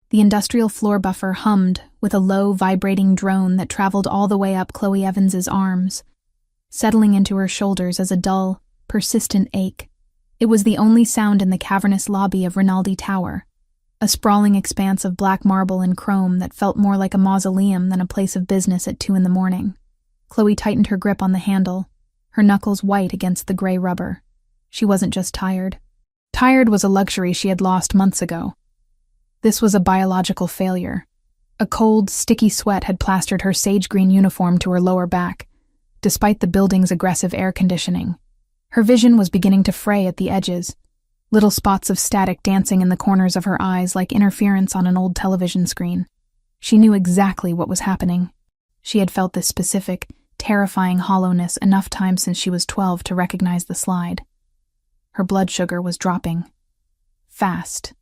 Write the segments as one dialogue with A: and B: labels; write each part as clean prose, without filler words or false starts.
A: The industrial floor buffer hummed with a low, vibrating drone that traveled all the way up Chloe Evans's arms, settling into her shoulders as a dull, persistent ache. It was the only sound in the cavernous lobby of Rinaldi Tower, a sprawling expanse of black marble and chrome that felt more like a mausoleum than a place of business at 2 a.m. Chloe tightened her grip on the handle, her knuckles white against the gray rubber. She wasn't just tired. Tired was a luxury she had lost months ago. This was a biological failure. A cold, sticky sweat had plastered her sage-green uniform to her lower back, despite the building's aggressive air conditioning. Her vision was beginning to fray at the edges, little spots of static dancing in the corners of her eyes like interference on an old television screen. She knew exactly what was happening. She had felt this specific, terrifying hollowness enough times since she was 12 to recognize the slide. Her blood sugar was dropping. Fast.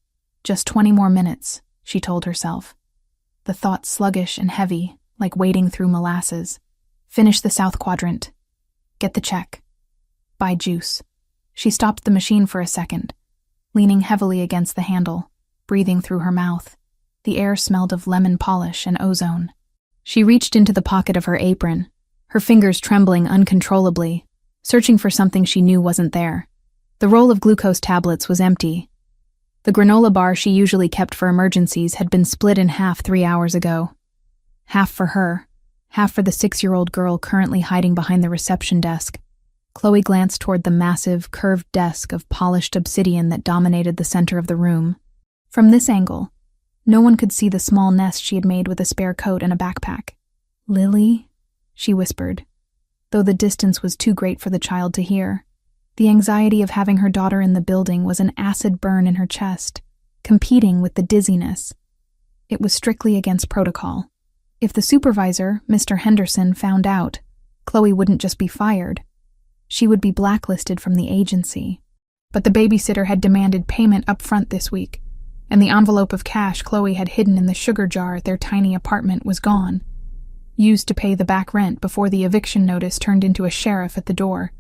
A: Just 20 more minutes, she told herself. The thought sluggish and heavy, like wading through molasses. Finish the south quadrant. Get the check. Buy juice. She stopped the machine for a second, leaning heavily against the handle, breathing through her mouth. The air smelled of lemon polish and ozone. She reached into the pocket of her apron, her fingers trembling uncontrollably, searching for something she knew wasn't there. The roll of glucose tablets was empty. The granola bar she usually kept for emergencies had been split in half 3 hours ago. Half for her, half for the 6-year-old girl currently hiding behind the reception desk. Chloe glanced toward the massive, curved desk of polished obsidian that dominated the center of the room. From this angle, no one could see the small nest she had made with a spare coat and a backpack. "Lily?" she whispered, though the distance was too great for the child to hear. The anxiety of having her daughter in the building was an acid burn in her chest, competing with the dizziness. It was strictly against protocol. If the supervisor, Mr. Henderson, found out, Chloe wouldn't just be fired. She would be blacklisted from the agency. But the babysitter had demanded payment up front this week, and the envelope of cash Chloe had hidden in the sugar jar at their tiny apartment was gone, used to pay the back rent before the eviction notice turned into a sheriff at the door.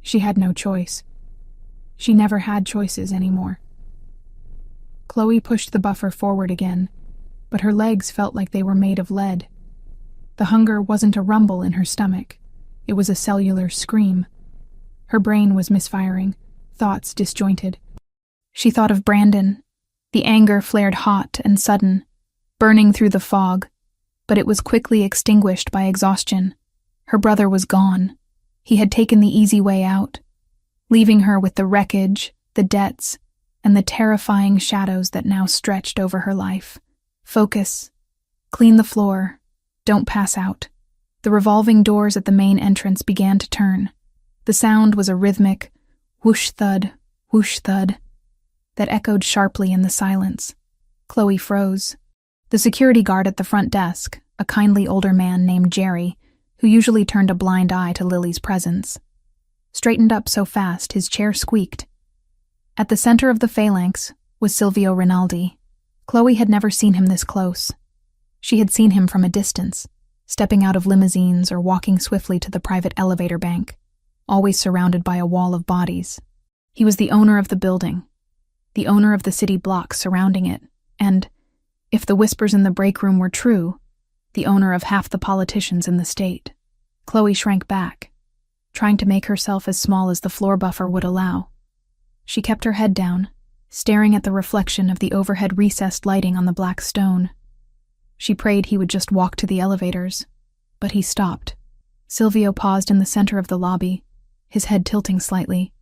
A: She had no choice. She never had choices anymore. Chloe pushed the buffer forward again, but her legs felt like they were made of lead. The hunger wasn't a rumble in her stomach. It was a cellular scream. Her brain was misfiring, thoughts disjointed. She thought of Brandon. The anger flared hot and sudden, burning through the fog, but it was quickly extinguished by exhaustion. Her brother was gone. He had taken the easy way out, leaving her with the wreckage, the debts, and the terrifying shadows that now stretched over her life. Focus. Clean the floor. Don't pass out. The revolving doors at the main entrance began to turn. The sound was a rhythmic whoosh-thud that echoed sharply in the silence. Chloe froze. The security guard at the front desk, a kindly older man named Jerry, who usually turned a blind eye to Lily's presence, straightened up so fast his chair squeaked. At the center of the phalanx was Silvio Rinaldi. Chloe had never seen him this close. She had seen him from a distance, stepping out of limousines or walking swiftly to the private elevator bank, always surrounded by a wall of bodies. He was the owner of the building, the owner of the city blocks surrounding it, and, if the whispers in the break room were true, the owner of half the politicians in the state. Chloe shrank back, trying to make herself as small as the floor buffer would allow. She kept her head down, staring at the reflection of the overhead recessed lighting on the black stone. She prayed he would just walk to the elevators, but he stopped. Silvio paused in the center of the lobby, his head tilting slightly.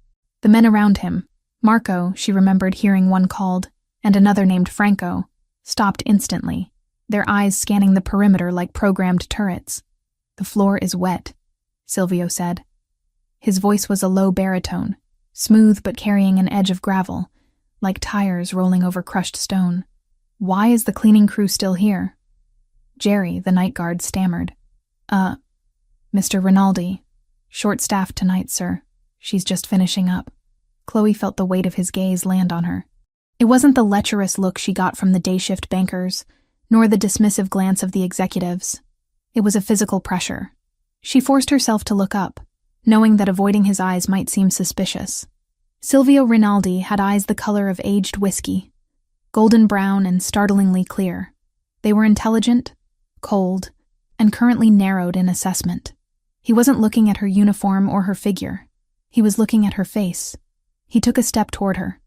A: The men around him, Marco, she remembered hearing one called, and another named Franco, stopped instantly, their eyes scanning the perimeter like programmed turrets. "The floor is wet," Silvio said. His voice was a low baritone, smooth but carrying an edge of gravel, like tires rolling over crushed stone. "Why is the cleaning crew still here?" Jerry, the night guard, stammered. Mr. Rinaldi. Short-staffed tonight, sir. She's just finishing up." Chloe felt the weight of his gaze land on her. It wasn't the lecherous look she got from the day-shift bankers, nor the dismissive glance of the executives. It was a physical pressure. She forced herself to look up, knowing that avoiding his eyes might seem suspicious. Silvio Rinaldi had eyes the color of aged whiskey, golden brown and startlingly clear. They were intelligent, cold, and currently narrowed in assessment. He wasn't looking at her uniform or her figure. He was looking at her face. He took a step toward her.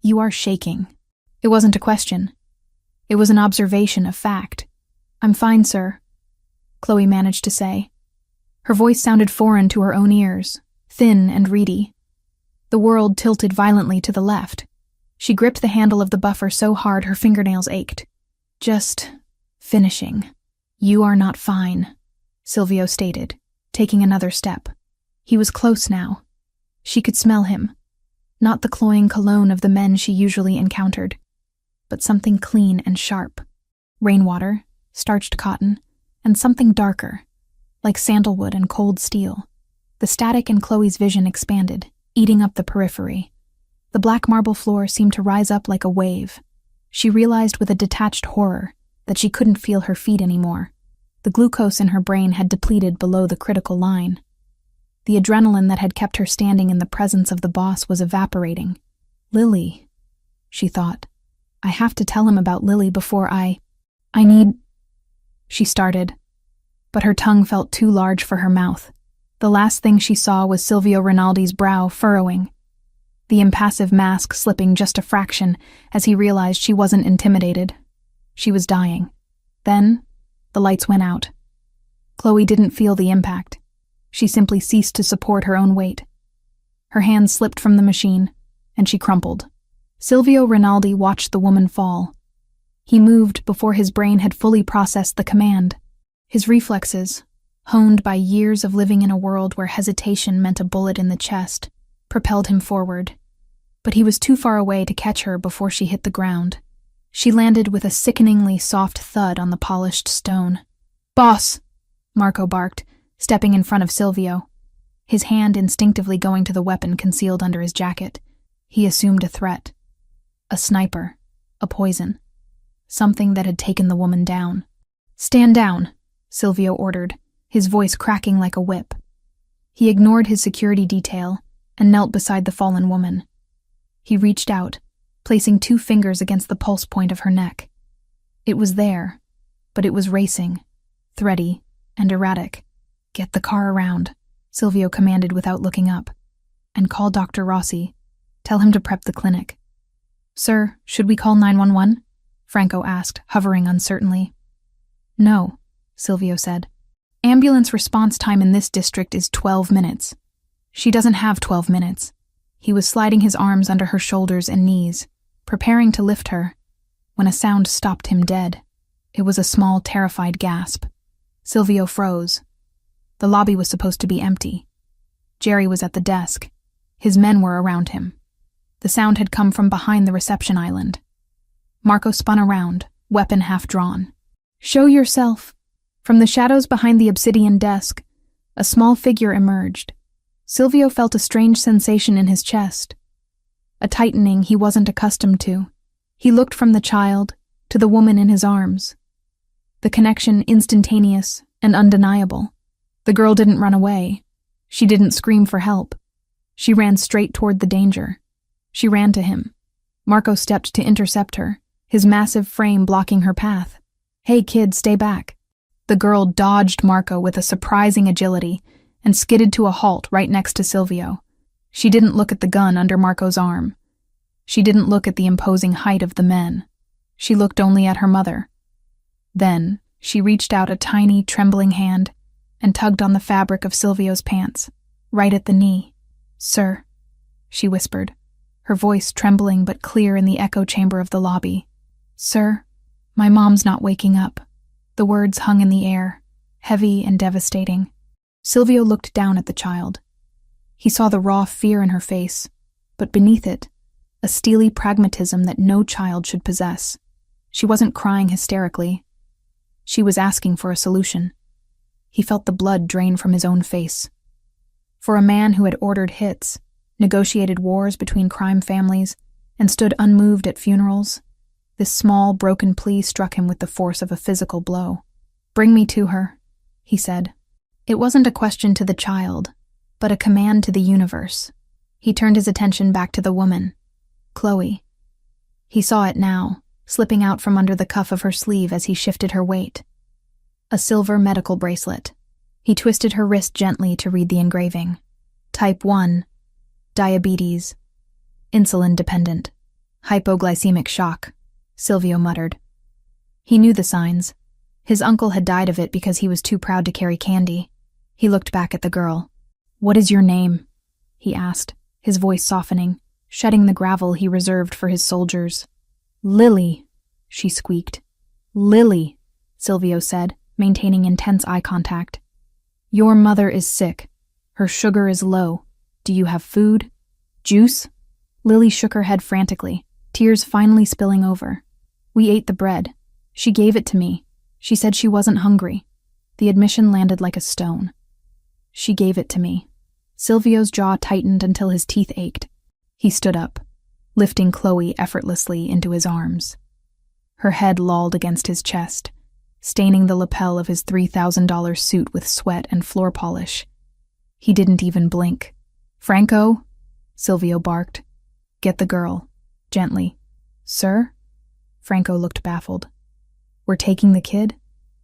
A: "You are shaking." It wasn't a question. It was an observation of fact. "I'm fine, sir," Chloe managed to say. Her voice sounded foreign to her own ears, thin and reedy. The world tilted violently to the left. She gripped the handle of the buffer so hard her fingernails ached. "Just finishing." "You are not fine," Silvio stated, taking another step. He was close now. She could smell him. Not the cloying cologne of the men she usually encountered, but something clean and sharp. Rainwater, starched cotton, and something darker, like sandalwood and cold steel. The static in Chloe's vision expanded, eating up the periphery. The black marble floor seemed to rise up like a wave. She realized with a detached horror that she couldn't feel her feet anymore. The glucose in her brain had depleted below the critical line. The adrenaline that had kept her standing in the presence of the boss was evaporating. "Lily," she thought. "I have to tell him about Lily before I need—" She started, but her tongue felt too large for her mouth. The last thing she saw was Silvio Rinaldi's brow furrowing, the impassive mask slipping just a fraction as he realized she wasn't intimidated. She was dying. Then, the lights went out. Chloe didn't feel the impact. She simply ceased to support her own weight. Her hands slipped from the machine, and she crumpled. Silvio Rinaldi watched the woman fall. He moved before his brain had fully processed the command. His reflexes, honed by years of living in a world where hesitation meant a bullet in the chest, propelled him forward. But he was too far away to catch her before she hit the ground. She landed with a sickeningly soft thud on the polished stone. "Boss!" Marco barked, stepping in front of Silvio, his hand instinctively going to the weapon concealed under his jacket. He assumed a threat. A sniper. A poison. Something that had taken the woman down. "Stand down," Silvio ordered, his voice cracking like a whip. He ignored his security detail and knelt beside the fallen woman. He reached out, placing 2 fingers against the pulse point of her neck. It was there, but it was racing, thready, and erratic. "Get the car around," Silvio commanded without looking up. "And call Dr. Rossi. Tell him to prep the clinic." "Sir, should we call 911? Franco asked, hovering uncertainly. "No," Silvio said. "Ambulance response time in this district is 12 minutes. She doesn't have 12 minutes. He was sliding his arms under her shoulders and knees, preparing to lift her, when a sound stopped him dead. It was a small, terrified gasp. Silvio froze. The lobby was supposed to be empty. Jerry was at the desk. His men were around him. The sound had come from behind the reception island. Marco spun around, weapon half drawn. "Show yourself!" From the shadows behind the obsidian desk, a small figure emerged. Silvio felt a strange sensation in his chest, a tightening he wasn't accustomed to. He looked from the child to the woman in his arms. The connection instantaneous and undeniable. The girl didn't run away. She didn't scream for help. She ran straight toward the danger. She ran to him. Marco stepped to intercept her, his massive frame blocking her path. "Hey kid, stay back." The girl dodged Marco with a surprising agility and skidded to a halt right next to Silvio. She didn't look at the gun under Marco's arm. She didn't look at the imposing height of the men. She looked only at her mother. Then, she reached out a tiny, trembling hand and tugged on the fabric of Silvio's pants, right at the knee. "Sir," she whispered, her voice trembling but clear in the echo chamber of the lobby. "Sir, my mom's not waking up." The words hung in the air, heavy and devastating. Silvio looked down at the child. He saw the raw fear in her face, but beneath it, a steely pragmatism that no child should possess. She wasn't crying hysterically. She was asking for a solution. He felt the blood drain from his own face. For a man who had ordered hits, negotiated wars between crime families, and stood unmoved at funerals, this small, broken plea struck him with the force of a physical blow. "Bring me to her," he said. It wasn't a question to the child, but a command to the universe. He turned his attention back to the woman, Chloe. He saw it now, slipping out from under the cuff of her sleeve as he shifted her weight. A silver medical bracelet. He twisted her wrist gently to read the engraving. Type 1. Diabetes. Insulin dependent. Hypoglycemic shock, Silvio muttered. He knew the signs. His uncle had died of it because he was too proud to carry candy. He looked back at the girl. "What is your name?" he asked, his voice softening, shedding the gravel he reserved for his soldiers. "Lily," she squeaked. "Lily," Silvio said, maintaining intense eye contact. "Your mother is sick. Her sugar is low. Do you have food? Juice?" Lily shook her head frantically, tears finally spilling over. "We ate the bread. She gave it to me. She said she wasn't hungry." The admission landed like a stone. "She gave it to me." Silvio's jaw tightened until his teeth ached. He stood up, lifting Chloe effortlessly into his arms. Her head lolled against his chest, staining the lapel of his $3,000 suit with sweat and floor polish. He didn't even blink. "Franco?" Silvio barked. "Get the girl." Gently. "Sir?" Franco looked baffled. "We're taking the kid?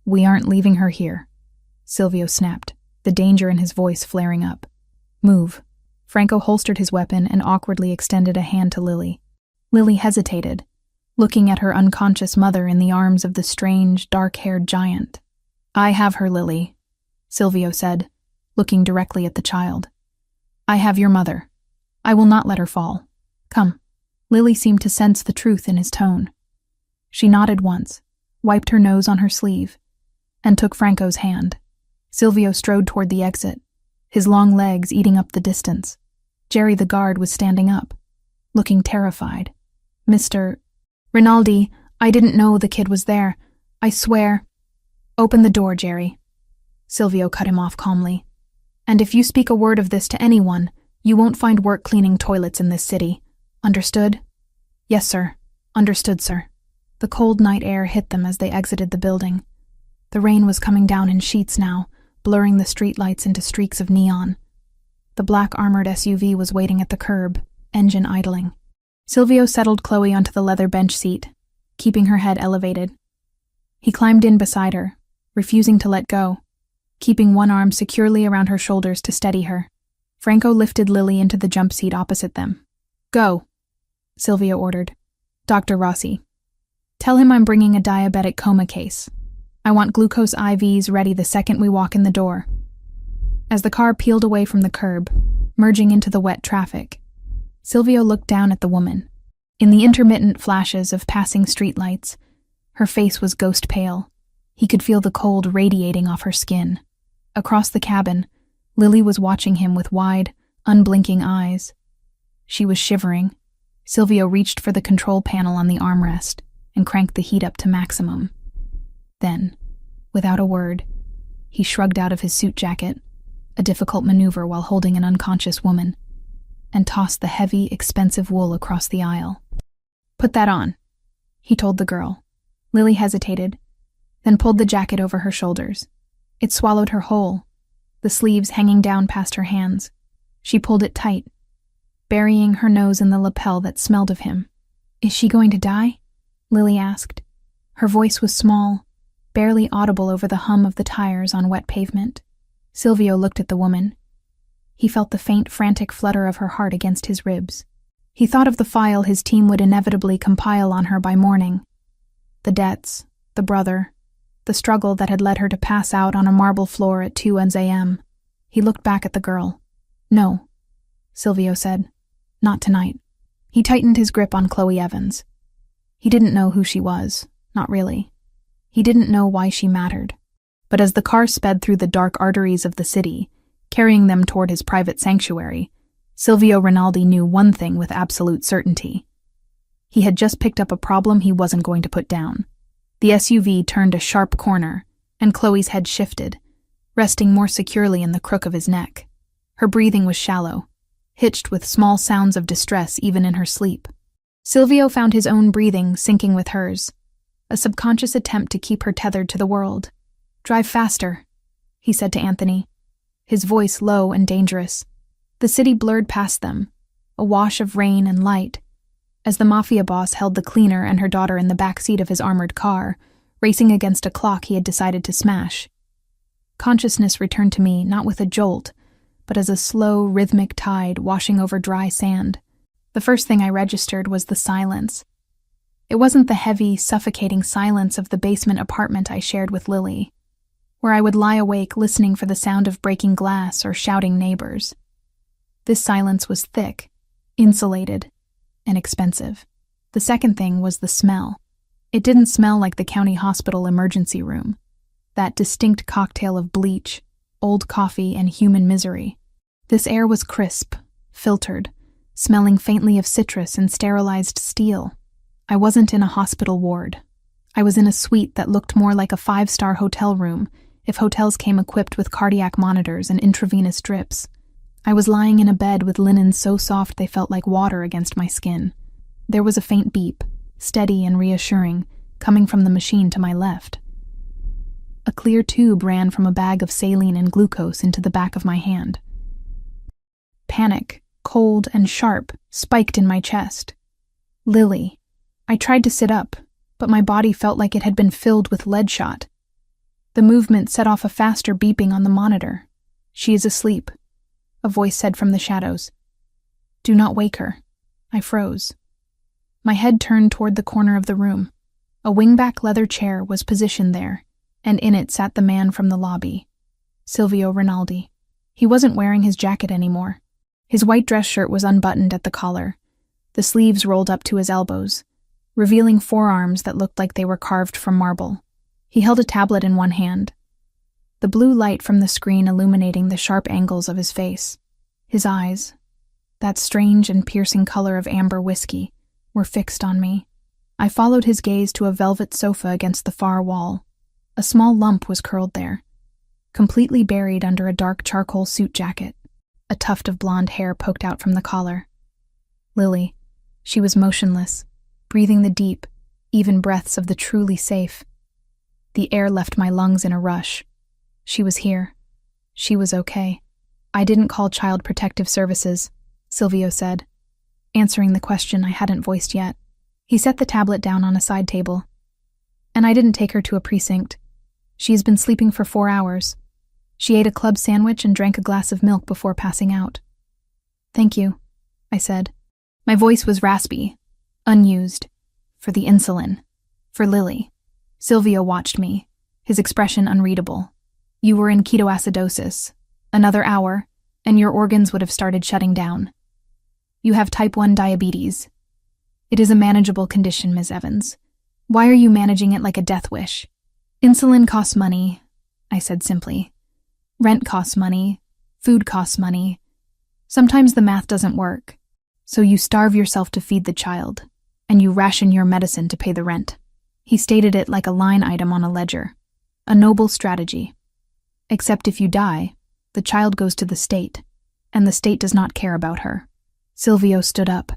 A: We aren't leaving her here." Silvio snapped, the danger in his voice flaring up. "Move." Franco holstered his weapon and awkwardly extended a hand to Lily. Lily hesitated, looking at her unconscious mother in the arms of the strange, dark-haired giant. "I have her, Lily," Silvio said, looking directly at the child. "I have your mother. I will not let her fall. Come." Lily seemed to sense the truth in his tone. She nodded once, wiped her nose on her sleeve, and took Franco's hand. Silvio strode toward the exit, his long legs eating up the distance. Jerry the guard was standing up, looking terrified. "Mr. Rinaldi, I didn't know the kid was there. I swear." "Open the door, Jerry." Silvio cut him off calmly. "And if you speak a word of this to anyone, you won't find work cleaning toilets in this city. Understood?" "Yes, sir. Understood, sir." The cold night air hit them as they exited the building. The rain was coming down in sheets now, blurring the streetlights into streaks of neon. The black armored SUV was waiting at the curb, engine idling. Silvio settled Chloe onto the leather bench seat, keeping her head elevated. He climbed in beside her, refusing to let go, keeping one arm securely around her shoulders to steady her. Franco lifted Lily into the jump seat opposite them. "Go," Silvio ordered. "Dr. Rossi. Tell him I'm bringing a diabetic coma case. I want glucose IVs ready the second we walk in the door." As the car peeled away from the curb, merging into the wet traffic, Silvio looked down at the woman. In the intermittent flashes of passing streetlights, her face was ghost pale. He could feel the cold radiating off her skin. Across the cabin, Lily was watching him with wide, unblinking eyes. She was shivering. Silvio reached for the control panel on the armrest and cranked the heat up to maximum. Then, without a word, he shrugged out of his suit jacket, a difficult maneuver while holding an unconscious woman, and tossed the heavy, expensive wool across the aisle. "Put that on," he told the girl. Lily hesitated, then pulled the jacket over her shoulders. It swallowed her whole, the sleeves hanging down past her hands. She pulled it tight, burying her nose in the lapel that smelled of him. "Is she going to die?" Lily asked. Her voice was small, barely audible over the hum of the tires on wet pavement. Silvio looked at the woman. He felt the faint, frantic flutter of her heart against his ribs. He thought of the file his team would inevitably compile on her by morning. The debts, the brother, the struggle that had led her to pass out on a marble floor at 2 a.m. He looked back at the girl. "No," Silvio said. "Not tonight." He tightened his grip on Chloe Evans. He didn't know who she was, not really. He didn't know why she mattered. But as the car sped through the dark arteries of the city, carrying them toward his private sanctuary, Silvio Rinaldi knew one thing with absolute certainty. He had just picked up a problem he wasn't going to put down. The SUV turned a sharp corner, and Chloe's head shifted, resting more securely in the crook of his neck. Her breathing was shallow, hitched with small sounds of distress even in her sleep. Silvio found his own breathing syncing with hers, a subconscious attempt to keep her tethered to the world. "Drive faster," he said to Anthony, his voice low and dangerous. The city blurred past them, a wash of rain and light, as the mafia boss held the cleaner and her daughter in the back seat of his armored car, racing against a clock he had decided to smash. Consciousness returned to me not with a jolt, but as a slow, rhythmic tide washing over dry sand. The first thing I registered was the silence. It wasn't the heavy, suffocating silence of the basement apartment I shared with Lily, where I would lie awake listening for the sound of breaking glass or shouting neighbors. This silence was thick, insulated, and expensive. The second thing was the smell. It didn't smell like the county hospital emergency room. That distinct cocktail of bleach, old coffee, and human misery. This air was crisp, filtered, smelling faintly of citrus and sterilized steel. I wasn't in a hospital ward. I was in a suite that looked more like a 5-star hotel room if hotels came equipped with cardiac monitors and intravenous drips. I was lying in a bed with linens so soft they felt like water against my skin. There was a faint beep, steady and reassuring, coming from the machine to my left. A clear tube ran from a bag of saline and glucose into the back of my hand. Panic, cold and sharp, spiked in my chest. Lily. I tried to sit up, but my body felt like it had been filled with lead shot. The movement set off a faster beeping on the monitor. She is asleep, a voice said from the shadows. Do not wake her. I froze. My head turned toward the corner of the room. A wingback leather chair was positioned there, and in it sat the man from the lobby, Silvio Rinaldi. He wasn't wearing his jacket anymore. His white dress shirt was unbuttoned at the collar, the sleeves rolled up to his elbows, revealing forearms that looked like they were carved from marble. He held a tablet in one hand, the blue light from the screen illuminating the sharp angles of his face. His eyes, that strange and piercing color of amber whiskey, were fixed on me. I followed his gaze to a velvet sofa against the far wall. A small lump was curled there, completely buried under a dark charcoal suit jacket. A tuft of blonde hair poked out from the collar. Lily. She was motionless, breathing the deep, even breaths of the truly safe. The air left my lungs in a rush. She was here. She was okay. I didn't call Child Protective Services, Silvio said, answering the question I hadn't voiced yet. He set the tablet down on a side table. And I didn't take her to a precinct. She's been sleeping for 4 hours. She ate a club sandwich and drank a glass of milk before passing out. Thank you, I said. My voice was raspy, unused, for the insulin, for Lily. Silvio watched me, his expression unreadable. You were in ketoacidosis. Another hour, and your organs would have started shutting down. You have type 1 diabetes. It is a manageable condition, Ms. Evans. Why are you managing it like a death wish? Insulin costs money, I said simply. Rent costs money. Food costs money. Sometimes the math doesn't work. So you starve yourself to feed the child, and you ration your medicine to pay the rent. He stated it like a line item on a ledger. A noble strategy. Except if you die, the child goes to the state, and the state does not care about her. Silvio stood up.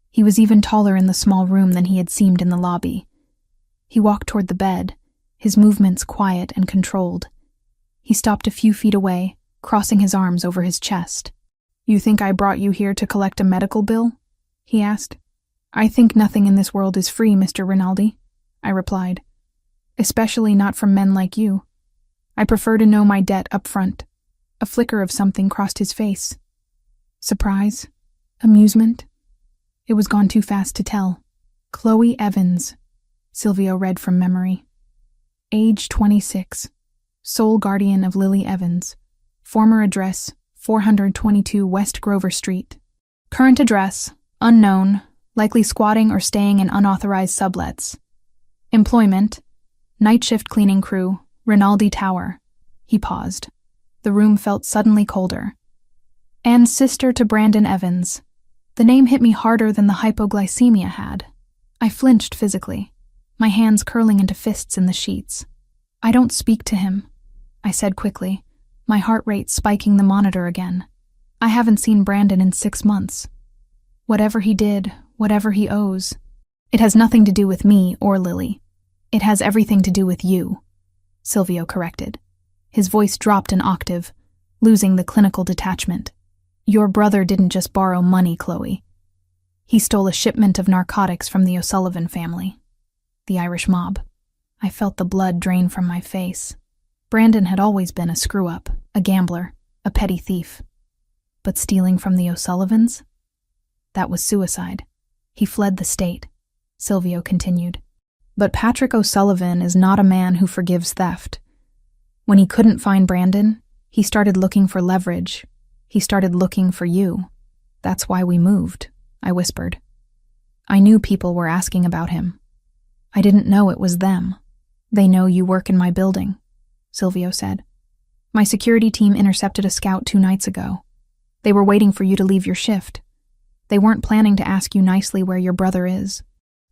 A: He was even taller in the small room than he had seemed in the lobby. He walked toward the bed, his movements quiet and controlled. He stopped a few feet away, crossing his arms over his chest. You think I brought you here to collect a medical bill? He asked. I think nothing in this world is free, Mr. Rinaldi, I replied. Especially not from men like you. I prefer to know my debt up front. A flicker of something crossed his face. Surprise? Amusement? It was gone too fast to tell. Chloe Evans, Silvio read from memory. Age 26. Sole guardian of Lily Evans. Former address, 422 West Grover Street. Current address, unknown, likely squatting or staying in unauthorized sublets. Employment, night shift cleaning crew, Rinaldi Tower. He paused. The room felt suddenly colder. And sister to Brandon Evans. The name hit me harder than the hypoglycemia had. I flinched physically, my hands curling into fists in the sheets. I don't speak to him, I said quickly, my heart rate spiking the monitor again. I haven't seen Brandon in 6 months. Whatever he did, whatever he owes, it has nothing to do with me or Lily. It has everything to do with you, Silvio corrected. His voice dropped an octave, losing the clinical detachment. Your brother didn't just borrow money, Chloe. He stole a shipment of narcotics from the O'Sullivan family, the Irish mob. I felt the blood drain from my face. Brandon had always been a screw-up, a gambler, a petty thief. But stealing from the O'Sullivans? That was suicide. He fled the state, Silvio continued. But Patrick O'Sullivan is not a man who forgives theft. When he couldn't find Brandon, he started looking for leverage. He started looking for you. That's why we moved, I whispered. I knew people were asking about him. I didn't know it was them. They know you work in my building, Silvio said. My security team intercepted a scout 2 nights ago. They were waiting for you to leave your shift. They weren't planning to ask you nicely where your brother is.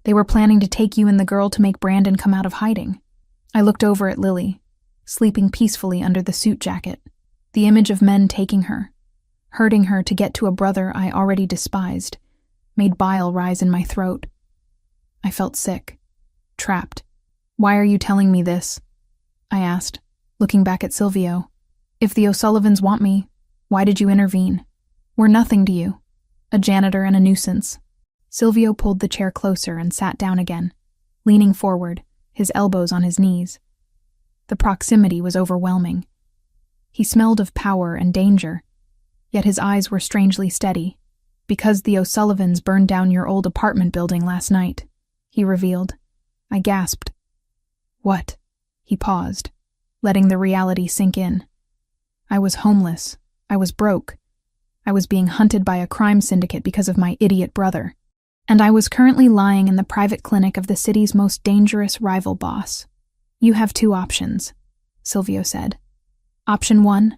A: They were planning to take you and the girl to make Brandon come out of hiding. I looked over at Lily, sleeping peacefully under the suit jacket, the image of men taking her, hurting her to get to a brother I already despised, made bile rise in my throat. I felt sick, trapped. Why are you telling me this? I asked, looking back at Silvio. If the O'Sullivans want me, why did you intervene? We're nothing to you. A janitor and a nuisance. Silvio pulled the chair closer and sat down again, leaning forward, his elbows on his knees. The proximity was overwhelming. He smelled of power and danger, yet his eyes were strangely steady. Because the O'Sullivans burned down your old apartment building last night, he revealed. I gasped. What? He paused, letting the reality sink in. I was homeless. I was broke. I was being hunted by a crime syndicate because of my idiot brother. And I was currently lying in the private clinic of the city's most dangerous rival boss. You have 2 options, Silvio said. Option 1,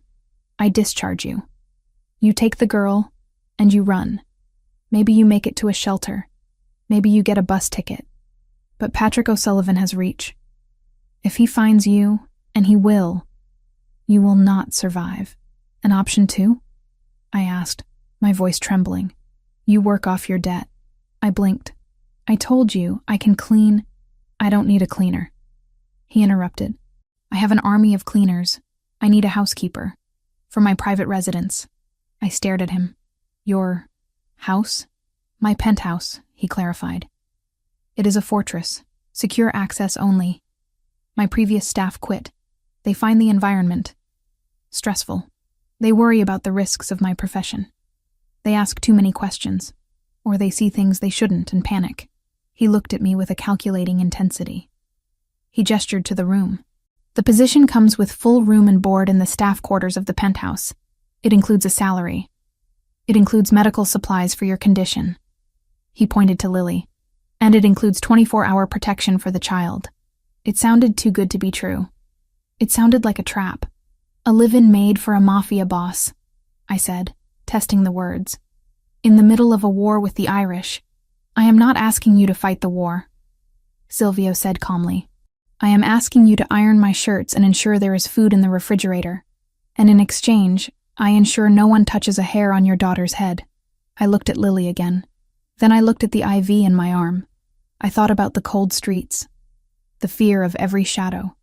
A: I discharge you. You take the girl, and you run. Maybe you make it to a shelter. Maybe you get a bus ticket. But Patrick O'Sullivan has reach. If he finds you, and he will, you will not survive. And option 2? I asked, my voice trembling. You work off your debt. I blinked. I told you I can clean. I don't need a cleaner. He interrupted. I have an army of cleaners. I need a housekeeper. For my private residence. I stared at him. Your house? My penthouse, he clarified. It is a fortress. Secure access only. My previous staff quit. They find the environment stressful. They worry about the risks of my profession. They ask too many questions, or they see things they shouldn't and panic. He looked at me with a calculating intensity. He gestured to the room. The position comes with full room and board in the staff quarters of the penthouse. It includes a salary. It includes medical supplies for your condition. He pointed to Lily. And it includes 24-hour protection for the child. It sounded too good to be true. It sounded like a trap. A live-in maid for a mafia boss, I said, testing the words. In the middle of a war with the Irish. I am not asking you to fight the war, Silvio said calmly. I am asking you to iron my shirts and ensure there is food in the refrigerator. And in exchange, I ensure no one touches a hair on your daughter's head. I looked at Lily again. Then I looked at the IV in my arm. I thought about the cold streets, the fear of every shadow,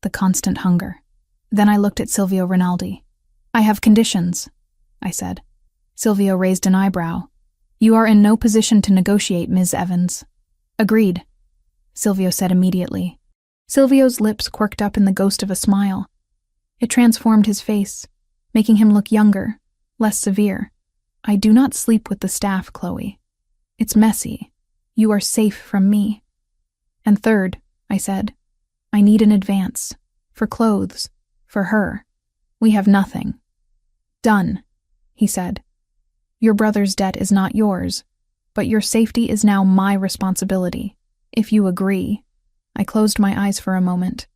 A: the constant hunger. Then I looked at Silvio Rinaldi. I have conditions, I said. Silvio raised an eyebrow. You are in no position to negotiate, Ms. Evans. Agreed, Silvio said immediately. Silvio's lips quirked up in the ghost of a smile. It transformed his face, making him look younger, less severe. I do not sleep with the staff, Chloe. It's messy. You are safe from me. And third, I said, I need an advance. For clothes. For her. We have nothing. Done, he said. Your brother's debt is not yours, but your safety is now my responsibility. If you agree. I closed my eyes for a moment.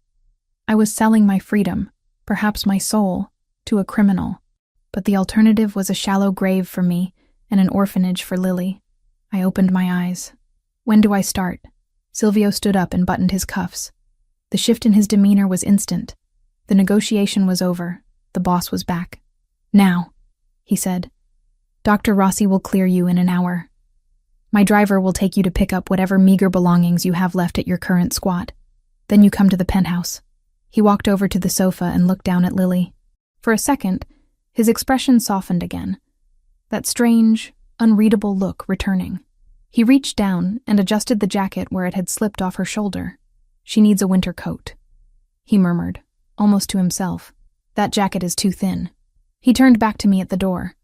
A: I was selling my freedom, perhaps my soul, to a criminal. But the alternative was a shallow grave for me and an orphanage for Lily. I opened my eyes. When do I start? Silvio stood up and buttoned his cuffs. The shift in his demeanor was instant. The negotiation was over. The boss was back. Now, he said. Dr. Rossi will clear you in an hour. My driver will take you to pick up whatever meager belongings you have left at your current squat. Then you come to the penthouse. He walked over to the sofa and looked down at Lily. For a second, his expression softened again. That strange, unreadable look returning. He reached down and adjusted the jacket where it had slipped off her shoulder. "She needs a winter coat," he murmured, almost to himself. "That jacket is too thin." He turned back to me at the door.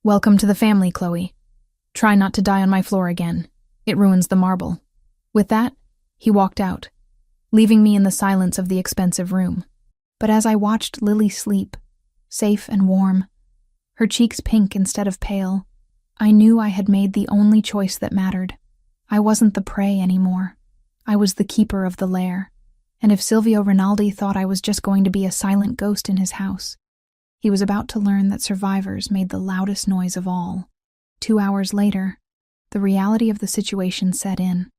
A: "Welcome to the family, Chloe. Try not to die on my floor again. It ruins the marble." With that, he walked out, leaving me in the silence of the expensive room. But as I watched Lily sleep, safe and warm, her cheeks pink instead of pale, I knew I had made the only choice that mattered. I wasn't the prey anymore. I was the keeper of the lair, and if Silvio Rinaldi thought I was just going to be a silent ghost in his house, he was about to learn that survivors made the loudest noise of all. 2 hours later, the reality of the situation set in.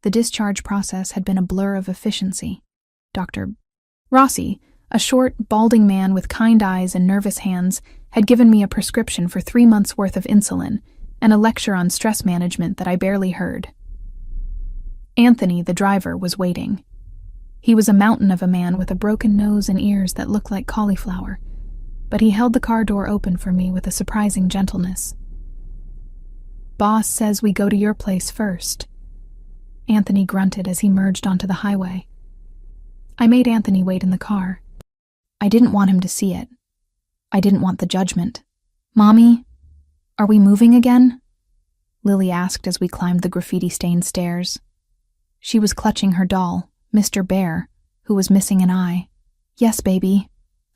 A: The discharge process had been a blur of efficiency. Dr. Rossi, a short, balding man with kind eyes and nervous hands, had given me a prescription for 3 months' worth of insulin and a lecture on stress management that I barely heard. Anthony, the driver, was waiting. He was a mountain of a man with a broken nose and ears that looked like cauliflower, but he held the car door open for me with a surprising gentleness. "Boss says we go to your place first," Anthony grunted as he merged onto the highway. I made Anthony wait in the car. I didn't want him to see it. I didn't want the judgment. "Mommy, are we moving again?" Lily asked as we climbed the graffiti-stained stairs. She was clutching her doll, Mr. Bear, who was missing an eye. "Yes, baby,"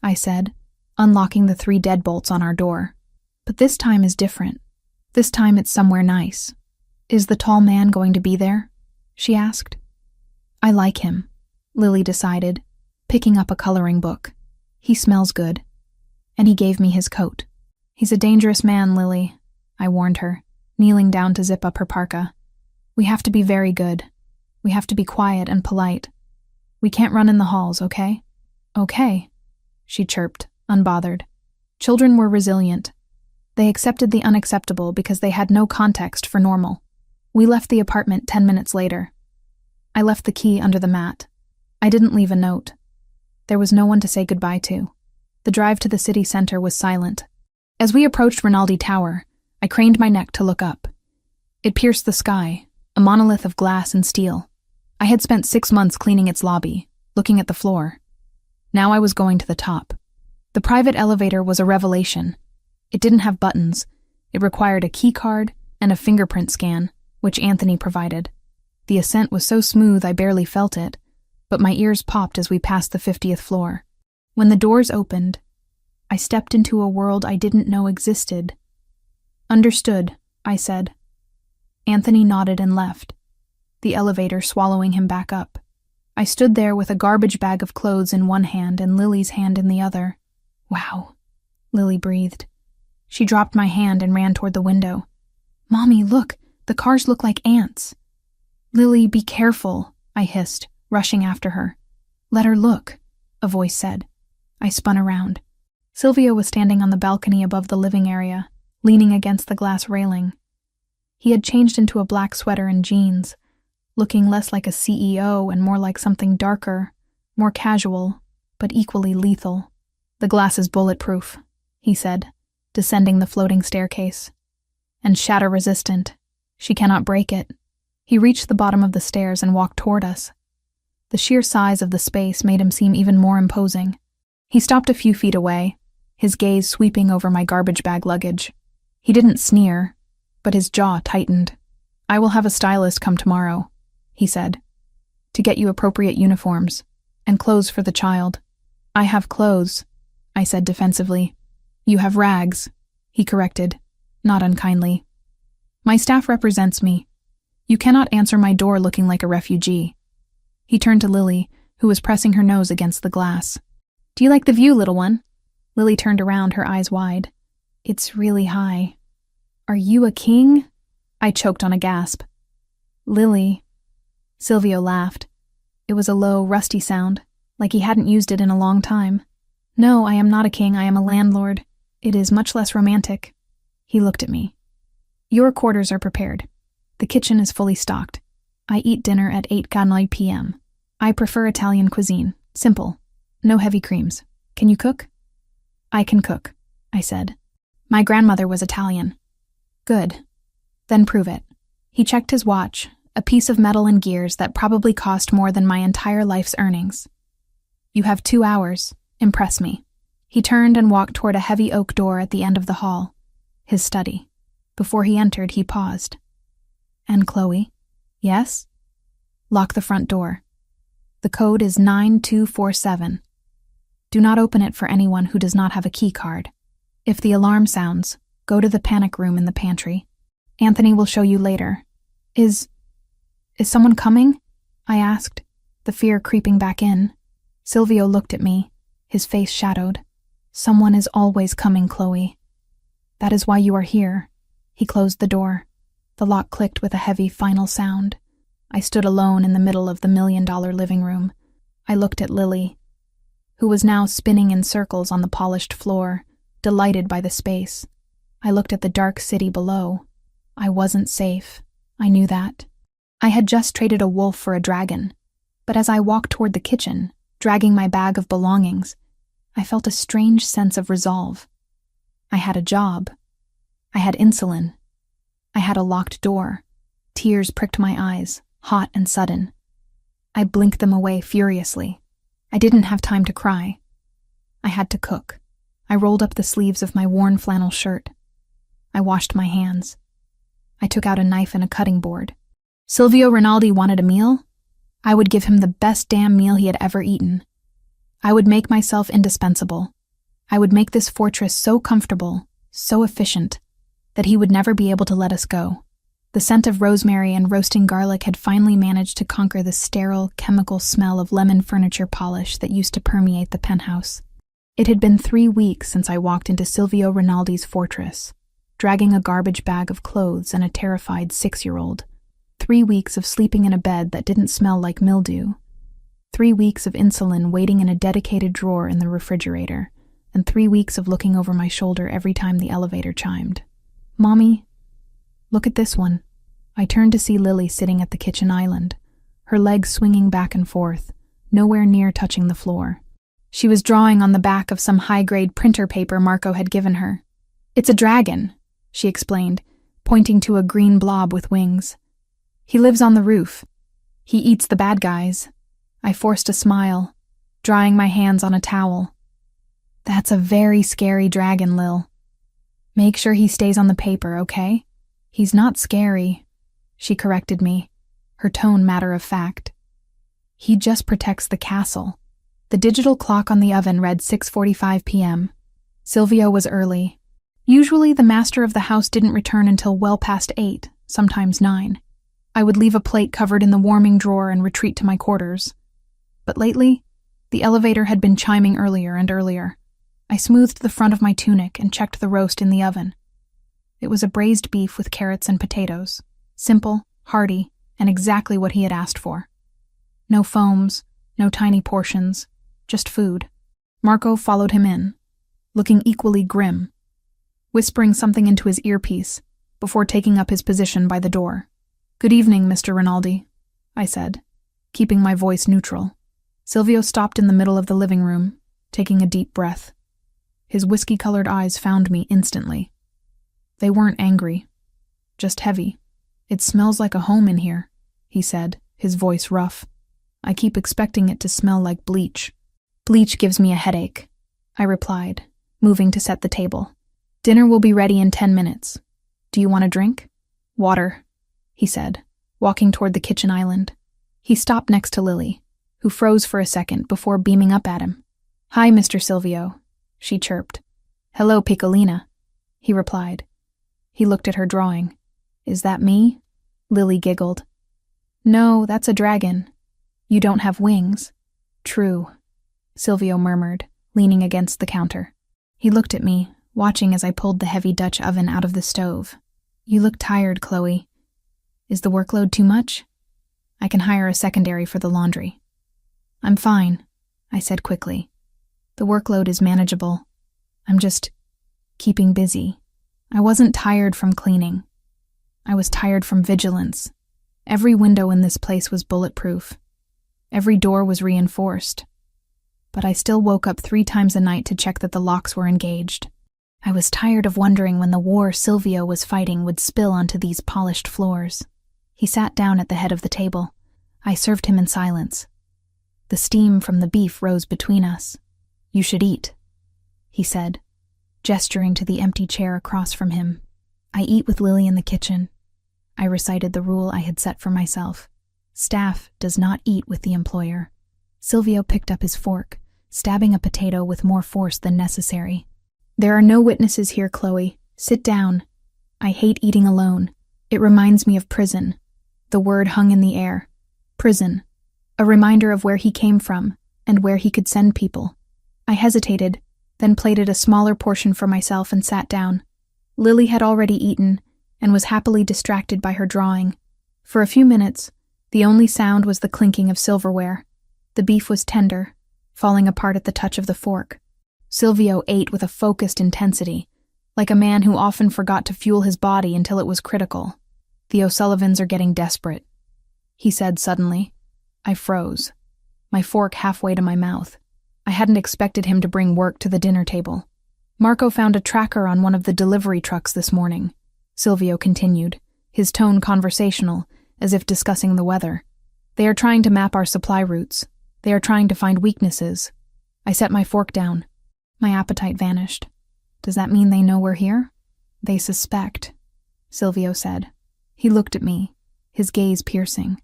A: I said, unlocking the 3 deadbolts on our door. "But this time is different. This time it's somewhere nice." "Is the tall man going to be there?" she asked. "I like him," Lily decided, picking up a coloring book. "He smells good." And he gave me his coat. "He's a dangerous man, Lily," I warned her, kneeling down to zip up her parka. "We have to be very good. We have to be quiet and polite. We can't run in the halls, okay?" "Okay," she chirped, unbothered. Children were resilient. They accepted the unacceptable because they had no context for normal. We left the apartment 10 minutes later. I left the key under the mat. I didn't leave a note. There was no one to say goodbye to. The drive to the city center was silent. As we approached Rinaldi Tower, I craned my neck to look up. It pierced the sky, a monolith of glass and steel. I had spent 6 months cleaning its lobby, looking at the floor. Now I was going to the top. The private elevator was a revelation. It didn't have buttons. It required a key card and a fingerprint scan, which Anthony provided. The ascent was so smooth I barely felt it, but my ears popped as we passed the 50th floor. When the doors opened, I stepped into a world I didn't know existed. "Understood," I said. Anthony nodded and left, the elevator swallowing him back up. I stood there with a garbage bag of clothes in one hand and Lily's hand in the other. "Wow," Lily breathed. She dropped my hand and ran toward the window. "Mommy, look, the cars look like ants." "Lily, be careful," I hissed, rushing after her. "Let her look," a voice said. I spun around. Silvio was standing on the balcony above the living area, leaning against the glass railing. He had changed into a black sweater and jeans, looking less like a CEO and more like something darker, more casual, but equally lethal. "The glass is bulletproof," he said, descending the floating staircase. "And shatter-resistant. She cannot break it." He reached the bottom of the stairs and walked toward us. The sheer size of the space made him seem even more imposing. He stopped a few feet away, his gaze sweeping over my garbage bag luggage. He didn't sneer, but his jaw tightened. "I will have a stylist come tomorrow," he said, "to get you appropriate uniforms and clothes for the child." "I have clothes," I said defensively. "You have rags," he corrected, not unkindly. "My staff represents me. You cannot answer my door looking like a refugee." He turned to Lily, who was pressing her nose against the glass. "Do you like the view, little one?" Lily turned around, her eyes wide. "It's really high." "Are you a king?" I choked on a gasp. "Lily." Silvio laughed. It was a low, rusty sound, like he hadn't used it in a long time. "No, I am not a king, I am a landlord. It is much less romantic." He looked at me. "Your quarters are prepared. The kitchen is fully stocked. I eat dinner at 8:00 p.m. I prefer Italian cuisine. Simple. No heavy creams. Can you cook?" "I can cook," I said. "My grandmother was Italian." "Good. Then prove it." He checked his watch, a piece of metal and gears that probably cost more than my entire life's earnings. "You have 2 hours. Impress me." He turned and walked toward a heavy oak door at the end of the hall, his study. Before he entered, he paused. "And Chloe?" "Yes?" "Lock the front door. The code is 9247. Do not open it for anyone who does not have a key card. If the alarm sounds, go to the panic room in the pantry. Anthony will show you later." Is someone coming?" I asked, the fear creeping back in. Silvio looked at me, his face shadowed. "Someone is always coming, Chloe. That is why you are here." He closed the door. The lock clicked with a heavy final sound. I stood alone in the middle of the $1 million living room. I looked at Lily, who was now spinning in circles on the polished floor, delighted by the space. I looked at the dark city below. I wasn't safe. I knew that. I had just traded a wolf for a dragon, but as I walked toward the kitchen, dragging my bag of belongings, I felt a strange sense of resolve. I had a job. I had insulin. I had a locked door. Tears pricked my eyes, hot and sudden. I blinked them away furiously. I didn't have time to cry. I had to cook. I rolled up the sleeves of my worn flannel shirt. I washed my hands. I took out a knife and a cutting board. Silvio Rinaldi wanted a meal? I would give him the best damn meal he had ever eaten. I would make myself indispensable. I would make this fortress so comfortable, so efficient, that he would never be able to let us go. The scent of rosemary and roasting garlic had finally managed to conquer the sterile, chemical smell of lemon furniture polish that used to permeate the penthouse. It had been 3 weeks since I walked into Silvio Rinaldi's fortress, dragging a garbage bag of clothes and a terrified 6-year-old. 3 weeks of sleeping in a bed that didn't smell like mildew. 3 weeks of insulin waiting in a dedicated drawer in the refrigerator, and 3 weeks of looking over my shoulder every time the elevator chimed. "Mommy, look at this one." I turned to see Lily sitting at the kitchen island, her legs swinging back and forth, nowhere near touching the floor. She was drawing on the back of some high-grade printer paper Marco had given her. "It's a dragon," she explained, pointing to a green blob with wings. "He lives on the roof. He eats the bad guys." I forced a smile, drying my hands on a towel. "That's a very scary dragon, Lil. Make sure he stays on the paper, okay? He's not scary," she corrected me, her tone matter of fact. "He just protects the castle." The digital clock on the oven read 6:45 p.m. Silvio was early. Usually the master of the house didn't return until well past 8, sometimes 9. I would leave a plate covered in the warming drawer and retreat to my quarters. But lately, the elevator had been chiming earlier and earlier. I smoothed the front of my tunic and checked the roast in the oven. It was a braised beef with carrots and potatoes. Simple, hearty, and exactly what he had asked for. No foams, no tiny portions, just food. Marco followed him in, looking equally grim, whispering something into his earpiece before taking up his position by the door. "Good evening, Mr. Rinaldi," I said, keeping my voice neutral. Silvio stopped in the middle of the living room, taking a deep breath. His whiskey-colored eyes found me instantly. They weren't angry, just heavy. "It smells like a home in here," he said, his voice rough. "I keep expecting it to smell like bleach." "Bleach gives me a headache," I replied, moving to set the table. "Dinner will be ready in 10 minutes. Do you want a drink?" "Water," he said, walking toward the kitchen island. He stopped next to Lily, who froze for a second before beaming up at him. "Hi, Mr. Silvio," she chirped. "Hello, Piccolina," he replied. He looked at her drawing. "Is that me?" Lily giggled. "No, that's a dragon. You don't have wings." "True," Silvio murmured, leaning against the counter. He looked at me, watching as I pulled the heavy Dutch oven out of the stove. "You look tired, Chloe. Is the workload too much? I can hire a secondary for the laundry." "I'm fine," I said quickly. "The workload is manageable. I'm just keeping busy." I wasn't tired from cleaning. I was tired from vigilance. Every window in this place was bulletproof. Every door was reinforced. But I still woke up 3 times a night to check that the locks were engaged. I was tired of wondering when the war Silvio was fighting would spill onto these polished floors. He sat down at the head of the table. I served him in silence. The steam from the beef rose between us. "You should eat," he said, gesturing to the empty chair across from him. "I eat with Lily in the kitchen." I recited the rule I had set for myself. Staff does not eat with the employer. Silvio picked up his fork, stabbing a potato with more force than necessary. "There are no witnesses here, Chloe. Sit down. I hate eating alone. It reminds me of prison." The word hung in the air. Prison. A reminder of where he came from and where he could send people. I hesitated, then plated a smaller portion for myself and sat down. Lily had already eaten and was happily distracted by her drawing. For a few minutes, the only sound was the clinking of silverware. The beef was tender, falling apart at the touch of the fork. Silvio ate with a focused intensity, like a man who often forgot to fuel his body until it was critical. "The O'Sullivans are getting desperate," he said suddenly. I froze, my fork halfway to my mouth. I hadn't expected him to bring work to the dinner table. "Marco found a tracker on one of the delivery trucks this morning," Silvio continued, his tone conversational, as if discussing the weather. "They are trying to map our supply routes. They are trying to find weaknesses." I set my fork down. My appetite vanished. "Does that mean they know we're here?" "They suspect," Silvio said. He looked at me, his gaze piercing.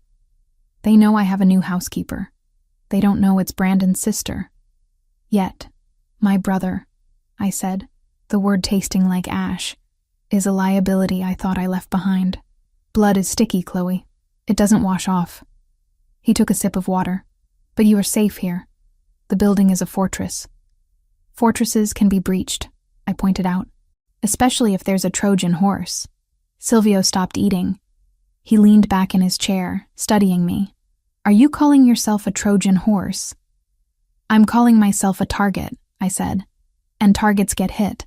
A: "They know I have a new housekeeper. They don't know it's Brandon's sister. Yet, my brother," I said, the word tasting like ash, "is a liability I thought I left behind. Blood is sticky, Chloe. It doesn't wash off." He took a sip of water. "But you are safe here. The building is a fortress." "Fortresses can be breached," I pointed out, "especially if there's a Trojan horse." Silvio stopped eating. He leaned back in his chair, studying me. "Are you calling yourself a Trojan horse?" "I'm calling myself a target," I said, "and targets get hit.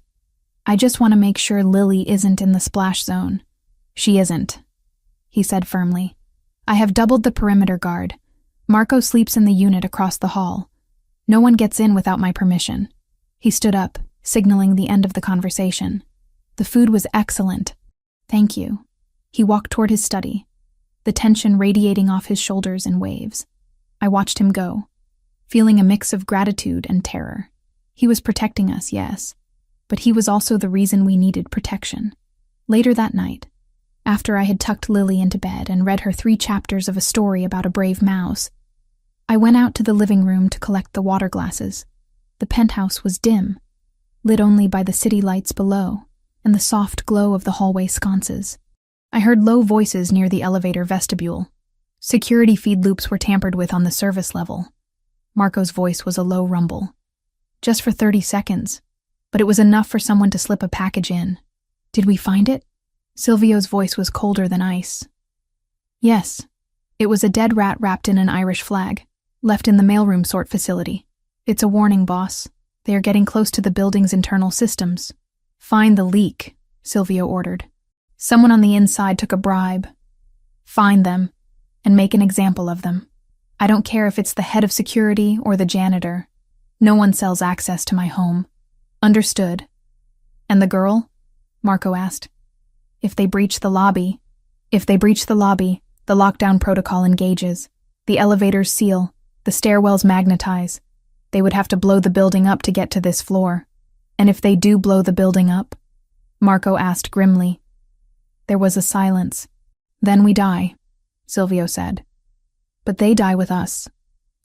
A: I just want to make sure Lily isn't in the splash zone." "She isn't," he said firmly. "I have doubled the perimeter guard. Marco sleeps in the unit across the hall. No one gets in without my permission." He stood up, signaling the end of the conversation. "The food was excellent. Thank you." He walked toward his study, the tension radiating off his shoulders in waves. I watched him go, feeling a mix of gratitude and terror. He was protecting us, yes, but he was also the reason we needed protection. Later that night, after I had tucked Lily into bed and read her 3 chapters of a story about a brave mouse, I went out to the living room to collect the water glasses. The penthouse was dim, lit only by the city lights below and the soft glow of the hallway sconces. I heard low voices near the elevator vestibule. Security feed loops were tampered with on the service level. Marco's voice was a low rumble. Just for 30 seconds, but it was enough for someone to slip a package in. "Did we find it?" Silvio's voice was colder than ice. "Yes. It was a dead rat wrapped in an Irish flag, left in the mailroom sort facility. It's a warning, boss. They are getting close to the building's internal systems." "Find the leak," Silvio ordered. "Someone on the inside took a bribe. Find them, and make an example of them. I don't care if it's the head of security or the janitor. No one sells access to my home." "Understood." "And the girl?" Marco asked. If they breach the lobby, the lockdown protocol engages. The elevators seal, the stairwells magnetize. They would have to blow the building up to get to this floor. And if they do blow the building up?" Marco asked grimly. There was a silence. "Then we die," Silvio said. "But they die with us."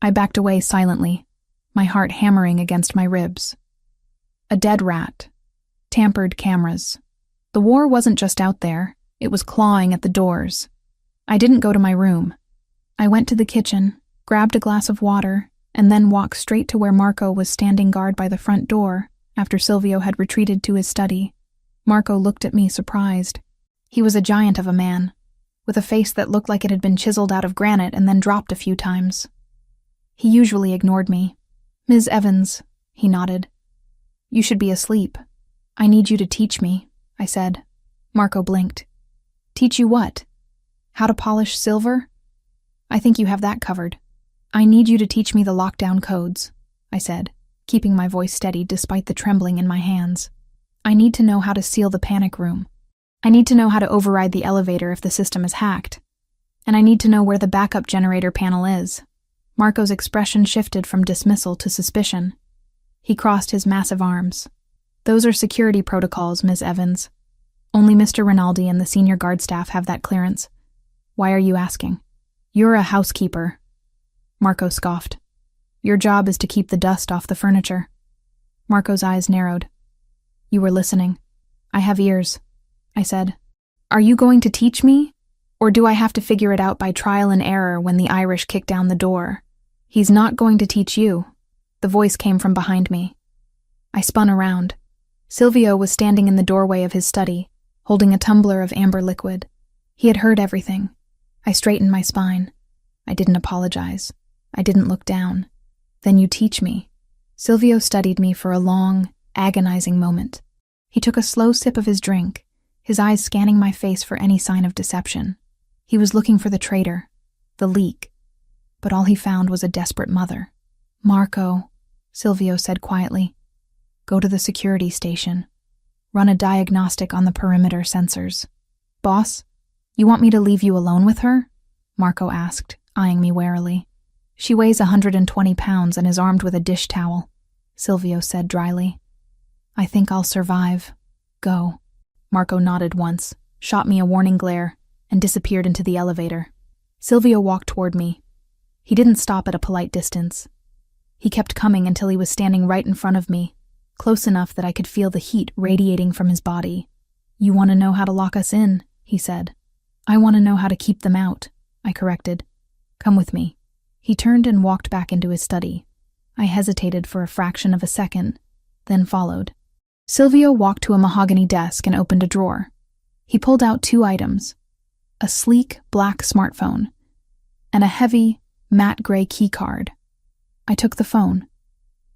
A: I backed away silently, my heart hammering against my ribs. A dead rat. Tampered cameras. The war wasn't just out there, it was clawing at the doors. I didn't go to my room. I went to the kitchen, grabbed a glass of water, and then walked straight to where Marco was standing guard by the front door after Silvio had retreated to his study. Marco looked at me surprised. He was a giant of a man, with a face that looked like it had been chiseled out of granite and then dropped a few times. He usually ignored me. "Ms. Evans," he nodded. "You should be asleep. I need you to teach me," I said. Marco blinked. "Teach you what? How to polish silver? I think you have that covered." "I need you to teach me the lockdown codes," I said, keeping my voice steady despite the trembling in my hands. "I need to know how to seal the panic room. I need to know how to override the elevator if the system is hacked. And I need to know where the backup generator panel is. Marco's expression shifted from dismissal to suspicion. He crossed his massive arms. Those are security protocols, Ms. Evans. Only Mr. Rinaldi and the senior guard staff have that clearance. Why are you asking? You're a housekeeper. Marco scoffed. Your job is to keep the dust off the furniture. Marco's eyes narrowed. You were listening. I have ears, I said. Are you going to teach me? Or do I have to figure it out by trial and error when the Irish kick down the door? He's not going to teach you. The voice came from behind me. I spun around. Silvio was standing in the doorway of his study, holding a tumbler of amber liquid. He had heard everything. I straightened my spine. I didn't apologize. I didn't look down. Then you teach me. Silvio studied me for a long, agonizing moment. He took a slow sip of his drink, his eyes scanning my face for any sign of deception. He was looking for the traitor, the leak. But all he found was a desperate mother. Marco, Silvio said quietly, go to the security station. Run a diagnostic on the perimeter sensors. Boss, you want me to leave you alone with her? Marco asked, eyeing me warily. She weighs 120 pounds and is armed with a dish towel, Silvio said dryly. I think I'll survive. Go. Marco nodded once, shot me a warning glare, and disappeared into the elevator. Silvio walked toward me. He didn't stop at a polite distance. He kept coming until he was standing right in front of me, close enough that I could feel the heat radiating from his body. You want to know how to lock us in, he said. I want to know how to keep them out, I corrected. Come with me. He turned and walked back into his study. I hesitated for a fraction of a second, then followed. Silvio walked to a mahogany desk and opened a drawer. He pulled out 2 items, a sleek black smartphone and a heavy, matte gray keycard. I took the phone.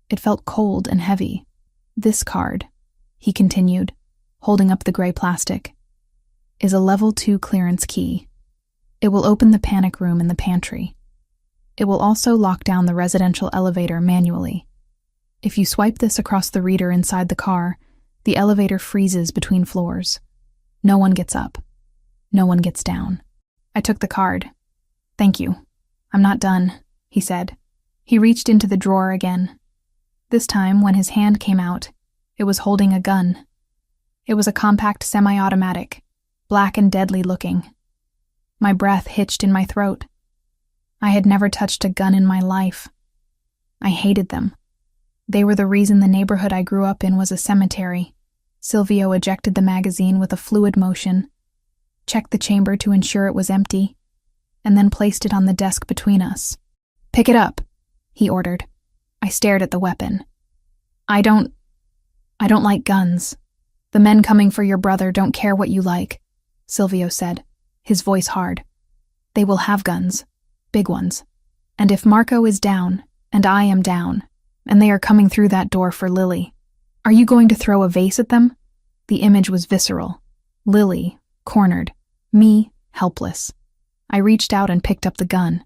A: It felt cold and heavy. This card, he continued, holding up the gray plastic, is a level 2 clearance key. It will open the panic room in the pantry. It will also lock down the residential elevator manually. If you swipe this across the reader inside the car, the elevator freezes between floors. No one gets up. No one gets down. I took the card. Thank you. I'm not done, he said. He reached into the drawer again. This time, when his hand came out, it was holding a gun. It was a compact semi-automatic, black and deadly looking. My breath hitched in my throat. I had never touched a gun in my life. I hated them. They were the reason the neighborhood I grew up in was a cemetery. Silvio ejected the magazine with a fluid motion, checked the chamber to ensure it was empty, and then placed it on the desk between us. Pick it up, he ordered. I stared at the weapon. I don't like guns. The men coming for your brother don't care what you like, Silvio said, his voice hard. They will have guns, big ones. And if Marco is down, and I am down, and they are coming through that door for Lily, are you going to throw a vase at them? The image was visceral. Lily, cornered. Me, helpless. I reached out and picked up the gun.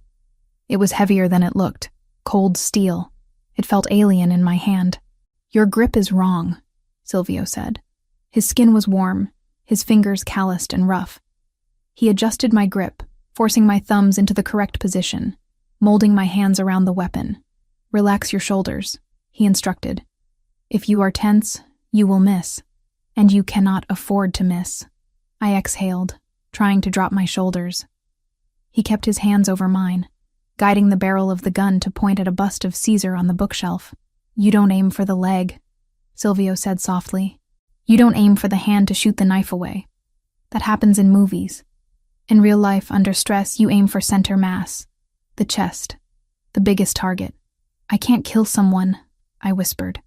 A: It was heavier than it looked. Cold steel. It felt alien in my hand. Your grip is wrong, Silvio said. His skin was warm, his fingers calloused and rough. He adjusted my grip, forcing my thumbs into the correct position, molding my hands around the weapon. Relax your shoulders, he instructed. If you are tense, you will miss, and you cannot afford to miss. I exhaled, trying to drop my shoulders. He kept his hands over mine, guiding the barrel of the gun to point at a bust of Caesar on the bookshelf. You don't aim for the leg, Silvio said softly. You don't aim for the hand to shoot the knife away. That happens in movies. In real life, under stress, you aim for center mass, the chest, the biggest target. I can't kill someone, I whispered.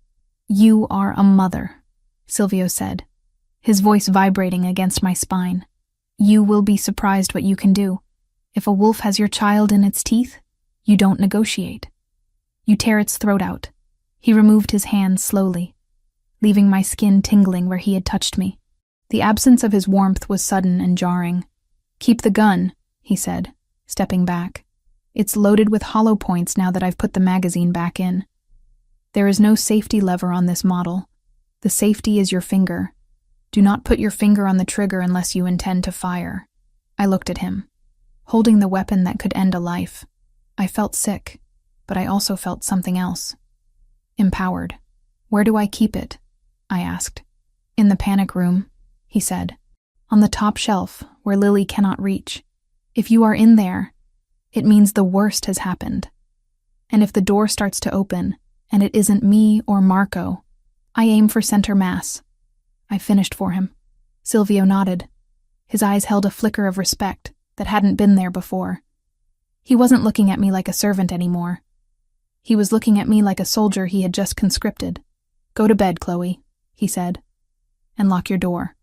A: You are a mother, Silvio said, his voice vibrating against my spine. You will be surprised what you can do. If a wolf has your child in its teeth, you don't negotiate. You tear its throat out. He removed his hand slowly, leaving my skin tingling where he had touched me. The absence of his warmth was sudden and jarring. Keep the gun, he said, stepping back. It's loaded with hollow points now that I've put the magazine back in. There is no safety lever on this model. The safety is your finger. Do not put your finger on the trigger unless you intend to fire. I looked at him. holding the weapon that could end a life. I felt sick, but I also felt something else. Empowered. Where do I keep it? I asked. In the panic room, he said. On the top shelf, where Lily cannot reach. If you are in there, it means the worst has happened. And if the door starts to open, and it isn't me or Marco, I aim for center mass. I finished for him. Silvio nodded. His eyes held a flicker of respect that hadn't been there before. He wasn't looking at me like a servant anymore. He was looking at me like a soldier he had just conscripted. Go to bed, Chloe, he said, and lock your door.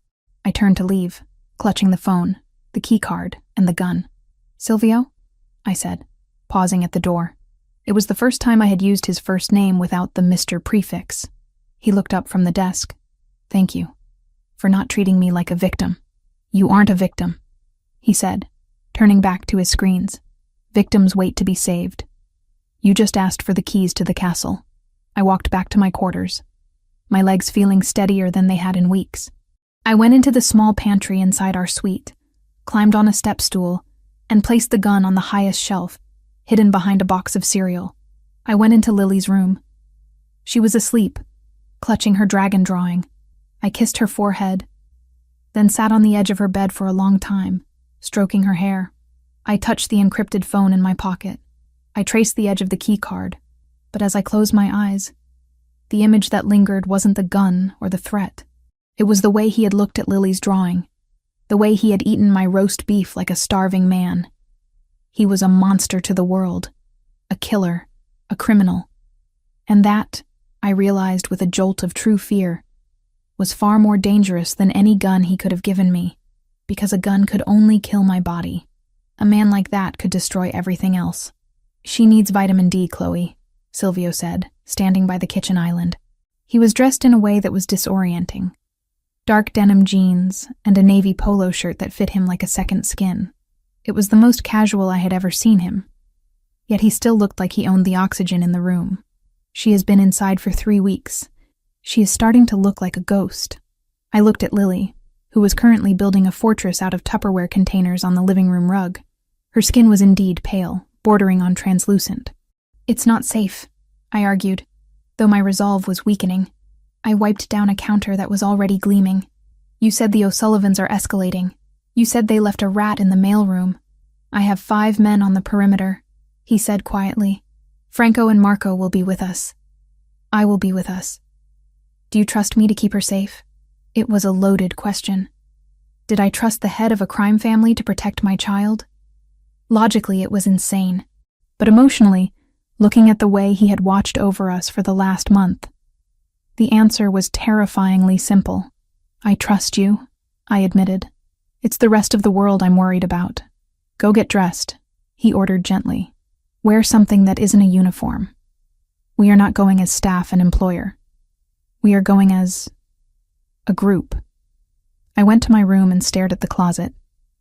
A: I turned to leave, clutching the phone, the key card, and the gun. Silvio? I said, pausing at the door. It was the first time I had used his first name without the Mr. prefix. He looked up from the desk. Thank you for not treating me like a victim. You aren't a victim, he said, turning back to his screens. Victims wait to be saved. You just asked for the keys to the castle. I walked back to my quarters, my legs feeling steadier than they had in weeks. I went into the small pantry inside our suite, climbed on a step stool, and placed the gun on the highest shelf, hidden behind a box of cereal. I went into Lily's room. She was asleep, clutching her dragon drawing. I kissed her forehead, then sat on the edge of her bed for a long time, stroking her hair. I touched the encrypted phone in my pocket. I traced the edge of the key card, but as I closed my eyes, the image that lingered wasn't the gun or the threat. It was the way he had looked at Lily's drawing, the way he had eaten my roast beef like a starving man. He was a monster to the world, a killer, a criminal. And that, I realized with a jolt of true fear, was far more dangerous than any gun he could have given me, because a gun could only kill my body. A man like that could destroy everything else. She needs vitamin D, Chloe, Silvio said, standing by the kitchen island. He was dressed in a way that was disorienting. Dark denim jeans and a navy polo shirt that fit him like a second skin. It was the most casual I had ever seen him. Yet he still looked like he owned the oxygen in the room. She has been inside for 3 weeks. She is starting to look like a ghost. I looked at Lily, who was currently building a fortress out of Tupperware containers on the living room rug. Her skin was indeed pale, bordering on translucent. It's not safe, I argued, though my resolve was weakening. I wiped down a counter that was already gleaming. You said the O'Sullivans are escalating. You said they left a rat in the mailroom. I have 5 men on the perimeter, he said quietly. Franco and Marco will be with us. I will be with us. Do you trust me to keep her safe? It was a loaded question. Did I trust the head of a crime family to protect my child? Logically, it was insane. But emotionally, looking at the way he had watched over us for the last month, the answer was terrifyingly simple. I trust you, I admitted. It's the rest of the world I'm worried about. Go get dressed, he ordered gently. Wear something that isn't a uniform. We are not going as staff and employer. We are going as a group. I went to my room and stared at the closet.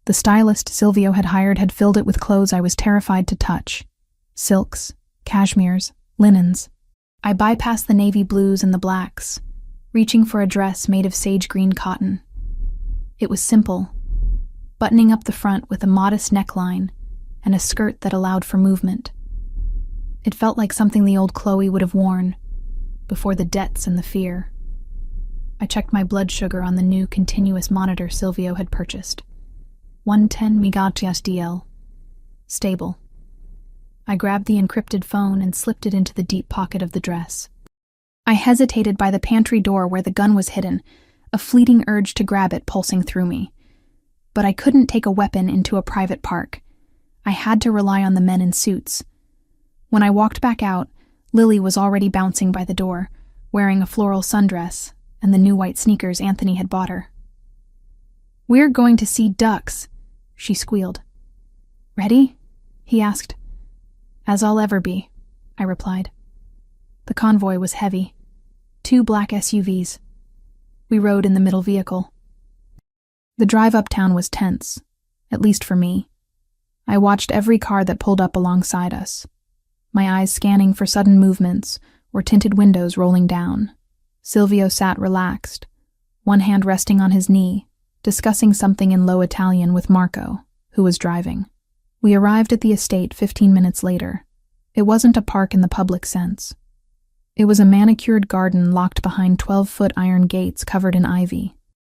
A: The stylist Silvio had hired had filled it with clothes I was terrified to touch. Silks, cashmeres, linens. I bypassed the navy blues and the blacks, reaching for a dress made of sage green cotton. It was simple, buttoning up the front with a modest neckline and a skirt that allowed for movement. It felt like something the old Chloe would have worn before the debts and the fear. I checked my blood sugar on the new continuous monitor Silvio had purchased. 110 megahertz DL. Stable. I grabbed the encrypted phone and slipped it into the deep pocket of the dress. I hesitated by the pantry door where the gun was hidden, a fleeting urge to grab it pulsing through me. But I couldn't take a weapon into a private park. I had to rely on the men in suits. When I walked back out, Lily was already bouncing by the door, wearing a floral sundress and the new white sneakers Anthony had bought her. We're going to see ducks, she squealed. Ready? He asked. As I'll ever be, I replied. The convoy was heavy. 2 black SUVs. We rode in the middle vehicle. The drive uptown was tense, at least for me. I watched every car that pulled up alongside us, my eyes scanning for sudden movements or tinted windows rolling down. Silvio sat relaxed, one hand resting on his knee, discussing something in low Italian with Marco, who was driving. We arrived at the estate 15 minutes later. It wasn't a park in the public sense. It was a manicured garden locked behind 12-foot iron gates covered in ivy.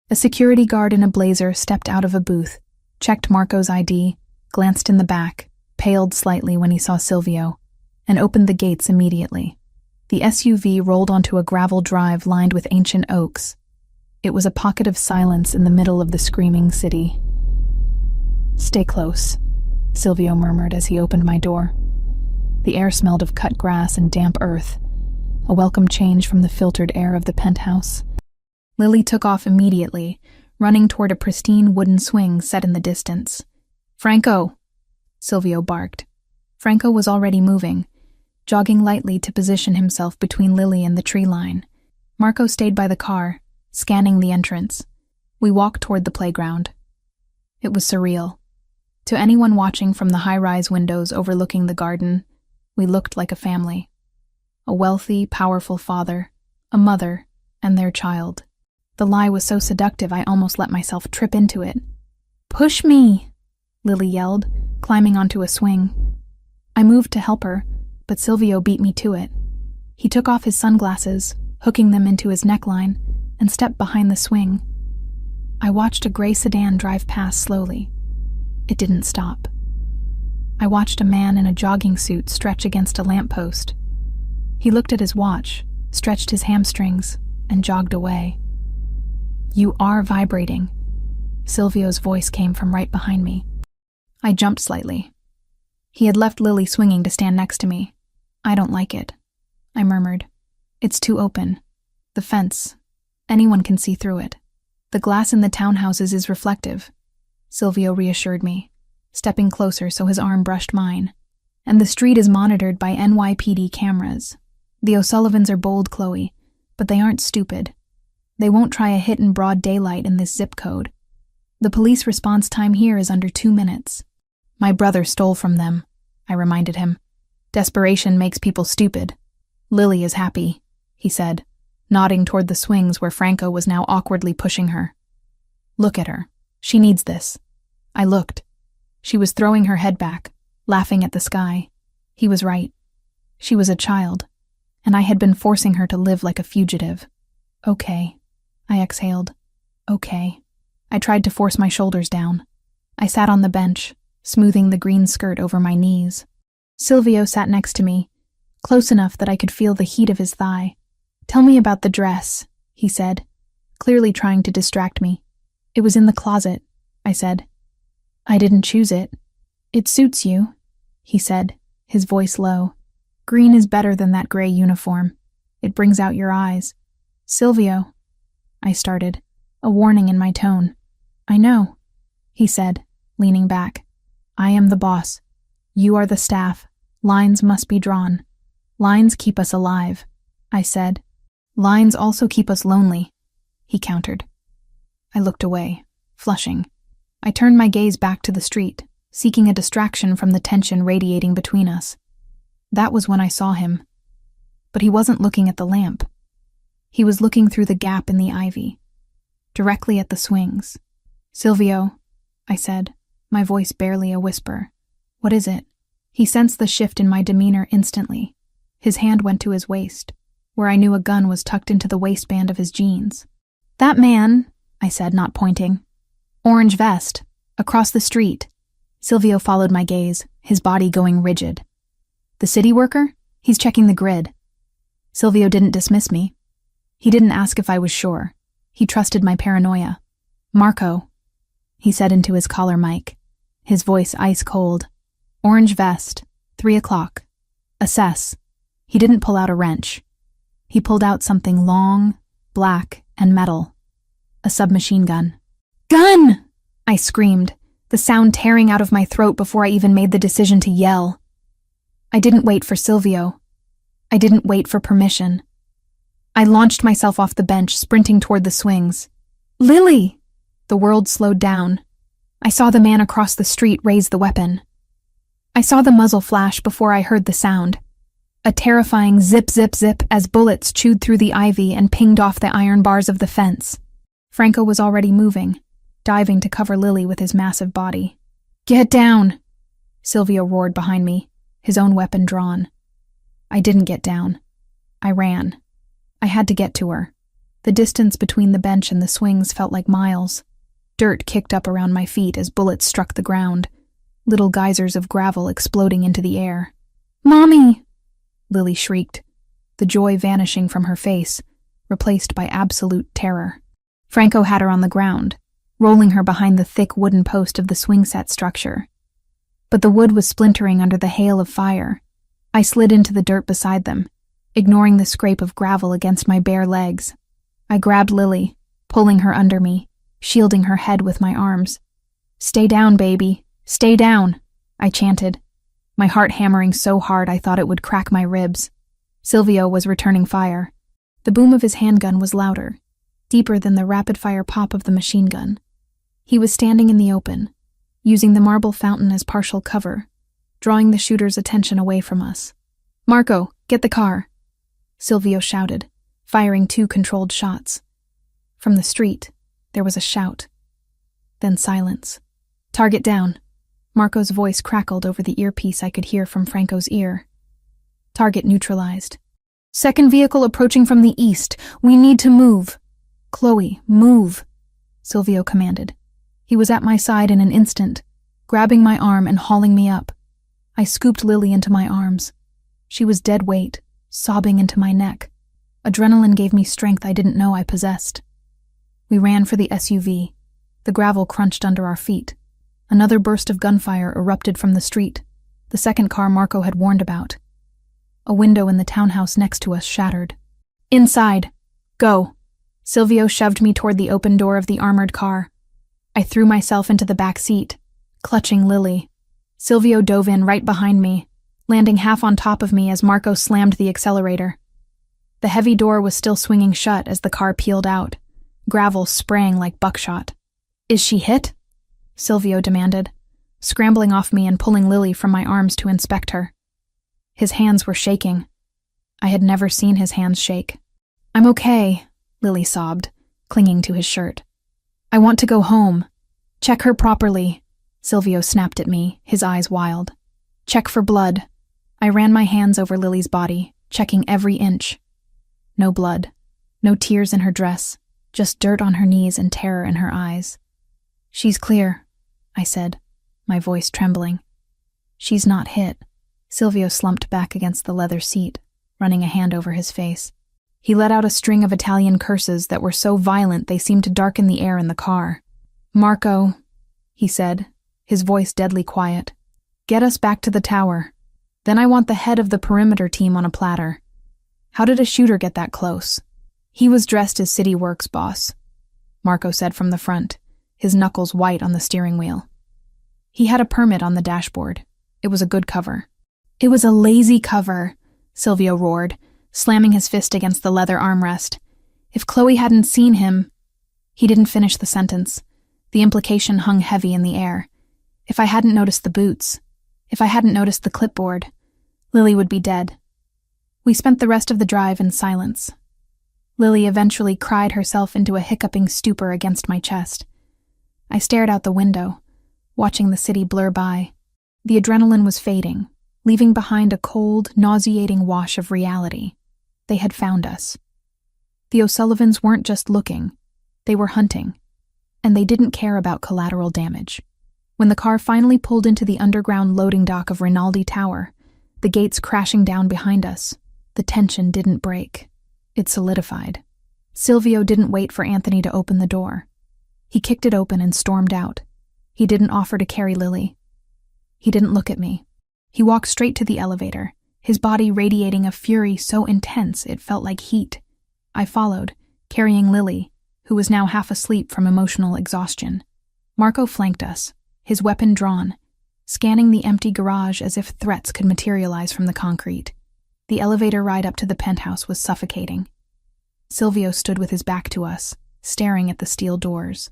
A: A security guard in a blazer stepped out of a booth, checked Marco's ID, glanced in the back, paled slightly when he saw Silvio, and opened the gates immediately. The SUV rolled onto a gravel drive lined with ancient oaks. It was a pocket of silence in the middle of the screaming city. "Stay close," Silvio murmured as he opened my door. The air smelled of cut grass and damp earth, a welcome change from the filtered air of the penthouse. Lily took off immediately, running toward a pristine wooden swing set in the distance. "Franco!" Silvio barked. Franco was already moving, jogging lightly to position himself between Lily and the tree line. Marco stayed by the car, scanning the entrance. We walked toward the playground. It was surreal. To anyone watching from the high-rise windows overlooking the garden, we looked like a family. A wealthy, powerful father, a mother, and their child. The lie was so seductive I almost let myself trip into it. "Push me!" Lily yelled, climbing onto a swing. I moved to help her, but Silvio beat me to it. He took off his sunglasses, hooking them into his neckline, and stepped behind the swing. I watched a gray sedan drive past slowly. It didn't stop. I watched a man in a jogging suit stretch against a lamppost. He looked at his watch, stretched his hamstrings, and jogged away. "You are vibrating." Silvio's voice came from right behind me. I jumped slightly. He had left Lily swinging to stand next to me. "I don't like it," I murmured. "It's too open. The fence. Anyone can see through it. The glass in the townhouses is reflective," Silvio reassured me, stepping closer so his arm brushed mine. "And the street is monitored by NYPD cameras. The O'Sullivans are bold, Chloe, but they aren't stupid. They won't try a hit in broad daylight in this zip code. The police response time here is under 2 minutes. My brother stole from them," I reminded him. "Desperation makes people stupid. Lily is happy," he said, nodding toward the swings where Franco was now awkwardly pushing her. "Look at her. She needs this." I looked. She was throwing her head back, laughing at the sky. He was right. She was a child, and I had been forcing her to live like a fugitive. "Okay," I exhaled. "Okay." I tried to force my shoulders down. I sat on the bench, smoothing the green skirt over my knees. Silvio sat next to me, close enough that I could feel the heat of his thigh. "Tell me about the dress," he said, clearly trying to distract me. "It was in the closet," I said. "I didn't choose it." "It suits you," he said, his voice low. "Green is better than that gray uniform. It brings out your eyes." "Silvio," I started, a warning in my tone. "I know," he said, leaning back. "I am the boss. You are the staff. Lines must be drawn. Lines keep us alive," I said. "Lines also keep us lonely," he countered. I looked away, flushing. I turned my gaze back to the street, seeking a distraction from the tension radiating between us. That was when I saw him. But he wasn't looking at the lamp. He was looking through the gap in the ivy, directly at the swings. "Silvio," I said, my voice barely a whisper. "What is it?" He sensed the shift in my demeanor instantly. His hand went to his waist, where I knew a gun was tucked into the waistband of his jeans. "That man," I said, not pointing. "Orange vest. Across the street." Silvio followed my gaze, his body going rigid. "The city worker? He's checking the grid." Silvio didn't dismiss me. He didn't ask if I was sure. He trusted my paranoia. "Marco," he said into his collar mic, his voice ice cold. "Orange vest, 3 o'clock. Assess." He didn't pull out a wrench. He pulled out something long, black, and metal. A submachine gun. "Gun!" I screamed, the sound tearing out of my throat before I even made the decision to yell. I didn't wait for Silvio. I didn't wait for permission. I launched myself off the bench, sprinting toward the swings. "Lily!" The world slowed down. I saw the man across the street raise the weapon. I saw the muzzle flash before I heard the sound. A terrifying zip, zip, zip as bullets chewed through the ivy and pinged off the iron bars of the fence. Franco was already moving, diving to cover Lily with his massive body. "Get down!" Silvio roared behind me, his own weapon drawn. I didn't get down. I ran. I had to get to her. The distance between the bench and the swings felt like miles. Dirt kicked up around my feet as bullets struck the ground, little geysers of gravel exploding into the air. "Mommy!" Lily shrieked, the joy vanishing from her face, replaced by absolute terror. Franco had her on the ground, rolling her behind the thick wooden post of the swing set structure. But the wood was splintering under the hail of fire. I slid into the dirt beside them, ignoring the scrape of gravel against my bare legs. I grabbed Lily, pulling her under me, shielding her head with my arms. "Stay down, baby. Stay down," I chanted, my heart hammering so hard I thought it would crack my ribs. Silvio was returning fire. The boom of his handgun was louder, deeper than the rapid-fire pop of the machine gun. He was standing in the open, using the marble fountain as partial cover, drawing the shooter's attention away from us. "Marco, get the car," Silvio shouted, firing 2 controlled shots. From the street, there was a shout. Then silence. "Target down." Marco's voice crackled over the earpiece I could hear from Franco's ear. "Target neutralized. Second vehicle approaching from the east. We need to move." "Chloe, move," Silvio commanded. He was at my side in an instant, grabbing my arm and hauling me up. I scooped Lily into my arms. She was dead weight, sobbing into my neck. Adrenaline gave me strength I didn't know I possessed. We ran for the SUV. The gravel crunched under our feet. Another burst of gunfire erupted from the street, the second car Marco had warned about. A window in the townhouse next to us shattered. "Inside! Go!" Silvio shoved me toward the open door of the armored car. I threw myself into the back seat, clutching Lily. Silvio dove in right behind me, landing half on top of me as Marco slammed the accelerator. The heavy door was still swinging shut as the car peeled out, gravel spraying like buckshot. "Is she hit?" Silvio demanded, scrambling off me and pulling Lily from my arms to inspect her. His hands were shaking. I had never seen his hands shake. "I'm okay," Lily sobbed, clinging to his shirt. "I want to go home. Check her properly," Silvio snapped at me, his eyes wild. "Check for blood." I ran my hands over Lily's body, checking every inch. No blood, no tears in her dress, just dirt on her knees and terror in her eyes. "She's clear," I said, my voice trembling. "She's not hit." Silvio slumped back against the leather seat, running a hand over his face. He let out a string of Italian curses that were so violent they seemed to darken the air in the car. "Marco," he said, his voice deadly quiet, "get us back to the tower. Then I want the head of the perimeter team on a platter. How did a shooter get that close?" "He was dressed as City Works boss," Marco said from the front, his knuckles white on the steering wheel. "He had a permit on the dashboard. It was a good cover." "It was a lazy cover," Silvio roared, slamming his fist against the leather armrest. "If Chloe hadn't seen him—" He didn't finish the sentence. The implication hung heavy in the air. If I hadn't noticed the boots, if I hadn't noticed the clipboard, Lily would be dead. We spent the rest of the drive in silence. Lily eventually cried herself into a hiccuping stupor against my chest. I stared out the window, watching the city blur by. The adrenaline was fading, leaving behind a cold, nauseating wash of reality. They had found us. The O'Sullivans weren't just looking, they were hunting, and they didn't care about collateral damage. When the car finally pulled into the underground loading dock of Rinaldi Tower, the gates crashing down behind us, the tension didn't break. It solidified. Silvio didn't wait for Anthony to open the door. He kicked it open and stormed out. He didn't offer to carry Lily. He didn't look at me. He walked straight to the elevator, his body radiating a fury so intense it felt like heat. I followed, carrying Lily, who was now half asleep from emotional exhaustion. Marco flanked us, his weapon drawn, scanning the empty garage as if threats could materialize from the concrete. The elevator ride up to the penthouse was suffocating. Silvio stood with his back to us, staring at the steel doors.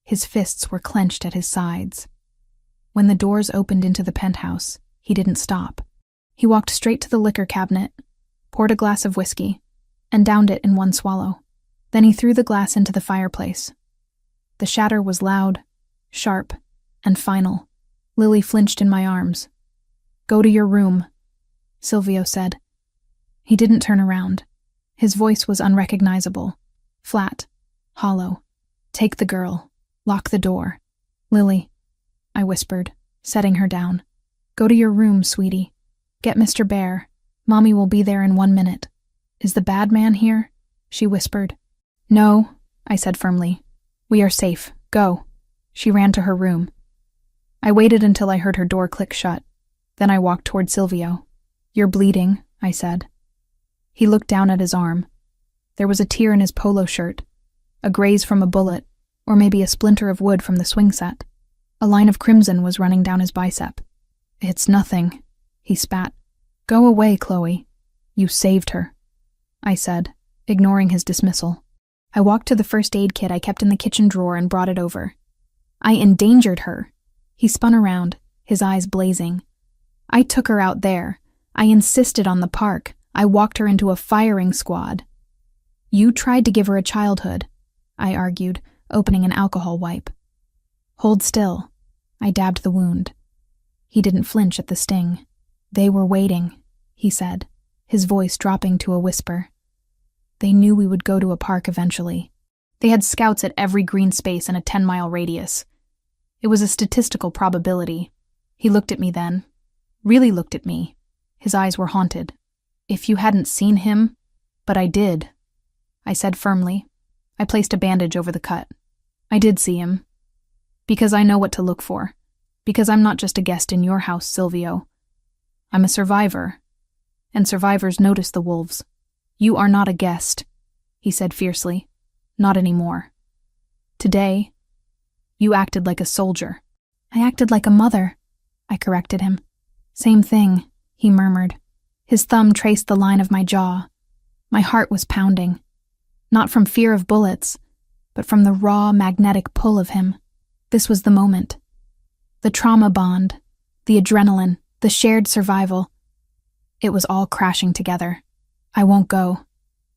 A: His fists were clenched at his sides. When the doors opened into the penthouse, he didn't stop. He walked straight to the liquor cabinet, poured a glass of whiskey, and downed it in one swallow. Then he threw the glass into the fireplace. The shatter was loud, sharp, and final, Lily flinched in my arms. "Go to your room," Silvio said. He didn't turn around. His voice was unrecognizable, flat, hollow. "Take the girl. Lock the door." "Lily," I whispered, setting her down. "Go to your room, sweetie. Get Mr. Bear. Mommy will be there in 1 minute." "Is the bad man here?" she whispered. "No," I said firmly. "We are safe. Go." She ran to her room. I waited until I heard her door click shut. Then I walked toward Silvio. "You're bleeding," I said. He looked down at his arm. There was a tear in his polo shirt, a graze from a bullet, or maybe a splinter of wood from the swing set. A line of crimson was running down his bicep. "It's nothing," he spat. "Go away, Chloe. You saved her," I said, ignoring his dismissal. I walked to the first aid kit I kept in the kitchen drawer and brought it over. "I endangered her." He spun around, his eyes blazing. "I took her out there. I insisted on the park. I walked her into a firing squad." "You tried to give her a childhood," I argued, opening an alcohol wipe. "Hold still." I dabbed the wound. He didn't flinch at the sting. "They were waiting," he said, his voice dropping to a whisper. "They knew we would go to a park eventually. They had scouts at every green space in a 10-mile radius. It was a statistical probability." He looked at me then. Really looked at me. His eyes were haunted. "If you hadn't seen him—" "But I did," I said firmly. I placed a bandage over the cut. "I did see him. Because I know what to look for. Because I'm not just a guest in your house, Silvio. I'm a survivor. And survivors notice the wolves. You are not a guest," he said fiercely. "Not anymore. Today, you acted like a soldier." "I acted like a mother," I corrected him. "Same thing," he murmured. His thumb traced the line of my jaw. My heart was pounding. Not from fear of bullets, but from the raw, magnetic pull of him. This was the moment. The trauma bond, the adrenaline, the shared survival. It was all crashing together. "I won't go,"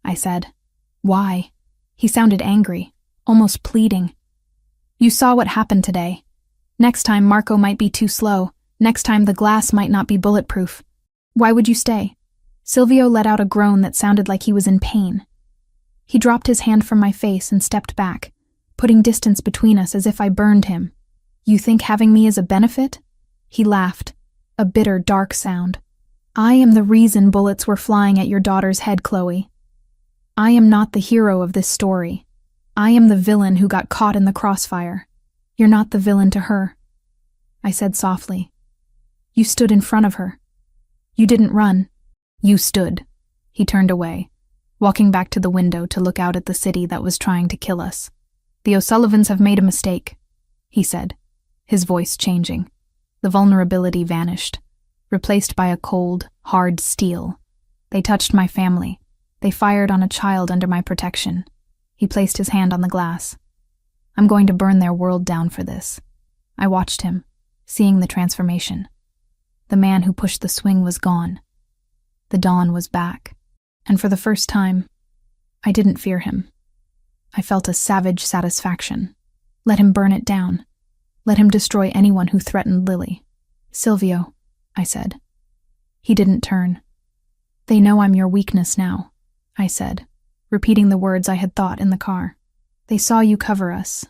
A: I said. "Why?" He sounded angry, almost pleading. "You saw what happened today. Next time Marco might be too slow. Next time the glass might not be bulletproof. Why would you stay?" Silvio let out a groan that sounded like he was in pain. He dropped his hand from my face and stepped back, putting distance between us as if I burned him. "You think having me is a benefit?" He laughed, a bitter, dark sound. "I am the reason bullets were flying at your daughter's head, Chloe. I am not the hero of this story. I am the villain who got caught in the crossfire. You're not the villain to her," I said softly. "You stood in front of her. You didn't run. You stood." He turned away, walking back to the window to look out at the city that was trying to kill us. "The O'Sullivans have made a mistake," he said, his voice changing. The vulnerability vanished, replaced by a cold, hard steel. "They touched my family. They fired on a child under my protection." He placed his hand on the glass. "I'm going to burn their world down for this." I watched him, seeing the transformation. The man who pushed the swing was gone. The dawn was back, and for the first time, I didn't fear him. I felt a savage satisfaction. Let him burn it down. Let him destroy anyone who threatened Lily. "Silvio," I said. He didn't turn. "They know I'm your weakness now," I said, repeating the words I had thought in the car. "They saw you cover us.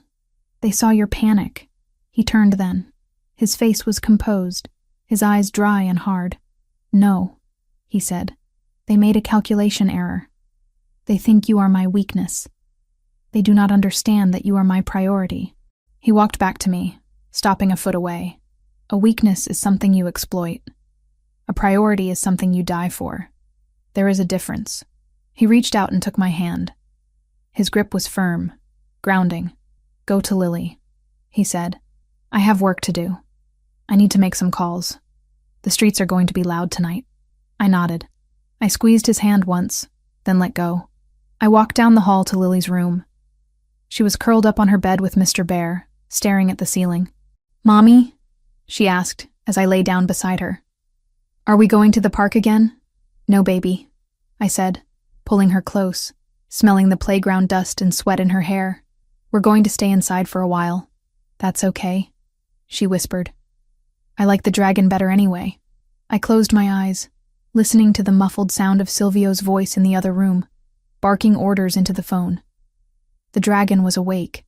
A: They saw your panic." He turned then. His face was composed, his eyes dry and hard. "No," he said. "They made a calculation error. They think you are my weakness. They do not understand that you are my priority." He walked back to me, stopping a foot away. "A weakness is something you exploit. A priority is something you die for. There is a difference." He reached out and took my hand. His grip was firm, grounding. "Go to Lily," he said. "I have work to do. I need to make some calls. The streets are going to be loud tonight." I nodded. I squeezed his hand once, then let go. I walked down the hall to Lily's room. She was curled up on her bed with Mr. Bear, staring at the ceiling. "Mommy?" she asked as I lay down beside her. "Are we going to the park again?" "No, baby," I said, pulling her close, smelling the playground dust and sweat in her hair. "We're going to stay inside for a while." "That's okay," she whispered. I like the dragon better anyway. I closed my eyes, listening to the muffled sound of Silvio's voice in the other room, barking orders into the phone. The dragon was awake,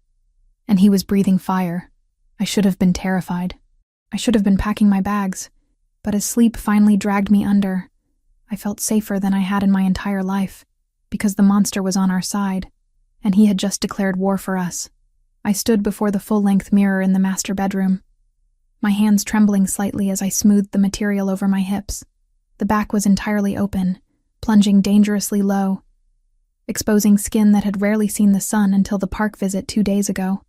A: and he was breathing fire. I should have been terrified. I should have been packing my bags, but as sleep finally dragged me under, I felt safer than I had in my entire life, because the monster was on our side, and he had just declared war for us. I stood before the full-length mirror in the master bedroom, my hands trembling slightly as I smoothed the material over my hips. The back was entirely open, plunging dangerously low, exposing skin that had rarely seen the sun until the park visit 2 days ago.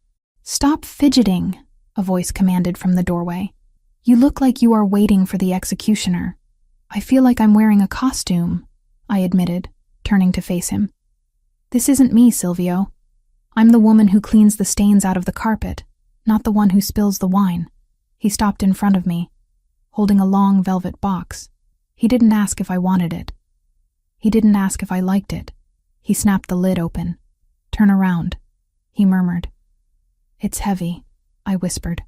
A: "Stop fidgeting," a voice commanded from the doorway. "You look like you are waiting for the executioner." "I feel like I'm wearing a costume," I admitted, turning to face him. "This isn't me, Silvio. I'm the woman who cleans the stains out of the carpet, not the one who spills the wine." He stopped in front of me, holding a long velvet box. He didn't ask if I wanted it. He didn't ask if I liked it. He snapped the lid open. "Turn around," he murmured. "It's heavy," I whispered.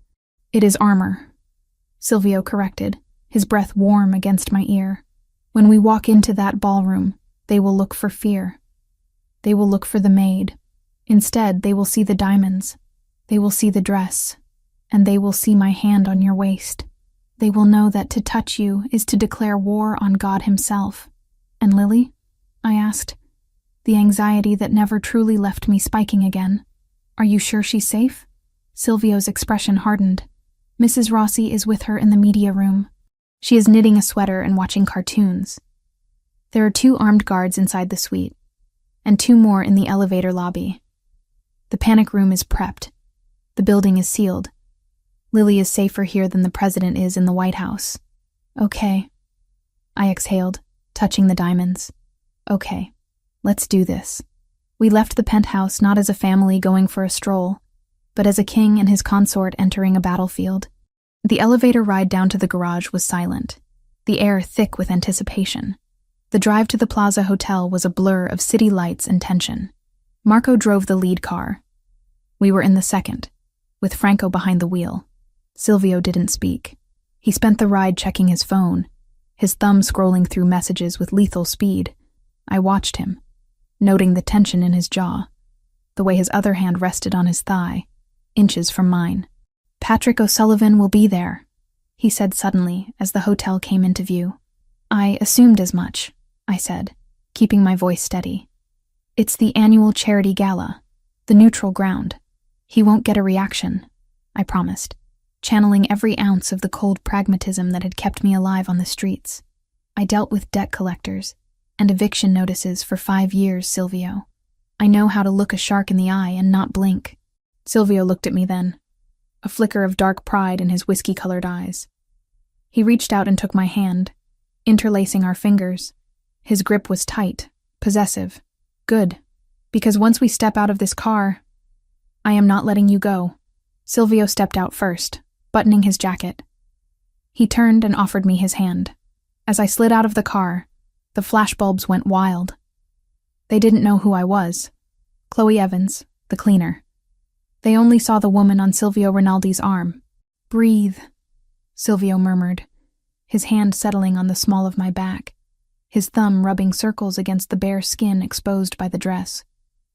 A: "It is armor," Silvio corrected, his breath warm against my ear. "When we walk into that ballroom, they will look for fear. They will look for the maid. Instead, they will see the diamonds. They will see the dress. And they will see my hand on your waist. They will know that to touch you is to declare war on God himself." "And Lily?" I asked, the anxiety that never truly left me spiking again. "Are you sure she's safe?" Silvio's expression hardened. "Mrs. Rossi is with her in the media room. She is knitting a sweater and watching cartoons. There are 2 armed guards inside the suite, and 2 more in the elevator lobby. The panic room is prepped. The building is sealed. Lily is safer here than the president is in the White House." "Okay," I exhaled, touching the diamonds. "Okay, let's do this." We left the penthouse not as a family going for a stroll, but as a king and his consort entering a battlefield. The elevator ride down to the garage was silent, the air thick with anticipation. The drive to the Plaza Hotel was a blur of city lights and tension. Marco drove the lead car. We were in the second, with Franco behind the wheel. Silvio didn't speak. He spent the ride checking his phone, his thumb scrolling through messages with lethal speed. I watched him, noting the tension in his jaw, the way his other hand rested on his thigh, inches from mine. "Patrick O'Sullivan will be there," he said suddenly as the hotel came into view. "I assumed as much," I said, keeping my voice steady. "It's the annual charity gala, the neutral ground. He won't get a reaction," I promised, channeling every ounce of the cold pragmatism that had kept me alive on the streets. "I dealt with debt collectors and eviction notices for 5 years, Silvio. I know how to look a shark in the eye and not blink." Silvio looked at me then, a flicker of dark pride in his whiskey-colored eyes. He reached out and took my hand, interlacing our fingers. His grip was tight, possessive. "Good, because once we step out of this car, I am not letting you go." Silvio stepped out first, buttoning his jacket. He turned and offered me his hand. As I slid out of the car, the flashbulbs went wild. They didn't know who I was. Chloe Evans, the cleaner. They only saw the woman on Silvio Rinaldi's arm. "Breathe," Silvio murmured, his hand settling on the small of my back, his thumb rubbing circles against the bare skin exposed by the dress.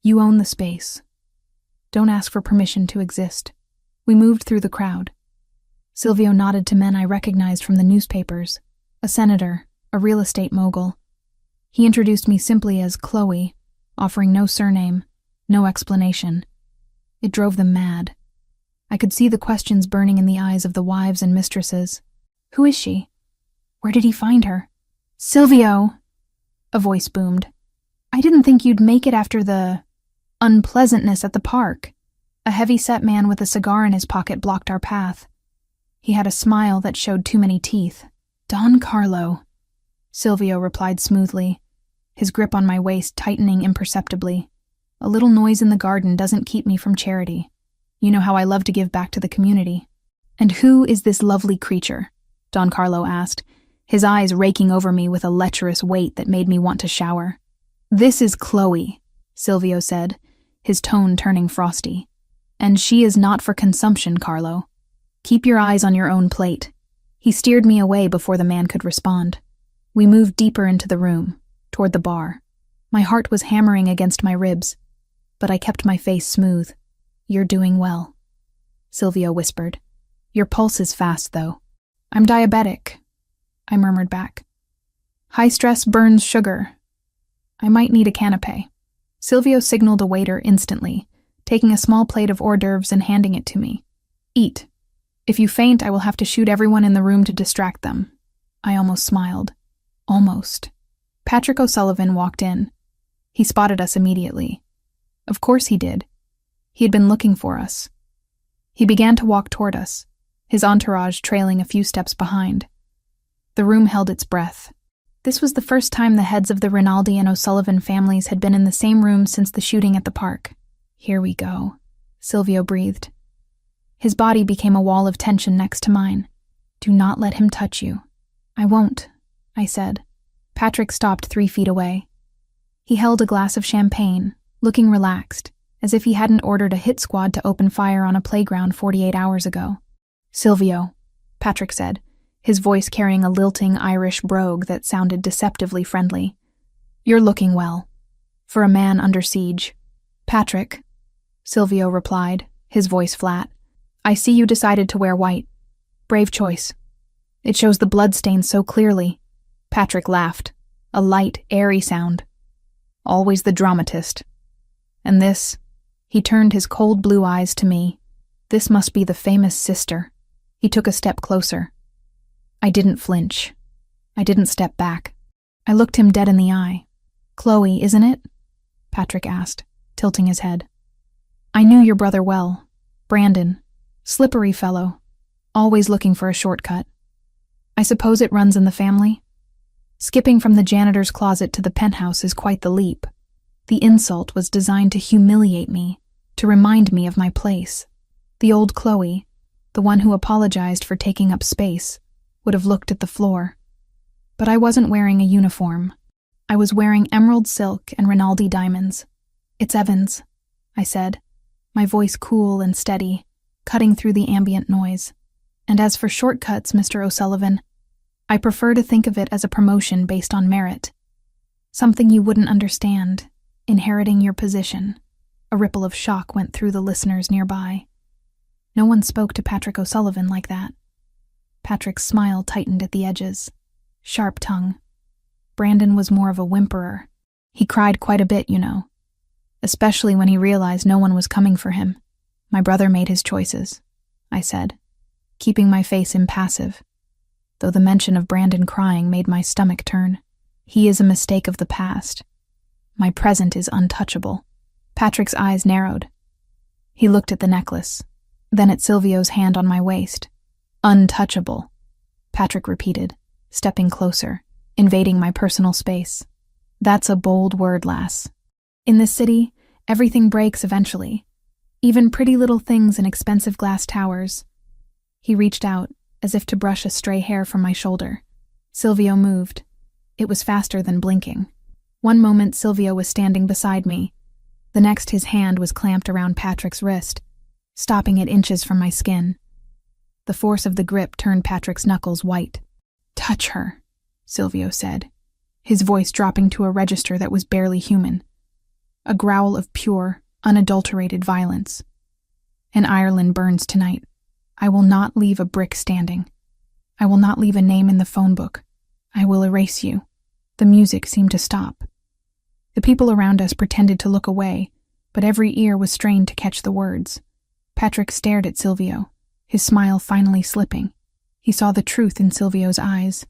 A: "You own the space. Don't ask for permission to exist." We moved through the crowd. Silvio nodded to men I recognized from the newspapers, a senator, a real estate mogul. He introduced me simply as Chloe, offering no surname, no explanation. It drove them mad. I could see the questions burning in the eyes of the wives and mistresses. "Who is she? Where did he find her?" "Silvio!" a voice boomed. "I didn't think you'd make it after the unpleasantness at the park." A heavy-set man with a cigar in his pocket blocked our path. He had a smile that showed too many teeth. "Don Carlo," Silvio replied smoothly, his grip on my waist tightening imperceptibly. "A little noise in the garden doesn't keep me from charity. You know how I love to give back to the community." "And who is this lovely creature?" Don Carlo asked, his eyes raking over me with a lecherous weight that made me want to shower. "This is Chloe," Silvio said, his tone turning frosty. "And she is not for consumption, Carlo. Keep your eyes on your own plate." He steered me away before the man could respond. We moved deeper into the room, toward the bar. My heart was hammering against my ribs, but I kept my face smooth. "You're doing well," Silvio whispered. "Your pulse is fast, though." "I'm diabetic," I murmured back. "High stress burns sugar. I might need a canapé." Silvio signaled a waiter instantly, taking a small plate of hors d'oeuvres and handing it to me. "Eat. If you faint, I will have to shoot everyone in the room to distract them." I almost smiled. Almost. Patrick O'Sullivan walked in. He spotted us immediately. Of course he did. He had been looking for us. He began to walk toward us, his entourage trailing a few steps behind. The room held its breath. This was the first time the heads of the Rinaldi and O'Sullivan families had been in the same room since the shooting at the park. "Here we go," Silvio breathed. His body became a wall of tension next to mine. "Do not let him touch you." "I won't," I said. Patrick stopped 3 feet away. He held a glass of champagne, looking relaxed, as if he hadn't ordered a hit squad to open fire on a playground 48 hours ago. "Silvio," Patrick said, his voice carrying a lilting Irish brogue that sounded deceptively friendly. "You're looking well, for a man under siege." "Patrick," Silvio replied, his voice flat, "I see you decided to wear white. Brave choice. It shows the bloodstains so clearly." Patrick laughed, a light, airy sound. "Always the dramatist. And this," he turned his cold blue eyes to me, "this must be the famous sister." He took a step closer. I didn't flinch. I didn't step back. I looked him dead in the eye. "Chloe, isn't it?" Patrick asked, tilting his head. "I knew your brother well. Brandon. Slippery fellow. Always looking for a shortcut. I suppose it runs in the family? Skipping from the janitor's closet to the penthouse is quite the leap. The insult was designed to humiliate me, to remind me of my place. The old Chloe, the one who apologized for taking up space, would have looked at the floor. But I wasn't wearing a uniform. I was wearing emerald silk and Rinaldi diamonds. "It's Evans," I said, my voice cool and steady, cutting through the ambient noise. "And as for shortcuts, Mr. O'Sullivan, I prefer to think of it as a promotion based on merit. Something you wouldn't understand, inheriting your position." A ripple of shock went through the listeners nearby. No one spoke to Patrick O'Sullivan like that. Patrick's smile tightened at the edges. Sharp tongue. Brandon was more of a whimperer. He cried quite a bit, you know. Especially when he realized no one was coming for him. "My brother made his choices," I said, keeping my face impassive, though the mention of Brandon crying made my stomach turn. "He is a mistake of the past. My present is untouchable." Patrick's eyes narrowed. He looked at the necklace, then at Silvio's hand on my waist. "Untouchable," Patrick repeated, stepping closer, invading my personal space. "That's a bold word, lass. In this city, everything breaks eventually. Even pretty little things in expensive glass towers." He reached out, as if to brush a stray hair from my shoulder. Silvio moved. It was faster than blinking. One moment Silvio was standing beside me. The next his hand was clamped around Patrick's wrist, stopping it inches from my skin. The force of the grip turned Patrick's knuckles white. "Touch her," Silvio said, his voice dropping to a register that was barely human. A growl of pure, unadulterated violence. "And Ireland burns tonight. I will not leave a brick standing. I will not leave a name in the phone book. I will erase you." The music seemed to stop. The people around us pretended to look away, but every ear was strained to catch the words. Patrick stared at Silvio, his smile finally slipping. He saw the truth in Silvio's eyes.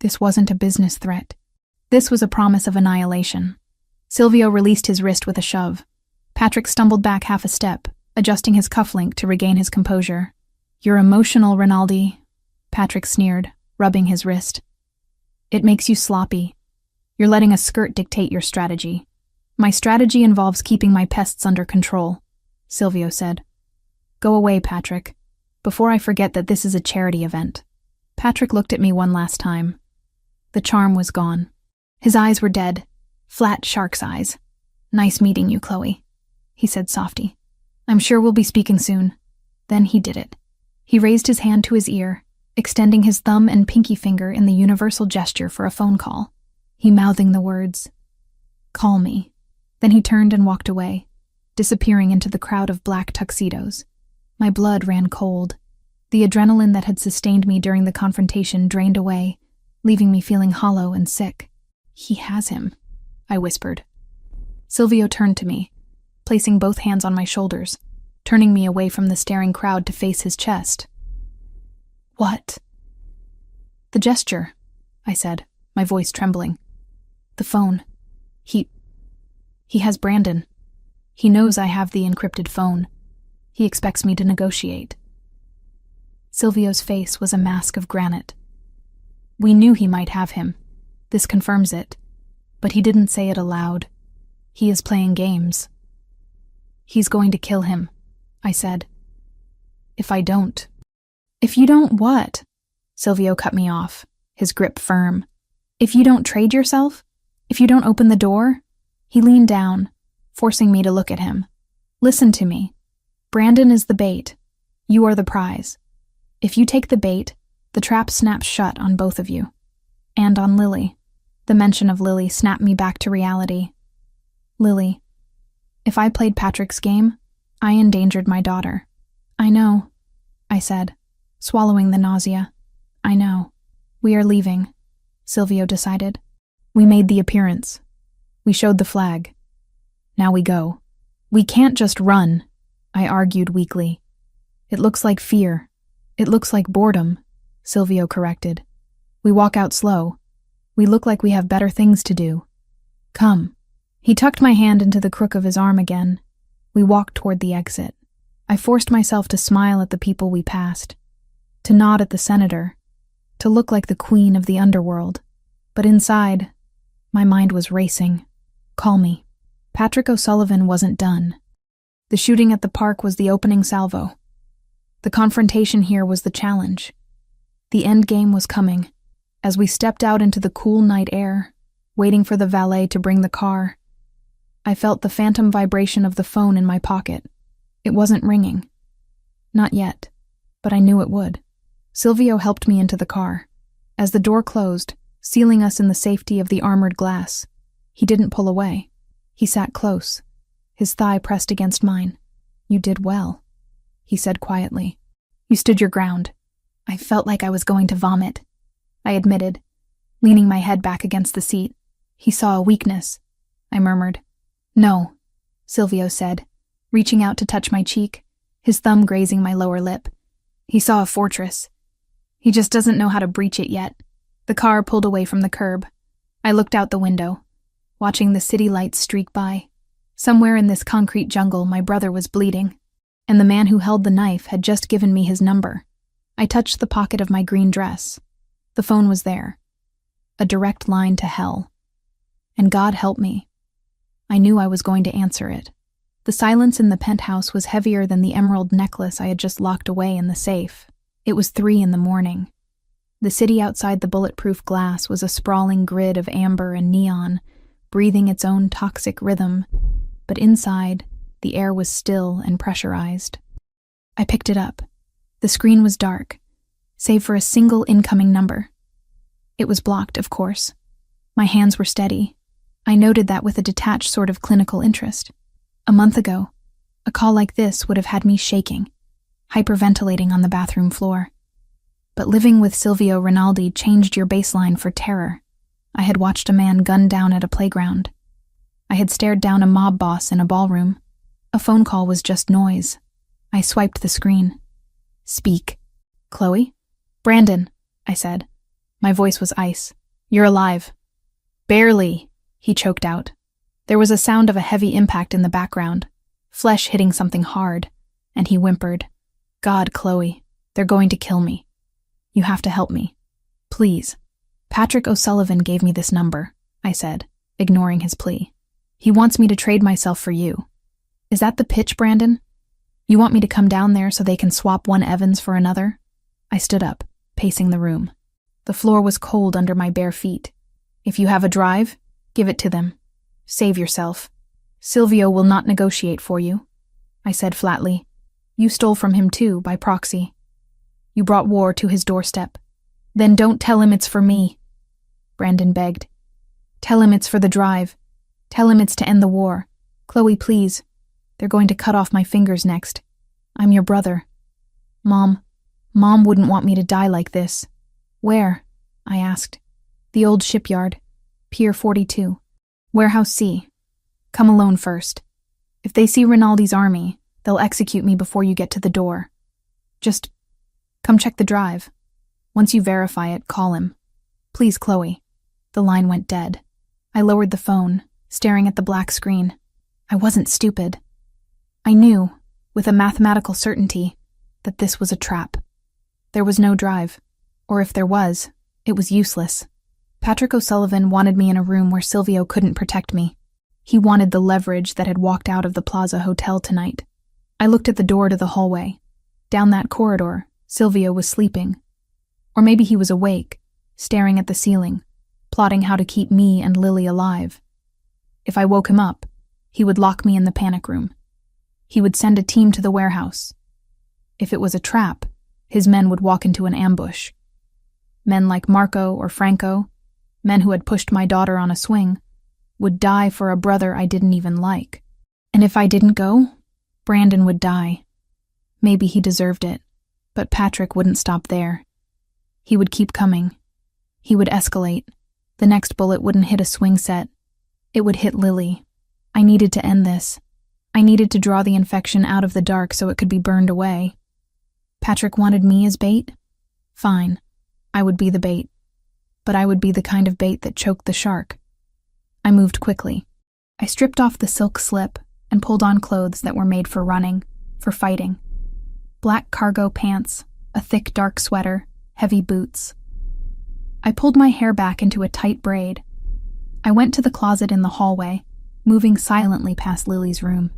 A: This wasn't a business threat. This was a promise of annihilation. Silvio released his wrist with a shove. Patrick stumbled back half a step, adjusting his cufflink to regain his composure. "You're emotional, Rinaldi," Patrick sneered, rubbing his wrist. "It makes you sloppy. You're letting a skirt dictate your strategy." "My strategy involves keeping my pests under control," Silvio said. "Go away, Patrick, before I forget that this is a charity event." Patrick looked at me one last time. The charm was gone. His eyes were dead, flat shark's eyes. "Nice meeting you, Chloe," he said softy. "I'm sure we'll be speaking soon." Then he did it. He raised his hand to his ear, extending his thumb and pinky finger in the universal gesture for a phone call. He mouthing the words, "Call me." Then he turned and walked away, disappearing into the crowd of black tuxedos. My blood ran cold. The adrenaline that had sustained me during the confrontation drained away, leaving me feeling hollow and sick. "He has him," I whispered. Silvio turned to me, placing both hands on my shoulders, turning me away from the staring crowd to face his chest. "What?" "The gesture," I said, my voice trembling. "The phone. He has Brandon. He knows I have the encrypted phone. He expects me to negotiate." Silvio's face was a mask of granite. "We knew he might have him. This confirms it. But he didn't say it aloud. He is playing games." "He's going to kill him," I said. "If I don't." "If you don't what?" Silvio cut me off, his grip firm. "If you don't trade yourself? If you don't open the door?" He leaned down, forcing me to look at him. "Listen to me. Brandon is the bait. You are the prize. If you take the bait, the trap snaps shut on both of you. And on Lily." The mention of Lily snapped me back to reality. "Lily. If I played Patrick's game, I endangered my daughter." "I know," I said, swallowing the nausea. "I know. We are leaving," Silvio decided. "We made the appearance. We showed the flag. Now we go." "We can't just run," I argued weakly. "It looks like fear. It looks like boredom," Silvio corrected. "We walk out slow. We look like we have better things to do. Come." He tucked my hand into the crook of his arm again. We walked toward the exit. I forced myself to smile at the people we passed, to nod at the senator, to look like the queen of the underworld. But inside, my mind was racing. "Call me." Patrick O'Sullivan wasn't done. The shooting at the park was the opening salvo. The confrontation here was the challenge. The end game was coming. As we stepped out into the cool night air, waiting for the valet to bring the car, I felt the phantom vibration of the phone in my pocket. It wasn't ringing. Not yet, but I knew it would. Silvio helped me into the car. As the door closed, sealing us in the safety of the armored glass, he didn't pull away. He sat close, his thigh pressed against mine. "You did well," he said quietly. "You stood your ground." I felt like I was going to vomit, I admitted, leaning my head back against the seat. "He saw a weakness," I murmured. "No," Silvio said, reaching out to touch my cheek, his thumb grazing my lower lip. "He saw a fortress. He just doesn't know how to breach it yet." The car pulled away from the curb. I looked out the window, watching the city lights streak by. Somewhere in this concrete jungle, my brother was bleeding, and the man who held the knife had just given me his number. I touched the pocket of my green dress. The phone was there. A direct line to hell. And God help me. I knew I was going to answer it. The silence in the penthouse was heavier than the emerald necklace I had just locked away in the safe. It was 3 a.m. The city outside the bulletproof glass was a sprawling grid of amber and neon, breathing its own toxic rhythm, but inside, the air was still and pressurized. I picked it up. The screen was dark, save for a single incoming number. It was blocked, of course. My hands were steady. I noted that with a detached sort of clinical interest. A month ago, a call like this would have had me shaking, hyperventilating on the bathroom floor. But living with Silvio Rinaldi changed your baseline for terror. I had watched a man gunned down at a playground. I had stared down a mob boss in a ballroom. A phone call was just noise. I swiped the screen. "Speak." "Chloe?" "Brandon," I said. My voice was ice. "You're alive." "Barely," he choked out. There was a sound of a heavy impact in the background, flesh hitting something hard, and he whimpered, "God, Chloe, they're going to kill me. You have to help me. Please." "Patrick O'Sullivan gave me this number," I said, ignoring his plea. "He wants me to trade myself for you. Is that the pitch, Brandon? You want me to come down there so they can swap one Evans for another?" I stood up, pacing the room. The floor was cold under my bare feet. "If you have a drive, give it to them. Save yourself. Silvio will not negotiate for you," I said flatly. "You stole from him too, by proxy." You brought war to his doorstep. Then don't tell him it's for me, Brandon begged. Tell him it's for the drive. Tell him it's to end the war. Chloe, please. They're going to cut off my fingers next. I'm your brother. Mom wouldn't want me to die like this. Where? I asked. The old shipyard. Pier 42. Warehouse C. Come alone first. If they see Rinaldi's army, they'll execute me before you get to the door. Just come check the drive. Once you verify it, call him. Please, Chloe. The line went dead. I lowered the phone, staring at the black screen. I wasn't stupid. I knew, with a mathematical certainty, that this was a trap. There was no drive, or if there was, it was useless. Patrick O'Sullivan wanted me in a room where Silvio couldn't protect me. He wanted the leverage that had walked out of the Plaza Hotel tonight. I looked at the door to the hallway. Down that corridor, Silvio was sleeping. Or maybe he was awake, staring at the ceiling, plotting how to keep me and Lily alive. If I woke him up, he would lock me in the panic room. He would send a team to the warehouse. If it was a trap, his men would walk into an ambush. Men like Marco or Franco, men who had pushed my daughter on a swing, would die for a brother I didn't even like. And if I didn't go, Brandon would die. Maybe he deserved it, but Patrick wouldn't stop there. He would keep coming. He would escalate. The next bullet wouldn't hit a swing set. It would hit Lily. I needed to end this. I needed to draw the infection out of the dark so it could be burned away. Patrick wanted me as bait? Fine. I would be the bait. But I would be the kind of bait that choked the shark. I moved quickly. I stripped off the silk slip and pulled on clothes that were made for running, for fighting. Black cargo pants, a thick dark sweater, heavy boots. I pulled my hair back into a tight braid. I went to the closet in the hallway, moving silently past Lily's room.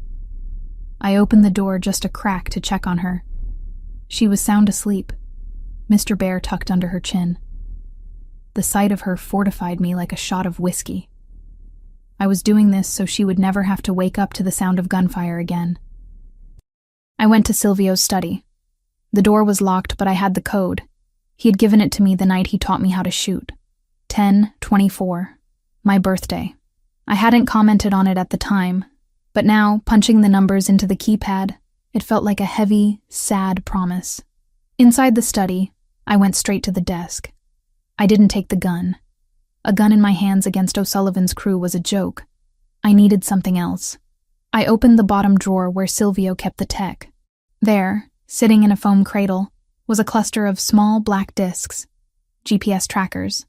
A: I opened the door just a crack to check on her. She was sound asleep, Mr. Bear tucked under her chin. The sight of her fortified me like a shot of whiskey. I was doing this so she would never have to wake up to the sound of gunfire again. I went to Silvio's study. The door was locked, but I had the code. He had given it to me the night he taught me how to shoot. 10/24, my birthday. I hadn't commented on it at the time, but now, punching the numbers into the keypad, it felt like a heavy, sad promise. Inside the study, I went straight to the desk. I didn't take the gun. A gun in my hands against O'Sullivan's crew was a joke. I needed something else. I opened the bottom drawer where Silvio kept the tech. There, sitting in a foam cradle, was a cluster of small black discs, GPS trackers,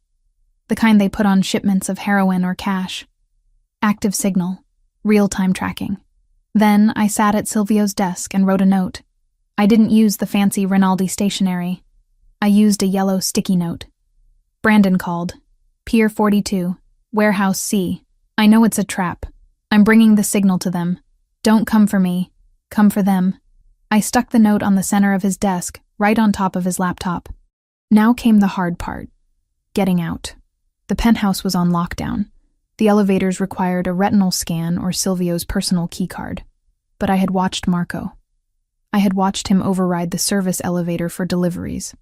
A: the kind they put on shipments of heroin or cash. Active signal, real-time tracking. Then I sat at Silvio's desk and wrote a note. I didn't use the fancy Rinaldi stationery. I used a yellow sticky note. Brandon called. Pier 42, Warehouse C. I know it's a trap. I'm bringing the signal to them. Don't come for me. Come for them. I stuck the note on the center of his desk, right on top of his laptop. Now came the hard part. Getting out. The penthouse was on lockdown. The elevators required a retinal scan or Silvio's personal keycard. But I had watched Marco. I had watched him override the service elevator for deliveries.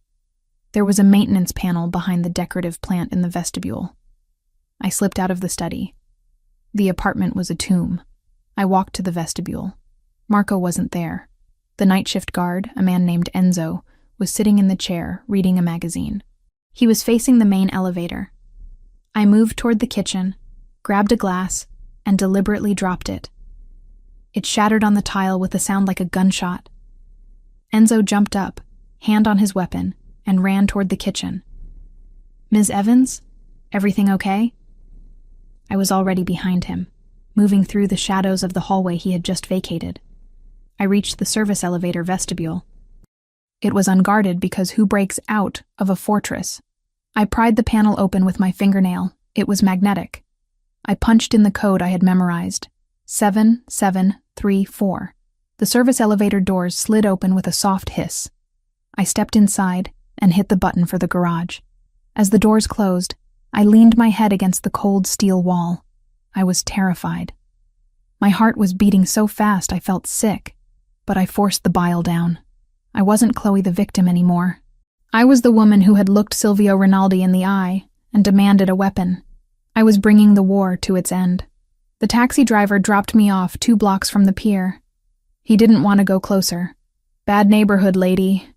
A: There was a maintenance panel behind the decorative plant in the vestibule. I slipped out of the study. The apartment was a tomb. I walked to the vestibule. Marco wasn't there. The night shift guard, a man named Enzo, was sitting in the chair, reading a magazine. He was facing the main elevator. I moved toward the kitchen, grabbed a glass, and deliberately dropped it. It shattered on the tile with a sound like a gunshot. Enzo jumped up, hand on his weapon, and ran toward the kitchen. Ms. Evans? Everything okay? I was already behind him, moving through the shadows of the hallway he had just vacated. I reached the service elevator vestibule. It was unguarded because who breaks out of a fortress? I pried the panel open with my fingernail. It was magnetic. I punched in the code I had memorized. 7734. The service elevator doors slid open with a soft hiss. I stepped inside and hit the button for the garage. As the doors closed, I leaned my head against the cold steel wall. I was terrified. My heart was beating so fast I felt sick, but I forced the bile down. I wasn't Chloe the victim anymore. I was the woman who had looked Silvio Rinaldi in the eye and demanded a weapon. I was bringing the war to its end. The taxi driver dropped me off 2 blocks from the pier. He didn't want to go closer. "Bad neighborhood, lady,"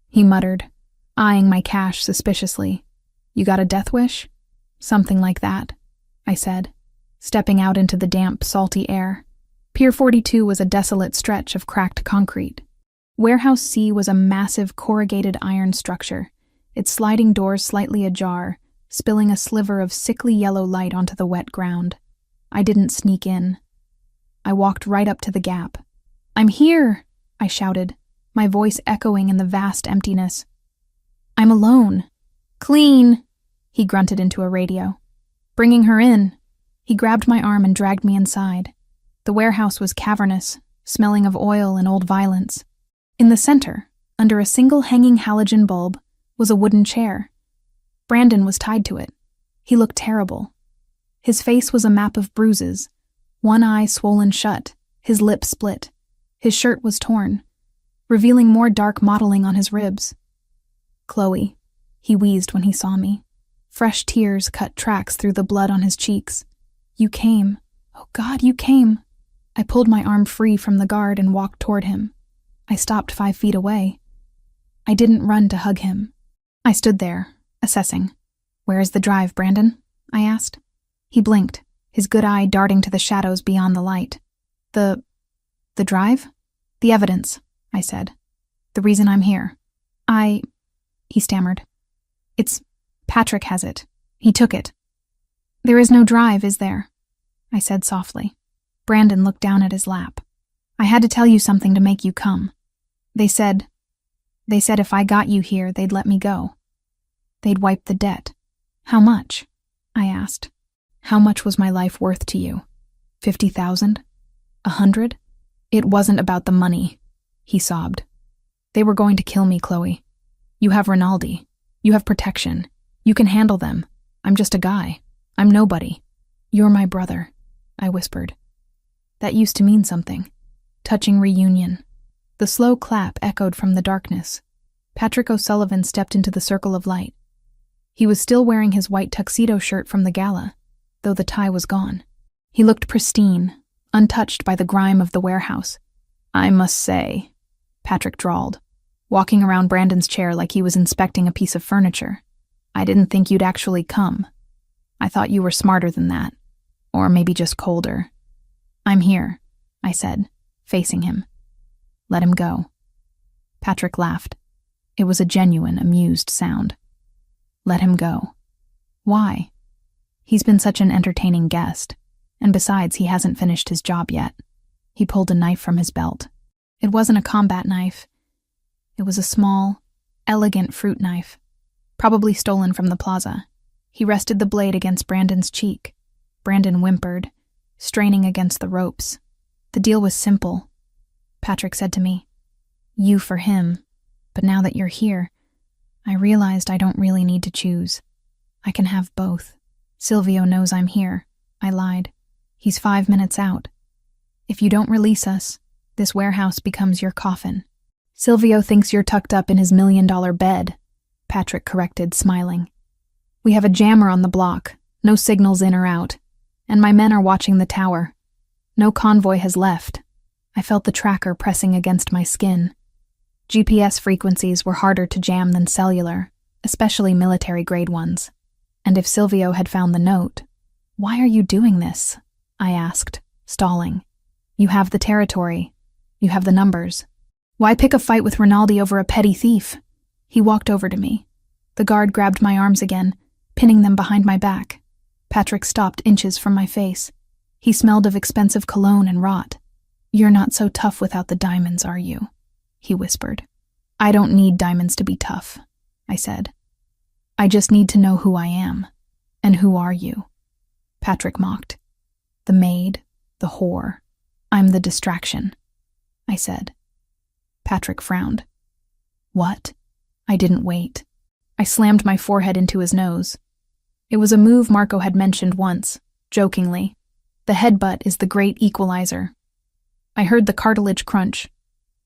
A: he muttered, eyeing my cash suspiciously. "You got a death wish?" "Something like that," I said, stepping out into the damp, salty air. Pier 42 was a desolate stretch of cracked concrete. Warehouse C was a massive corrugated iron structure, its sliding doors slightly ajar, spilling a sliver of sickly yellow light onto the wet ground. I didn't sneak in. I walked right up to the gap. "I'm here!" I shouted, my voice echoing in the vast emptiness. "I'm alone." "Clean," he grunted into a radio. "Bringing her in." He grabbed my arm and dragged me inside. The warehouse was cavernous, smelling of oil and old violence. In the center, under a single hanging halogen bulb, was a wooden chair. Brandon was tied to it. He looked terrible. His face was a map of bruises, one eye swollen shut, his lip split. His shirt was torn, revealing more dark mottling on his ribs. "Chloe," he wheezed when he saw me. Fresh tears cut tracks through the blood on his cheeks. "You came. Oh God, you came." I pulled my arm free from the guard and walked toward him. I stopped 5 feet away. I didn't run to hug him. I stood there, assessing. "Where is the drive, Brandon?" I asked. He blinked, his good eye darting to the shadows beyond the light. The drive? "The evidence," I said. "The reason I'm here." He stammered. "It's Patrick has it. He took it." "There is no drive, is there?" I said softly. Brandon looked down at his lap. "I had to tell you something to make you come. They said if I got you here, they'd let me go. They'd wipe the debt." "How much?" I asked. "How much was my life worth to you? 50,000? 100? "It wasn't about the money," he sobbed. "They were going to kill me, Chloe. You have Rinaldi. You have protection. You can handle them. I'm just a guy. I'm nobody." "You're my brother," I whispered. That used to mean something. Touching reunion. The slow clap echoed from the darkness. Patrick O'Sullivan stepped into the circle of light. He was still wearing his white tuxedo shirt from the gala, though the tie was gone. He looked pristine, untouched by the grime of the warehouse. "I must say," Patrick drawled, walking around Brandon's chair like he was inspecting a piece of furniture, "I didn't think you'd actually come. I thought you were smarter than that. Or maybe just colder." "I'm here," I said, facing him. "Let him go." Patrick laughed. It was a genuine, amused sound. "Let him go. Why? He's been such an entertaining guest, and besides, he hasn't finished his job yet." He pulled a knife from his belt. It wasn't a combat knife. It was a small, elegant fruit knife, probably stolen from the plaza. He rested the blade against Brandon's cheek. Brandon whimpered, straining against the ropes. "The deal was simple," Patrick said to me. "You for him, but now that you're here, I realized I don't really need to choose. I can have both. Silvio knows I'm here," I lied. "He's 5 minutes out. If you don't release us, this warehouse becomes your coffin." "Silvio thinks you're tucked up in his $1 million bed," Patrick corrected, smiling. "We have a jammer on the block, no signals in or out, and my men are watching the tower. No convoy has left." I felt the tracker pressing against my skin. GPS frequencies were harder to jam than cellular, especially military-grade ones. And if Silvio had found the note, "Why are you doing this?" I asked, stalling. "You have the territory. You have the numbers. Why pick a fight with Rinaldi over a petty thief?" He walked over to me. The guard grabbed my arms again, pinning them behind my back. Patrick stopped inches from my face. He smelled of expensive cologne and rot. "You're not so tough without the diamonds, are you?" he whispered. "I don't need diamonds to be tough," I said. "I just need to know who I am. And who are you?" Patrick mocked. "The maid, the whore. I'm the distraction," I said. Patrick frowned. "What?" I didn't wait. I slammed my forehead into his nose. It was a move Marco had mentioned once, jokingly. The headbutt is the great equalizer. I heard the cartilage crunch.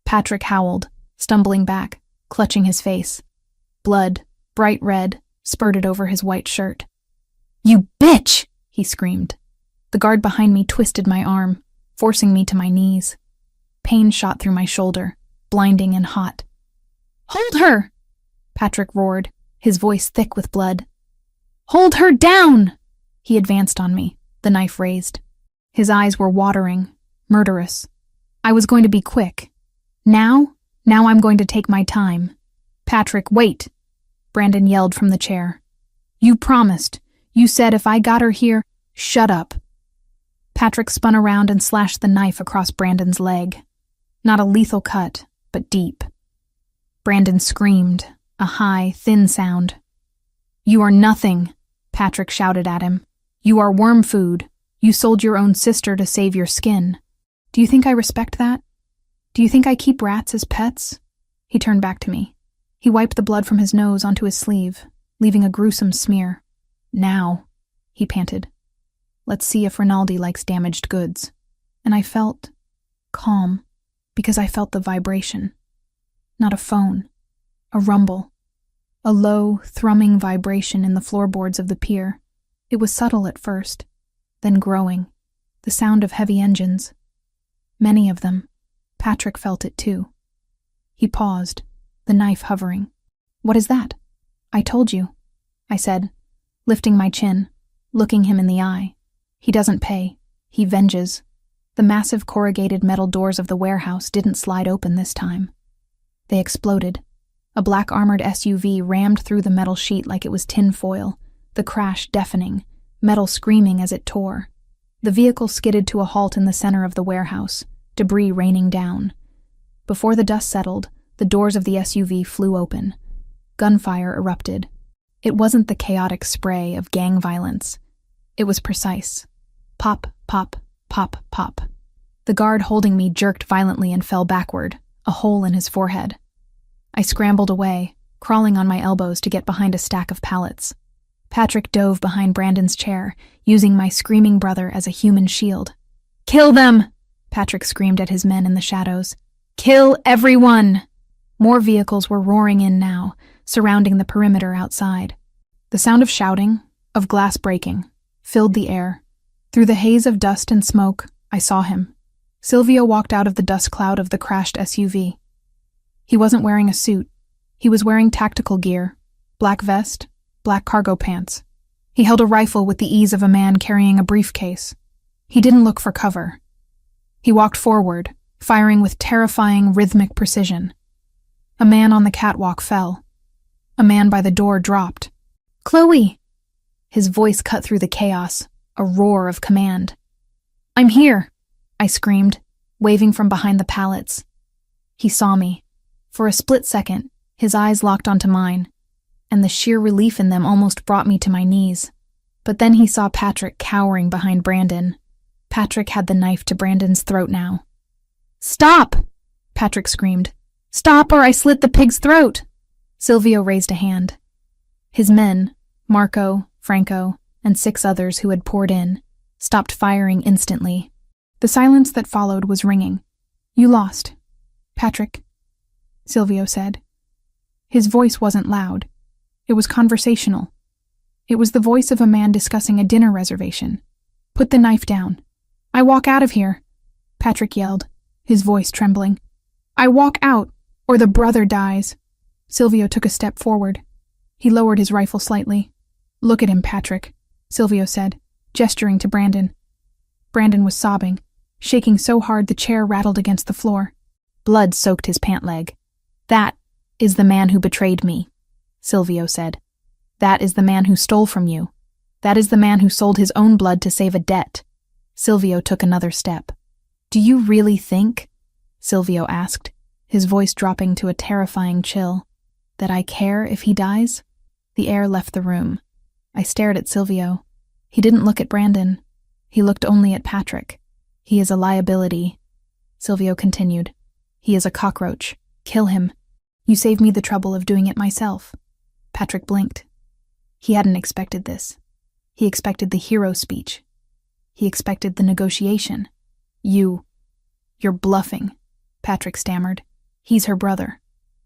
A: Patrick howled, stumbling back, clutching his face. Blood, bright red, spurted over his white shirt. "You bitch!" he screamed. The guard behind me twisted my arm, forcing me to my knees. Pain shot through my shoulder, blinding and hot. "Hold her!" Patrick roared, his voice thick with blood. "Hold her down!" He advanced on me, the knife raised. His eyes were watering, murderous. I was going to be quick. Now I'm going to take my time. "Patrick, wait!" Brandon yelled from the chair. "You promised. You said if I got her here..." "Shut up." Patrick spun around and slashed the knife across Brandon's leg. Not a lethal cut, but deep. Brandon screamed, a high, thin sound. "You are nothing," Patrick shouted at him. "You are worm food. You sold your own sister to save your skin. Do you think I respect that? Do you think I keep rats as pets?" He turned back to me. He wiped the blood from his nose onto his sleeve, leaving a gruesome smear. "Now," he panted. "Let's see if Rinaldi likes damaged goods." And I felt calm, because I felt the vibration. Not a phone, a rumble. A low, thrumming vibration in the floorboards of the pier. It was subtle at first, then growing. The sound of heavy engines. Many of them. Patrick felt it too. He paused, the knife hovering. "What is that?" "I told you," I said, lifting my chin, looking him in the eye. "He doesn't pay. He venges." The massive corrugated metal doors of the warehouse didn't slide open this time. They exploded. A black armored SUV rammed through the metal sheet like it was tin foil, the crash deafening, metal screaming as it tore. The vehicle skidded to a halt in the center of the warehouse, debris raining down. Before the dust settled, the doors of the SUV flew open. Gunfire erupted. It wasn't the chaotic spray of gang violence. It was precise. Pop, pop, pop, pop. The guard holding me jerked violently and fell backward, a hole in his forehead. I scrambled away, crawling on my elbows to get behind a stack of pallets. Patrick dove behind Brandon's chair, using my screaming brother as a human shield. "Kill them!" Patrick screamed at his men in the shadows. "Kill everyone!" More vehicles were roaring in now, surrounding the perimeter outside. The sound of shouting, of glass breaking, filled the air. Through the haze of dust and smoke, I saw him. Silvio walked out of the dust cloud of the crashed SUV. He wasn't wearing a suit. He was wearing tactical gear, black vest, black cargo pants. He held a rifle with the ease of a man carrying a briefcase. He didn't look for cover. He walked forward, firing with terrifying, rhythmic precision. A man on the catwalk fell. A man by the door dropped. "Chloe!" His voice cut through the chaos, a roar of command. "I'm here!" I screamed, waving from behind the pallets. He saw me. For a split second, his eyes locked onto mine, and the sheer relief in them almost brought me to my knees. But then he saw Patrick cowering behind Brandon. Patrick had the knife to Brandon's throat now. "Stop!" Patrick screamed. "Stop or I slit the pig's throat!" Silvio raised a hand. His men, Marco, Franco, and 6 others who had poured in, stopped firing instantly. The silence that followed was ringing. "You lost, Patrick," Silvio said. His voice wasn't loud. It was conversational. It was the voice of a man discussing a dinner reservation. "Put the knife down." "I walk out of here," Patrick yelled, his voice trembling. "I walk out, or the brother dies." Silvio took a step forward. He lowered his rifle slightly. "Look at him, Patrick," Silvio said, gesturing to Brandon. Brandon was sobbing, shaking so hard the chair rattled against the floor. Blood soaked his pant leg. "That is the man who betrayed me," Silvio said. "That is the man who stole from you. That is the man who sold his own blood to save a debt." Silvio took another step. "Do you really think," Silvio asked, his voice dropping to a terrifying chill, "that I care if he dies?" The air left the room. I stared at Silvio. He didn't look at Brandon. He looked only at Patrick. "He is a liability," Silvio continued. "He is a cockroach. Kill him. You saved me the trouble of doing it myself." Patrick blinked. He hadn't expected this. He expected the hero speech. He expected the negotiation. You're bluffing," Patrick stammered. "He's her brother,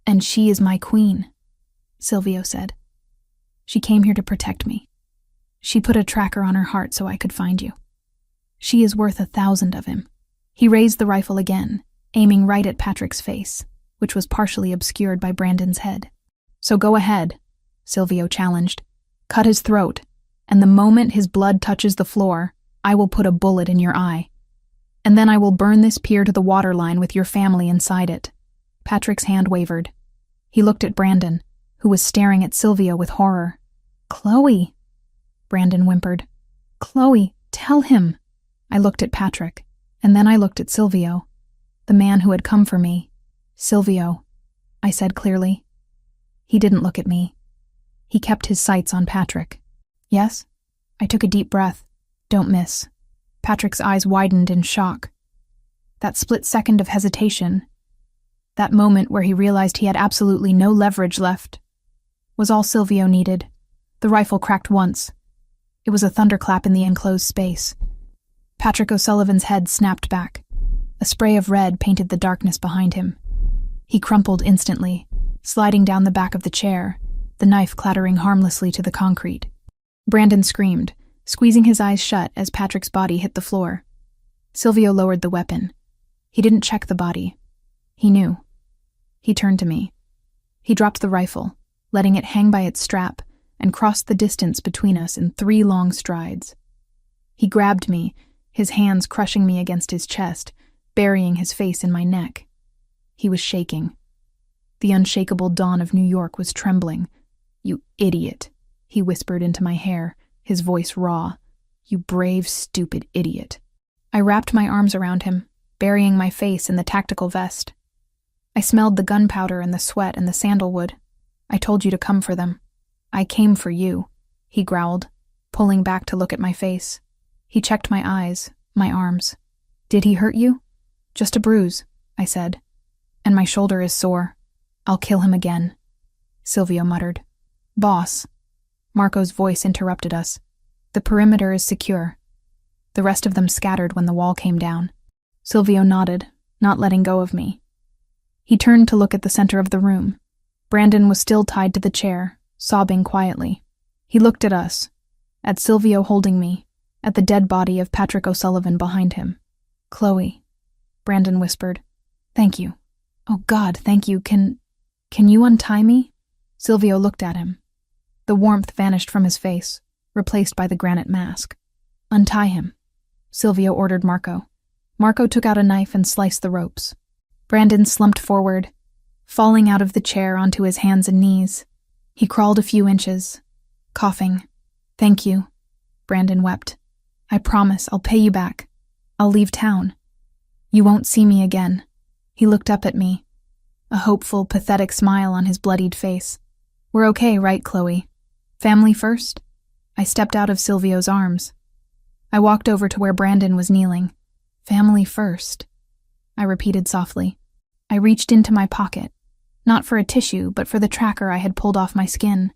A: and she is my queen." Silvio said. She came here to protect me. She put a tracker on her heart so I could find you. She is worth 1,000 of him. He raised the rifle again, aiming right at Patrick's face, which was partially obscured by Brandon's head. So go ahead, Silvio challenged. Cut his throat, and the moment his blood touches the floor, I will put a bullet in your eye. And then I will burn this pier to the waterline with your family inside it. Patrick's hand wavered. He looked at Brandon, who was staring at Silvio with horror. Chloe, Brandon whimpered. Chloe, tell him. I looked at Patrick, and then I looked at Silvio, the man who had come for me. Silvio, I said clearly. He didn't look at me. He kept his sights on Patrick. Yes? I took a deep breath. Don't miss. Patrick's eyes widened in shock. That split second of hesitation, that moment where he realized he had absolutely no leverage left, was all Silvio needed. The rifle cracked once. It was a thunderclap in the enclosed space. Patrick O'Sullivan's head snapped back. A spray of red painted the darkness behind him. He crumpled instantly, sliding down the back of the chair, the knife clattering harmlessly to the concrete. Brandon screamed, squeezing his eyes shut as Patrick's body hit the floor. Silvio lowered the weapon. He didn't check the body. He knew. He turned to me. He dropped the rifle, letting it hang by its strap, and crossed the distance between us in 3 long strides. He grabbed me, his hands crushing me against his chest, burying his face in my neck. He was shaking. The unshakable dawn of New York was trembling. You idiot, he whispered into my hair, his voice raw. You brave, stupid idiot. I wrapped my arms around him, burying my face in the tactical vest. I smelled the gunpowder and the sweat and the sandalwood. I told you to come for them. I came for you, he growled, pulling back to look at my face. He checked my eyes, my arms. Did he hurt you? Just a bruise, I said. And my shoulder is sore. I'll kill him again, Silvio muttered. Boss. Marco's voice interrupted us. The perimeter is secure. The rest of them scattered when the wall came down. Silvio nodded, not letting go of me. He turned to look at the center of the room. Brandon was still tied to the chair, sobbing quietly. He looked at us, at Silvio holding me, at the dead body of Patrick O'Sullivan behind him. Chloe, Brandon whispered. Thank you. Oh God, thank you. Can you untie me? Silvio looked at him. The warmth vanished from his face, replaced by the granite mask. Untie him, Silvio ordered Marco. Marco took out a knife and sliced the ropes. Brandon slumped forward, falling out of the chair onto his hands and knees. He crawled a few inches, coughing. Thank you, Brandon wept. I promise I'll pay you back. I'll leave town. You won't see me again. He looked up at me, a hopeful, pathetic smile on his bloodied face. We're okay, right, Chloe? Family first? I stepped out of Silvio's arms. I walked over to where Brandon was kneeling. Family first, I repeated softly. I reached into my pocket, not for a tissue, but for the tracker I had pulled off my skin.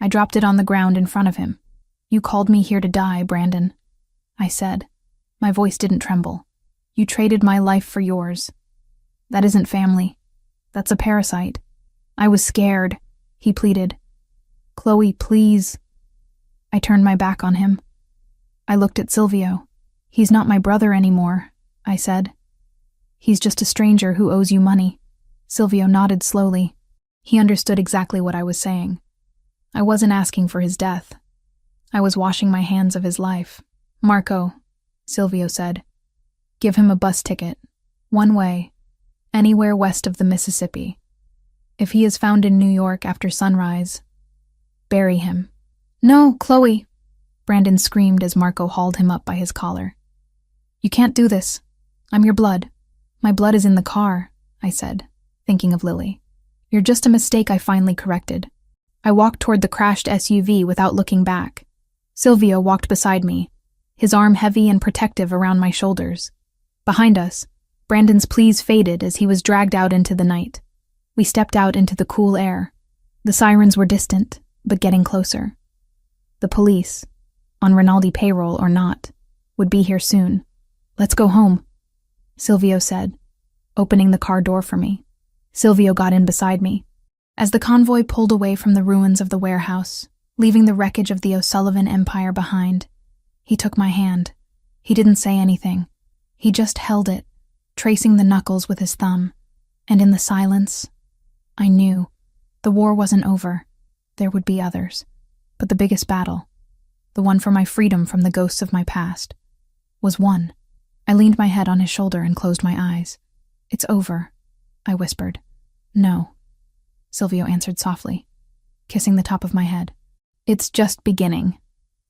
A: I dropped it on the ground in front of him. You called me here to die, Brandon, I said. My voice didn't tremble. You traded my life for yours. That isn't family. That's a parasite. I was scared, he pleaded. Chloe, please. I turned my back on him. I looked at Silvio. He's not my brother anymore, I said. He's just a stranger who owes you money. Silvio nodded slowly. He understood exactly what I was saying. I wasn't asking for his death. I was washing my hands of his life. Marco, Silvio said. Give him a bus ticket. One way. Anywhere west of the Mississippi. If he is found in New York after sunrise, bury him. No, Chloe, Brandon screamed as Marco hauled him up by his collar. You can't do this. I'm your blood. My blood is in the car, I said, thinking of Lily. You're just a mistake I finally corrected. I walked toward the crashed SUV without looking back. Silvio walked beside me, his arm heavy and protective around my shoulders. Behind us, Brandon's pleas faded as he was dragged out into the night. We stepped out into the cool air. The sirens were distant, but getting closer. The police, on Rinaldi payroll or not, would be here soon. Let's go home, Silvio said, opening the car door for me. Silvio got in beside me. As the convoy pulled away from the ruins of the warehouse, leaving the wreckage of the O'Sullivan Empire behind, he took my hand. He didn't say anything. He just held it, tracing the knuckles with his thumb. And in the silence, I knew the war wasn't over. There would be others. But the biggest battle, the one for my freedom from the ghosts of my past, was won. I leaned my head on his shoulder and closed my eyes. "It's over," I whispered. "No," Silvio answered softly, kissing the top of my head. "It's just beginning."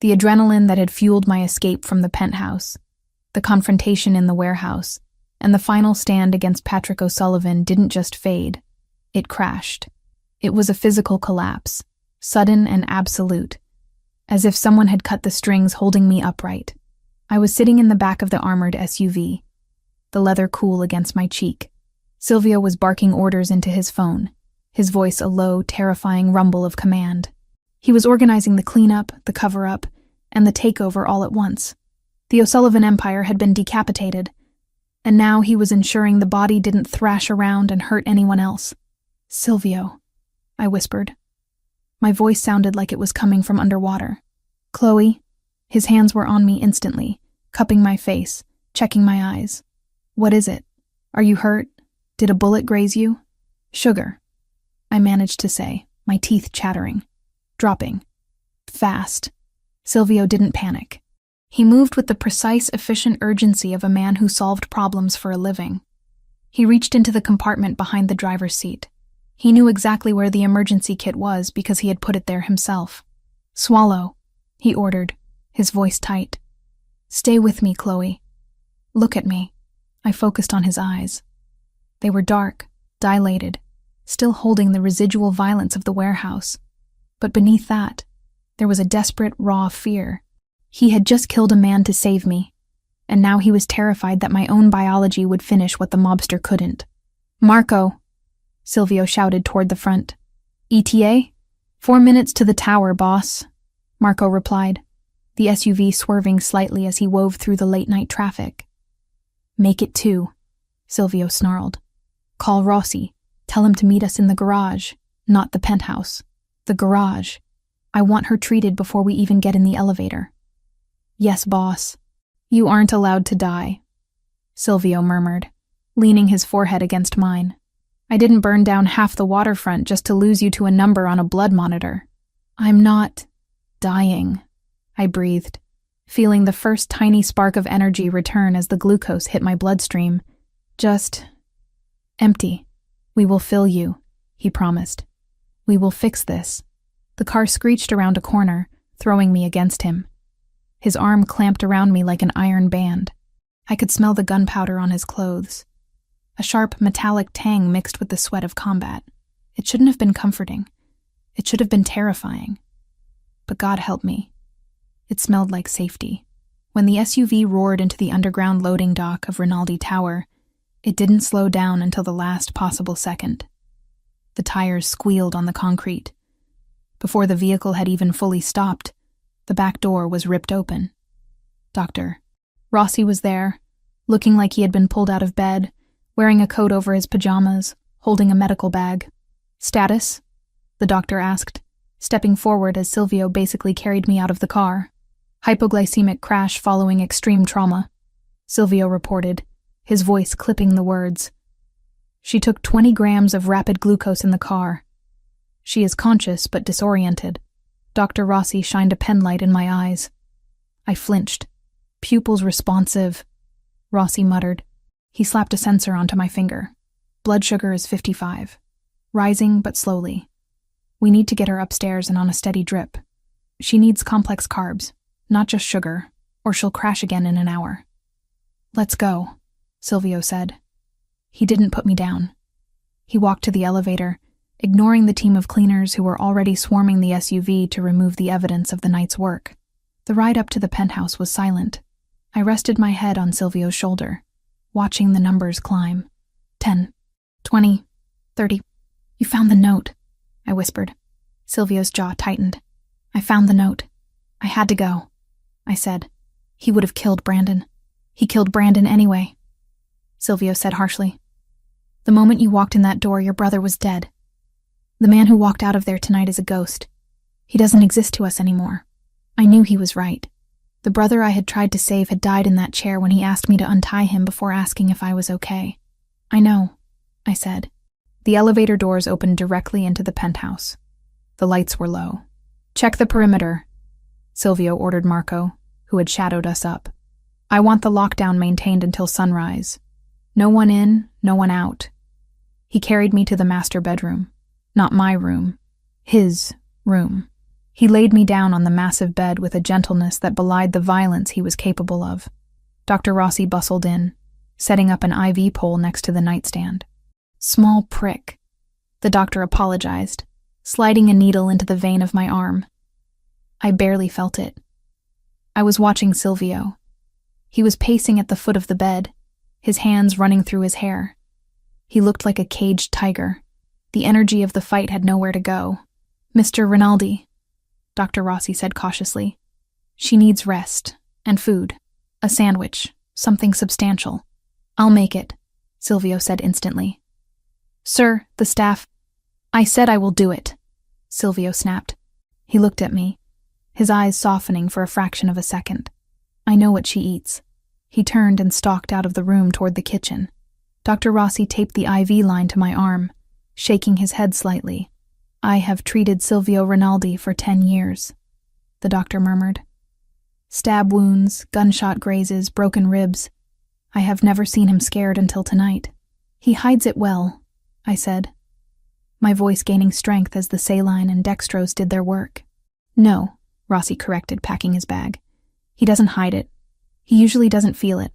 A: The adrenaline that had fueled my escape from the penthouse, the confrontation in the warehouse, and the final stand against Patrick O'Sullivan didn't just fade. It crashed. It was a physical collapse, sudden and absolute, as if someone had cut the strings holding me upright. I was sitting in the back of the armored SUV, the leather cool against my cheek. Silvio was barking orders into his phone, his voice a low, terrifying rumble of command. He was organizing the cleanup, the cover-up, and the takeover all at once. The O'Sullivan Empire had been decapitated, and now he was ensuring the body didn't thrash around and hurt anyone else. "Silvio," I whispered. My voice sounded like it was coming from underwater. "Chloe." His hands were on me instantly, cupping my face, checking my eyes. "What is it? Are you hurt? Did a bullet graze you?" "Sugar," I managed to say, my teeth chattering. "Dropping. Fast." Silvio didn't panic. He moved with the precise, efficient urgency of a man who solved problems for a living. He reached into the compartment behind the driver's seat. He knew exactly where the emergency kit was because he had put it there himself. "Swallow," he ordered, his voice tight. "Stay with me, Chloe. Look at me." I focused on his eyes. They were dark, dilated, still holding the residual violence of the warehouse. But beneath that, there was a desperate, raw fear. He had just killed a man to save me, and now he was terrified that my own biology would finish what the mobster couldn't. "Marco," Silvio shouted toward the front. "ETA? 4 minutes to the tower, boss," Marco replied, the SUV swerving slightly as he wove through the late-night traffic. "Make it 2, Silvio snarled. "Call Rossi. Tell him to meet us in the garage, not the penthouse. The garage. I want her treated before we even get in the elevator." "Yes, boss." "You aren't allowed to die," Silvio murmured, leaning his forehead against mine. "I didn't burn down half the waterfront just to lose you to a number on a blood monitor." "I'm not dying," I breathed, feeling the first tiny spark of energy return as the glucose hit my bloodstream. "Just empty. We will fill you," he promised. "We will fix this." The car screeched around a corner, throwing me against him. His arm clamped around me like an iron band. I could smell the gunpowder on his clothes. A sharp, metallic tang mixed with the sweat of combat. It shouldn't have been comforting. It should have been terrifying. But God help me. It smelled like safety. When the SUV roared into the underground loading dock of Rinaldi Tower, it didn't slow down until the last possible second. The tires squealed on the concrete. Before the vehicle had even fully stopped, the back door was ripped open. Dr. Rossi was there, looking like he had been pulled out of bed, wearing a coat over his pajamas, holding a medical bag. "Status?" the doctor asked, stepping forward as Silvio basically carried me out of the car. "Hypoglycemic crash following extreme trauma," Silvio reported, his voice clipping the words. "She took 20 grams of rapid glucose in the car. She is conscious but disoriented." Dr. Rossi shined a penlight in my eyes. I flinched. "Pupils responsive," Rossi muttered. He slapped a sensor onto my finger. "Blood sugar is 55. Rising but slowly. We need to get her upstairs and on a steady drip. She needs complex carbs, not just sugar, or she'll crash again in an hour." "Let's go," Silvio said. He didn't put me down. He walked to the elevator, ignoring the team of cleaners who were already swarming the SUV to remove the evidence of the night's work. The ride up to the penthouse was silent. I rested my head on Silvio's shoulder, watching the numbers climb. 10, 20, 30. "You found the note," I whispered. Silvio's jaw tightened. "I found the note. I had to go," I said. "He would have killed Brandon. He killed Brandon anyway," Silvio said harshly. "The moment you walked in that door, your brother was dead." The man who walked out of there tonight is a ghost. He doesn't exist to us anymore. I knew he was right. The brother I had tried to save had died in that chair when he asked me to untie him before asking if I was okay. I know, I said. The elevator doors opened directly into the penthouse. The lights were low. Check the perimeter, Silvio ordered Marco, who had shadowed us up. I want the lockdown maintained until sunrise. No one in, no one out. He carried me to the master bedroom. Not my room. His room. He laid me down on the massive bed with a gentleness that belied the violence he was capable of. Dr. Rossi bustled in, setting up an IV pole next to the nightstand. Small prick. The doctor apologized, sliding a needle into the vein of my arm. I barely felt it. I was watching Silvio. He was pacing at the foot of the bed, his hands running through his hair. He looked like a caged tiger. The energy of the fight had nowhere to go. Mr. Rinaldi, Dr. Rossi said cautiously. She needs rest and food. A sandwich, something substantial. I'll make it, Silvio said instantly. Sir, the staff. I said I will do it, Silvio snapped. He looked at me, his eyes softening for a fraction of a second. I know what she eats. He turned and stalked out of the room toward the kitchen. Dr. Rossi taped the IV line to my arm, shaking his head slightly. I have treated Silvio Rinaldi for 10 years, the doctor murmured. Stab wounds, gunshot grazes, broken ribs. I have never seen him scared until tonight. He hides it well, I said, my voice gaining strength as the saline and dextrose did their work. No, Rossi corrected, packing his bag. He doesn't hide it. He usually doesn't feel it.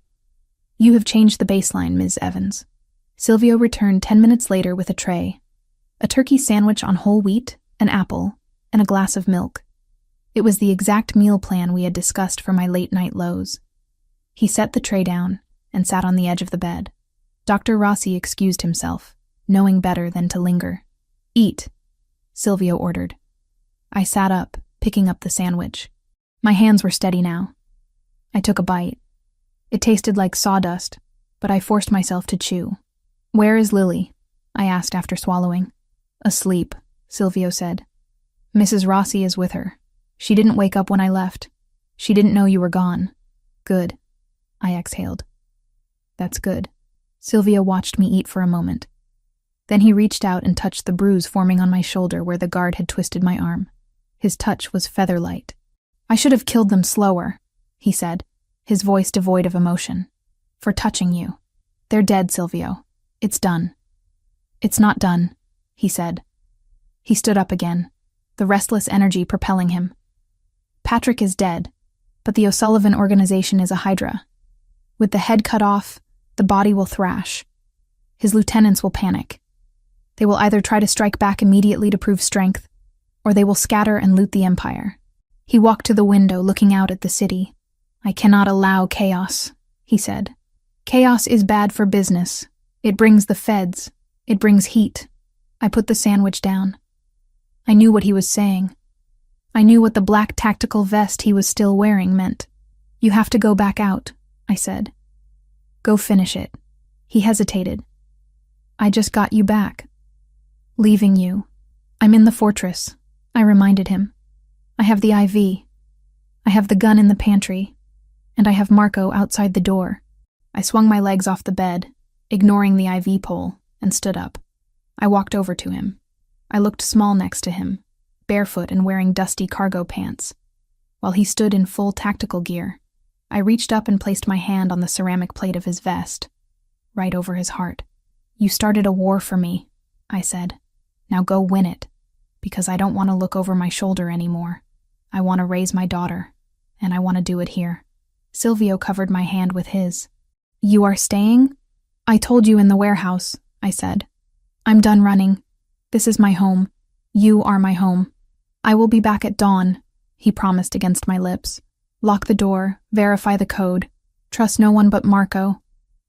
A: You have changed the baseline, Ms. Evans. Silvio returned 10 minutes later with a tray. A turkey sandwich on whole wheat, an apple, and a glass of milk. It was the exact meal plan we had discussed for my late-night lows. He set the tray down and sat on the edge of the bed. Dr. Rossi excused himself, knowing better than to linger. Eat, Silvio ordered. I sat up, picking up the sandwich. My hands were steady now. I took a bite. It tasted like sawdust, but I forced myself to chew. Where is Lily? I asked after swallowing. Asleep, Silvio said. Mrs. Rossi is with her. She didn't wake up when I left. She didn't know you were gone. Good. I exhaled. That's good. Silvio watched me eat for a moment. Then he reached out and touched the bruise forming on my shoulder where the guard had twisted my arm. His touch was feather-light. I should have killed them slower, he said, his voice devoid of emotion. For touching you. They're dead, Silvio. It's done. It's not done, he said. He stood up again, the restless energy propelling him. Patrick is dead, but the O'Sullivan organization is a hydra. With the head cut off, the body will thrash. His lieutenants will panic. They will either try to strike back immediately to prove strength, or they will scatter and loot the empire. He walked to the window, looking out at the city. I cannot allow chaos, he said. Chaos is bad for business. It brings the feds. It brings heat. I put the sandwich down. I knew what he was saying. I knew what the black tactical vest he was still wearing meant. You have to go back out, I said. Go finish it. He hesitated. I just got you back. Leaving you. I'm in the fortress, I reminded him. I have the IV. I have the gun in the pantry. And I have Marco outside the door. I swung my legs off the bed, ignoring the IV pole, and stood up. I walked over to him. I looked small next to him, barefoot and wearing dusty cargo pants. While he stood in full tactical gear, I reached up and placed my hand on the ceramic plate of his vest, right over his heart. You started a war for me, I said. Now go win it, because I don't want to look over my shoulder anymore. I want to raise my daughter, and I want to do it here. Silvio covered my hand with his. You are staying? I told you in the warehouse, I said. I'm done running. This is my home. You are my home. I will be back at dawn, he promised against my lips. Lock the door, verify the code. Trust no one but Marco.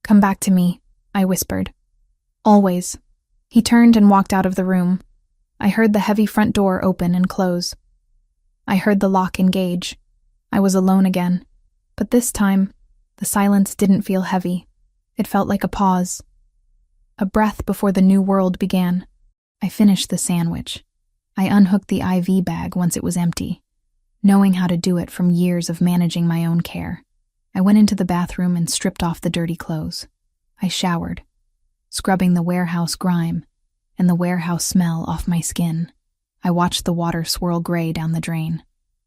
A: Come back to me, I whispered. Always. He turned and walked out of the room. I heard the heavy front door open and close. I heard the lock engage. I was alone again. But this time, the silence didn't feel heavy. It felt like a pause. A breath before the new world began. I finished the sandwich. I unhooked the IV bag once it was empty, knowing how to do it from years of managing my own care. I went into the bathroom and stripped off the dirty clothes. I showered, scrubbing the warehouse grime and the warehouse smell off my skin. I watched the water swirl gray down the drain.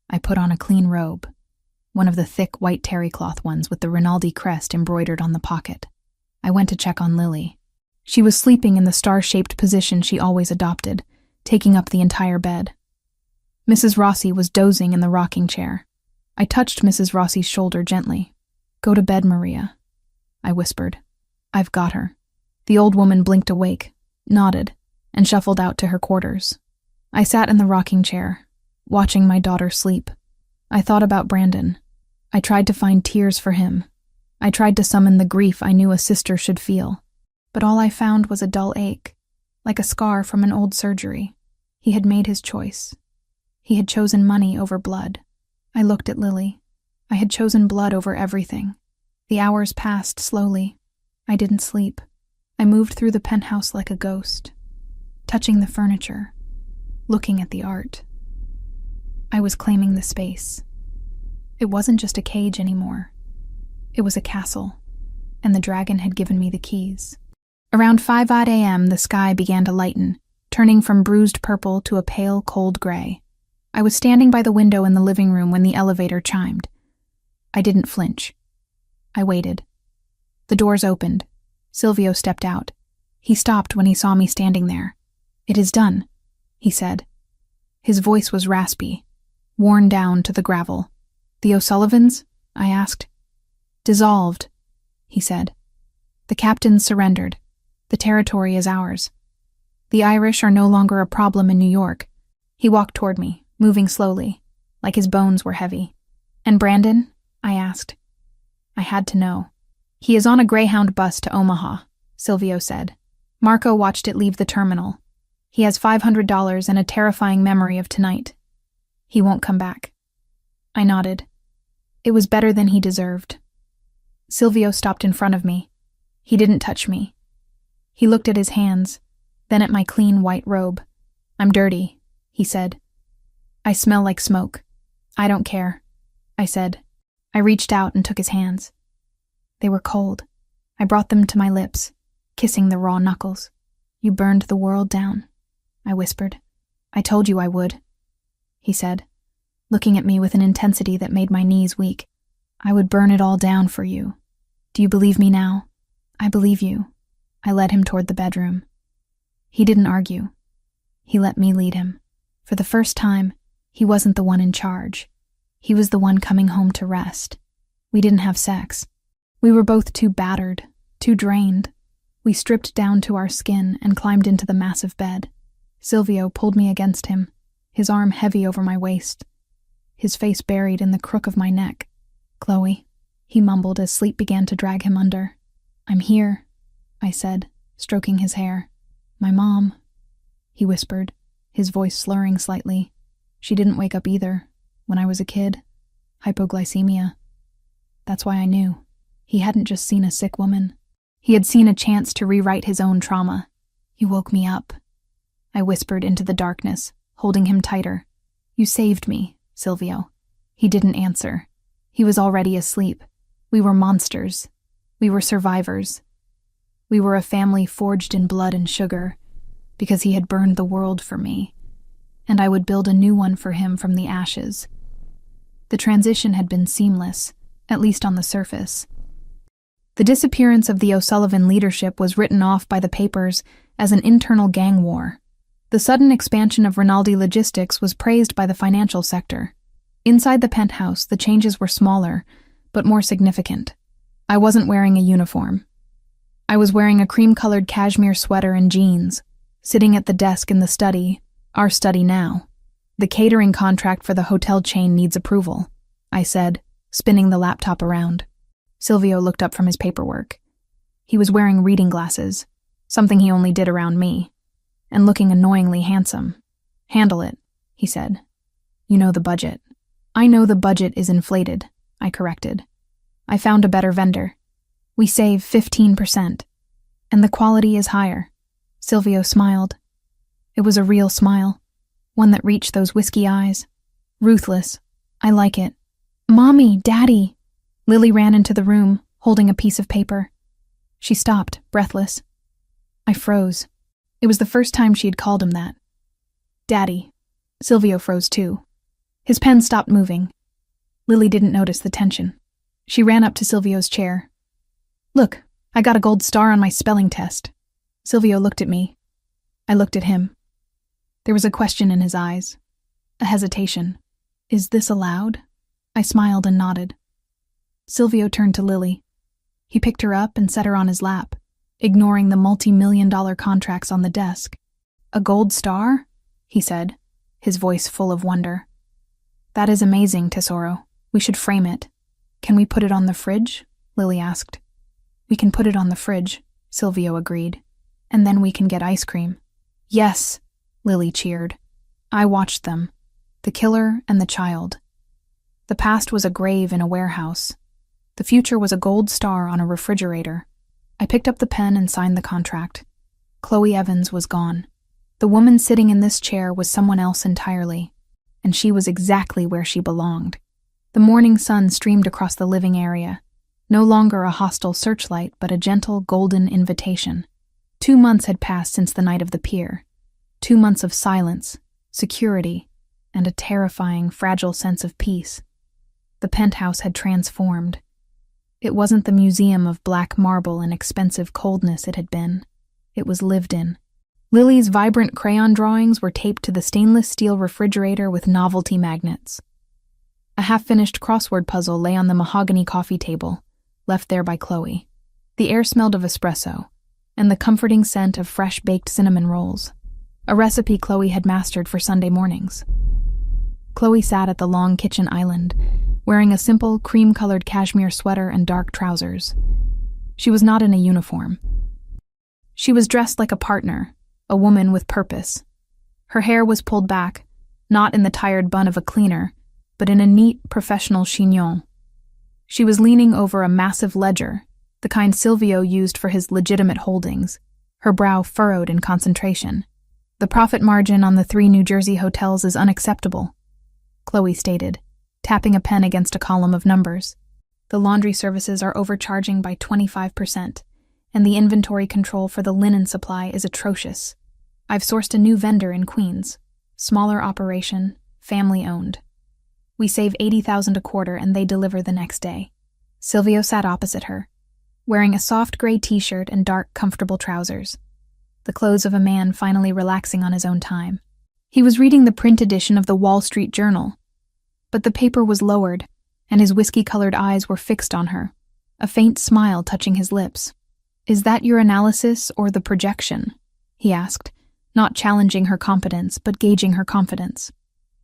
A: I put on a clean robe, one of the thick white terry cloth ones with the Rinaldi crest embroidered on the pocket. I went to check on Lily. She was sleeping in the star-shaped position she always adopted, taking up the entire bed. Mrs. Rossi was dozing in the rocking chair. I touched Mrs. Rossi's shoulder gently. "Go to bed, Maria," I whispered. "I've got her." The old woman blinked awake, nodded, and shuffled out to her quarters. I sat in the rocking chair, watching my daughter sleep. I thought about Brandon. I tried to find tears for him. I tried to summon the grief I knew a sister should feel. But all I found was a dull ache, like a scar from an old surgery. He had made his choice. He had chosen money over blood. I looked at Lily. I had chosen blood over everything. The hours passed slowly. I didn't sleep. I moved through the penthouse like a ghost, touching the furniture, looking at the art. I was claiming the space. It wasn't just a cage anymore. It was a castle, and the dragon had given me the keys. Around 5 odd a.m., the sky began to lighten, turning from bruised purple to a pale, cold gray. I was standing by the window in the living room when the elevator chimed. I didn't flinch. I waited. The doors opened. Silvio stepped out. He stopped when he saw me standing there. "It is done," he said. His voice was raspy, worn down to the gravel. "The O'Sullivans?" I asked. "Dissolved," he said. "The captains surrendered. The territory is ours. The Irish are no longer a problem in New York." He walked toward me, moving slowly, like his bones were heavy. "And Brandon?" I asked. I had to know. "He is on a Greyhound bus to Omaha," Silvio said. "Marco watched it leave the terminal. He has $500 and a terrifying memory of tonight. He won't come back." I nodded. It was better than he deserved. Silvio stopped in front of me. He didn't touch me. He looked at his hands, then at my clean white robe. "I'm dirty," he said. "I smell like smoke." "I don't care," I said. I reached out and took his hands. They were cold. I brought them to my lips, kissing the raw knuckles. "You burned the world down," I whispered. "I told you I would," he said, looking at me with an intensity that made my knees weak. "I would burn it all down for you. Do you believe me now?" "I believe you." I led him toward the bedroom. He didn't argue. He let me lead him. For the first time, he wasn't the one in charge. He was the one coming home to rest. We didn't have sex. We were both too battered, too drained. We stripped down to our skin and climbed into the massive bed. Silvio pulled me against him, his arm heavy over my waist, his face buried in the crook of my neck. "Chloe," he mumbled as sleep began to drag him under. "I'm here," I said, stroking his hair. "My mom," he whispered, his voice slurring slightly. "She didn't wake up either. When I was a kid. Hypoglycemia." That's why I knew. He hadn't just seen a sick woman. He had seen a chance to rewrite his own trauma. "You woke me up," I whispered into the darkness, holding him tighter. "You saved me, Silvio." He didn't answer. He was already asleep. We were monsters. We were survivors. We were a family forged in blood and sugar, because he had burned the world for me, and I would build a new one for him from the ashes. The transition had been seamless, at least on the surface. The disappearance of the O'Sullivan leadership was written off by the papers as an internal gang war. The sudden expansion of Rinaldi Logistics was praised by the financial sector. Inside the penthouse, the changes were smaller, but more significant. I wasn't wearing a uniform. I was wearing a cream-colored cashmere sweater and jeans, sitting at the desk in the study, our study now. "The catering contract for the hotel chain needs approval," I said, spinning the laptop around. Silvio looked up from his paperwork. He was wearing reading glasses, something he only did around me, and looking annoyingly handsome. "Handle it," he said. "You know the budget." "I know the budget is inflated," I corrected. "I found a better vendor. We save 15%, and the quality is higher." Silvio smiled. It was a real smile, one that reached those whiskey eyes. Ruthless. I like it. Mommy, Daddy! Lily ran into the room, holding a piece of paper. She stopped, breathless. I froze. It was the first time she had called him that. Daddy. Silvio froze too. His pen stopped moving. Lily didn't notice the tension. She ran up to Silvio's chair. Look, I got a gold star on my spelling test. Silvio looked at me. I looked at him. There was a question in his eyes. A hesitation. Is this allowed? I smiled and nodded. Silvio turned to Lily. He picked her up and set her on his lap, ignoring the multi-million-dollar contracts on the desk. A gold star? He said, his voice full of wonder. That is amazing, Tesoro. We should frame it. Can we put it on the fridge? Lily asked. We can put it on the fridge, Silvio agreed. And then we can get ice cream. Yes, Lily cheered. I watched them. The killer and the child. The past was a grave in a warehouse. The future was a gold star on a refrigerator. I picked up the pen and signed the contract. Chloe Evans was gone. The woman sitting in this chair was someone else entirely, and she was exactly where she belonged. The morning sun streamed across the living area, no longer a hostile searchlight, but a gentle, golden invitation. 2 months had passed since the night of the pier. 2 months of silence, security, and a terrifying, fragile sense of peace. The penthouse had transformed. It wasn't the museum of black marble and expensive coldness it had been. It was lived in. Lily's vibrant crayon drawings were taped to the stainless steel refrigerator with novelty magnets. A half-finished crossword puzzle lay on the mahogany coffee table, left there by Chloe. The air smelled of espresso, and the comforting scent of fresh-baked cinnamon rolls, a recipe Chloe had mastered for Sunday mornings. Chloe sat at the long kitchen island, wearing a simple, cream-colored cashmere sweater and dark trousers. She was not in a uniform. She was dressed like a partner, a woman with purpose. Her hair was pulled back, not in the tired bun of a cleaner, but in a neat, professional chignon. She was leaning over a massive ledger, the kind Silvio used for his legitimate holdings, her brow furrowed in concentration. The profit margin on the 3 New Jersey hotels is unacceptable, Chloe stated, tapping a pen against a column of numbers. The laundry services are overcharging by 25%, and the inventory control for the linen supply is atrocious. I've sourced a new vendor in Queens. Smaller operation, family-owned. We save $80,000 a quarter and they deliver the next day. Silvio sat opposite her, wearing a soft gray t-shirt and dark, comfortable trousers. The clothes of a man finally relaxing on his own time. He was reading the print edition of the Wall Street Journal, but the paper was lowered, and his whiskey-colored eyes were fixed on her, a faint smile touching his lips. Is that your analysis or the projection? He asked, not challenging her competence, but gauging her confidence.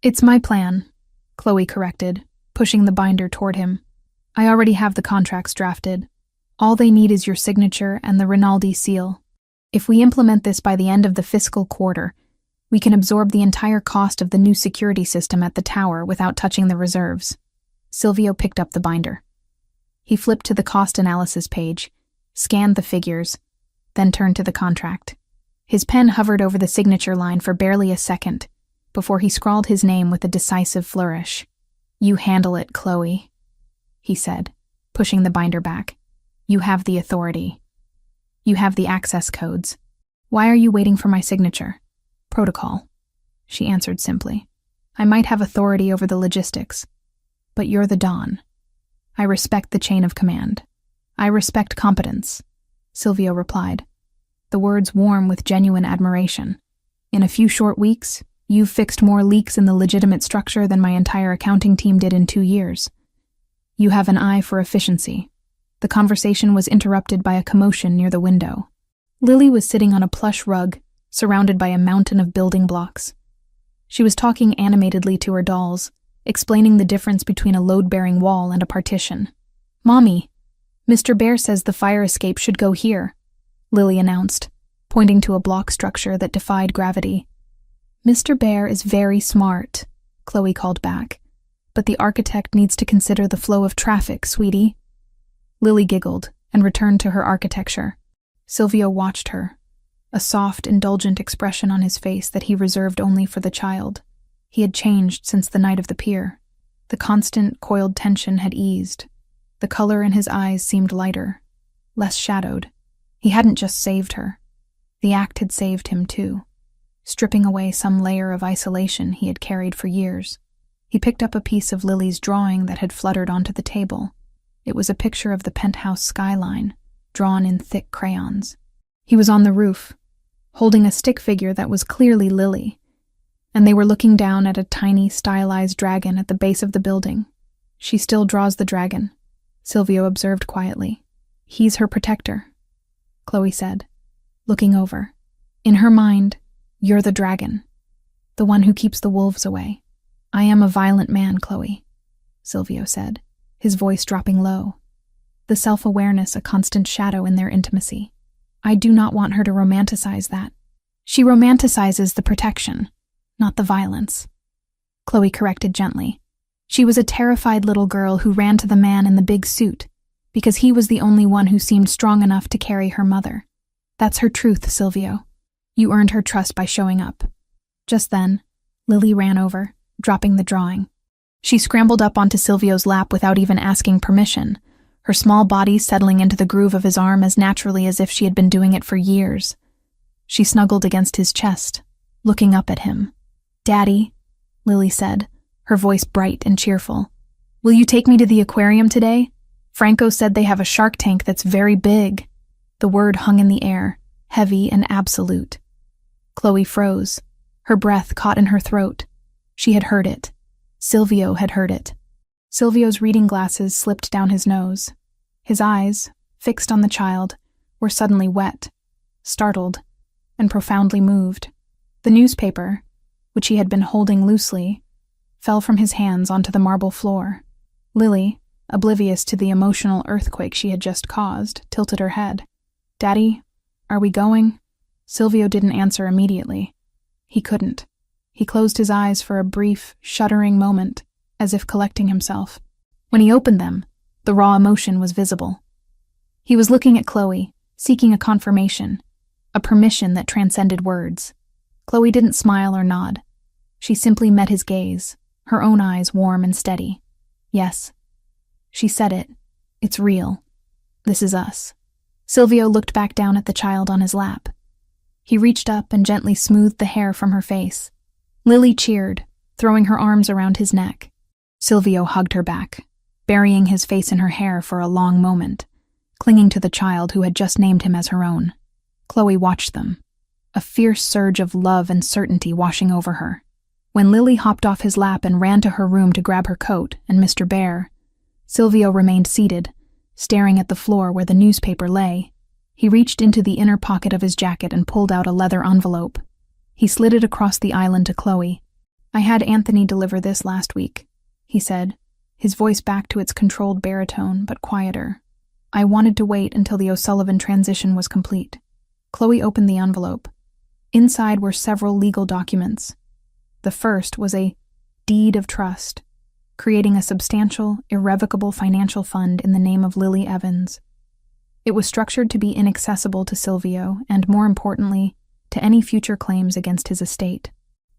A: It's my plan, Chloe corrected, pushing the binder toward him. I already have the contracts drafted. All they need is your signature and the Rinaldi seal. If we implement this by the end of the fiscal quarter, we can absorb the entire cost of the new security system at the tower without touching the reserves. Silvio picked up the binder. He flipped to the cost analysis page, scanned the figures, then turned to the contract. His pen hovered over the signature line for barely a second, before he scrawled his name with a decisive flourish. You handle it, Chloe, he said, pushing the binder back. You have the authority. You have the access codes. Why are you waiting for my signature? Protocol, she answered simply. I might have authority over the logistics, but you're the Don. I respect the chain of command. I respect competence, Silvio replied, the words warm with genuine admiration. In a few short weeks, you've fixed more leaks in the legitimate structure than my entire accounting team did in 2 years. You have an eye for efficiency. The conversation was interrupted by a commotion near the window. Lily was sitting on a plush rug, surrounded by a mountain of building blocks. She was talking animatedly to her dolls, explaining the difference between a load-bearing wall and a partition. Mommy, Mr. Bear says the fire escape should go here, Lily announced, pointing to a block structure that defied gravity. Mr. Bear is very smart, Chloe called back, but the architect needs to consider the flow of traffic, sweetie. Lily giggled and returned to her architecture. Silvio watched her, a soft, indulgent expression on his face that he reserved only for the child. He had changed since the night of the pier. The constant, coiled tension had eased. The color in his eyes seemed lighter, less shadowed. He hadn't just saved her. The act had saved him too, stripping away some layer of isolation he had carried for years. He picked up a piece of Lily's drawing that had fluttered onto the table. It was a picture of the penthouse skyline, drawn in thick crayons. He was on the roof, holding a stick figure that was clearly Lily, and they were looking down at a tiny, stylized dragon at the base of the building. "She still draws the dragon," Silvio observed quietly. "He's her protector," Chloe said, looking over. "In her mind, you're the dragon, the one who keeps the wolves away." "I am a violent man, Chloe," Silvio said, his voice dropping low, the self-awareness a constant shadow in their intimacy. "I do not want her to romanticize that. She romanticizes the protection, not the violence," Chloe corrected gently. She was a terrified little girl who ran to the man in the big suit because he was the only one who seemed strong enough to carry her mother. "That's her truth, Silvio. You earned her trust by showing up." Just then, Lily ran over, dropping the drawing. She scrambled up onto Silvio's lap without even asking permission, her small body settling into the groove of his arm as naturally as if she had been doing it for years. She snuggled against his chest, looking up at him. "Daddy," Lily said, her voice bright and cheerful. "Will you take me to the aquarium today? Franco said they have a shark tank that's very big." The word hung in the air, heavy and absolute. Chloe froze, her breath caught in her throat. She had heard it. Silvio had heard it. Silvio's reading glasses slipped down his nose. His eyes, fixed on the child, were suddenly wet, startled, and profoundly moved. The newspaper, which he had been holding loosely, fell from his hands onto the marble floor. Lily, oblivious to the emotional earthquake she had just caused, tilted her head. "Daddy, are we going?" Silvio didn't answer immediately. He couldn't. He closed his eyes for a brief, shuddering moment, as if collecting himself. When he opened them, the raw emotion was visible. He was looking at Chloe, seeking a confirmation, a permission that transcended words. Chloe didn't smile or nod. She simply met his gaze, her own eyes warm and steady. "Yes." She said it. "It's real. This is us." Silvio looked back down at the child on his lap. He reached up and gently smoothed the hair from her face. Lily cheered, throwing her arms around his neck. Silvio hugged her back, burying his face in her hair for a long moment, clinging to the child who had just named him as her own. Chloe watched them, a fierce surge of love and certainty washing over her. When Lily hopped off his lap and ran to her room to grab her coat and Mr. Bear, Silvio remained seated, staring at the floor where the newspaper lay. He reached into the inner pocket of his jacket and pulled out a leather envelope. He slid it across the island to Chloe. "I had Anthony deliver this last week," he said, his voice back to its controlled baritone, but quieter. "I wanted to wait until the O'Sullivan transition was complete." Chloe opened the envelope. Inside were several legal documents. The first was a deed of trust, creating a substantial, irrevocable financial fund in the name of Lily Evans. It was structured to be inaccessible to Silvio and, more importantly, to any future claims against his estate.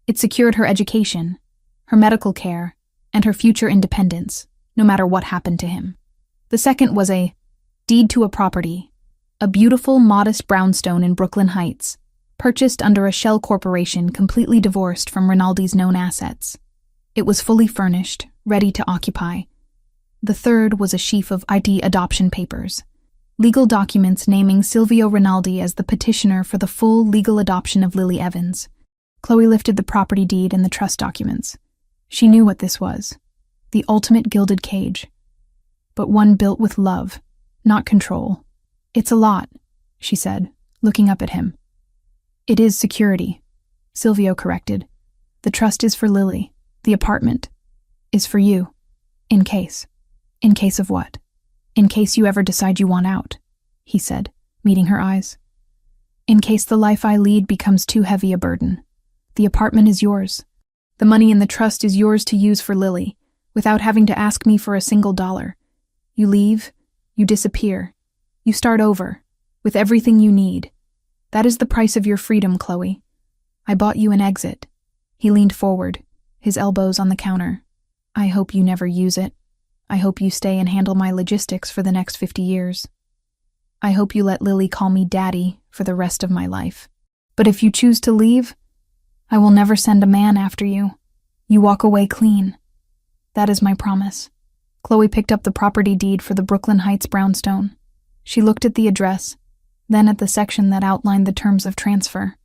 A: It secured her education, her medical care, and her future independence, no matter what happened to him. The second was a deed to a property, a beautiful, modest brownstone in Brooklyn Heights, purchased under a shell corporation completely divorced from Rinaldi's known assets. It was fully furnished, ready to occupy. The third was a sheaf of ID adoption papers, legal documents naming Silvio Rinaldi as the petitioner for the full legal adoption of Lily Evans. Chloe lifted the property deed and the trust documents. She knew what this was, the ultimate gilded cage, but one built with love, not control. "It's a lot," she said, looking up at him. "It is security," Silvio corrected. "The trust is for Lily. The apartment is for you. In case. In case of what?" "In case you ever decide you want out," he said, meeting her eyes. "In case the life I lead becomes too heavy a burden. The apartment is yours. The money in the trust is yours to use for Lily, without having to ask me for a single dollar. You leave, you disappear. You start over, with everything you need. That is the price of your freedom, Chloe. I bought you an exit. He leaned forward, his elbows on the counter. I hope you never use it. I hope you stay and handle my logistics for the next 50 years. I hope you let Lily call me Daddy for the rest of my life. But if you choose to leave, I will never send a man after you. You walk away clean. That is my promise. Chloe picked up the property deed for the Brooklyn Heights brownstone. She looked at the address, then at the section that outlined the terms of transfer.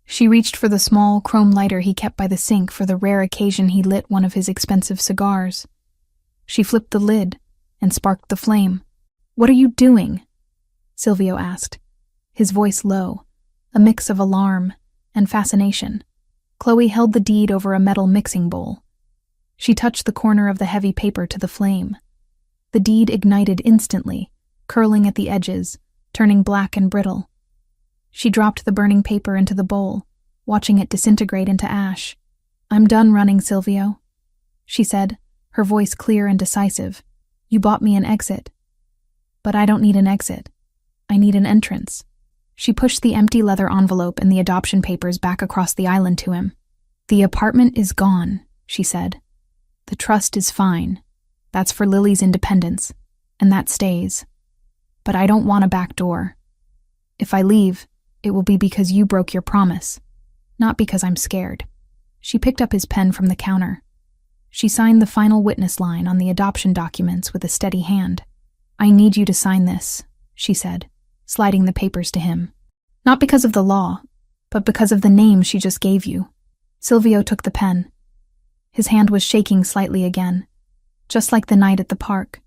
A: She reached for the small chrome lighter he kept by the sink for the rare occasion he lit one of his expensive cigars. She flipped the lid and sparked the flame. "What are you doing?" Silvio asked, his voice low, a mix of alarm and fascination. Chloe held the deed over a metal mixing bowl. She touched the corner of the heavy paper to the flame. The deed ignited instantly, curling at the edges, turning black and brittle. She dropped the burning paper into the bowl, watching it disintegrate into ash. "I'm done running, Silvio," she said, her voice clear and decisive. "You bought me an exit. But I don't need an exit. I need an entrance." She pushed the empty leather envelope and the adoption papers back across the island to him. "The apartment is gone," she said. "The trust is fine. That's for Lily's independence, and that stays. But I don't want a back door. If I leave, it will be because you broke your promise, not because I'm scared." She picked up his pen from the counter. She signed the final witness line on the adoption documents with a steady hand. "I need you to sign this," she said, sliding the papers to him. "Not because of the law, but because of the name she just gave you." Silvio took the pen. His hand was shaking slightly again, just like the night at the park,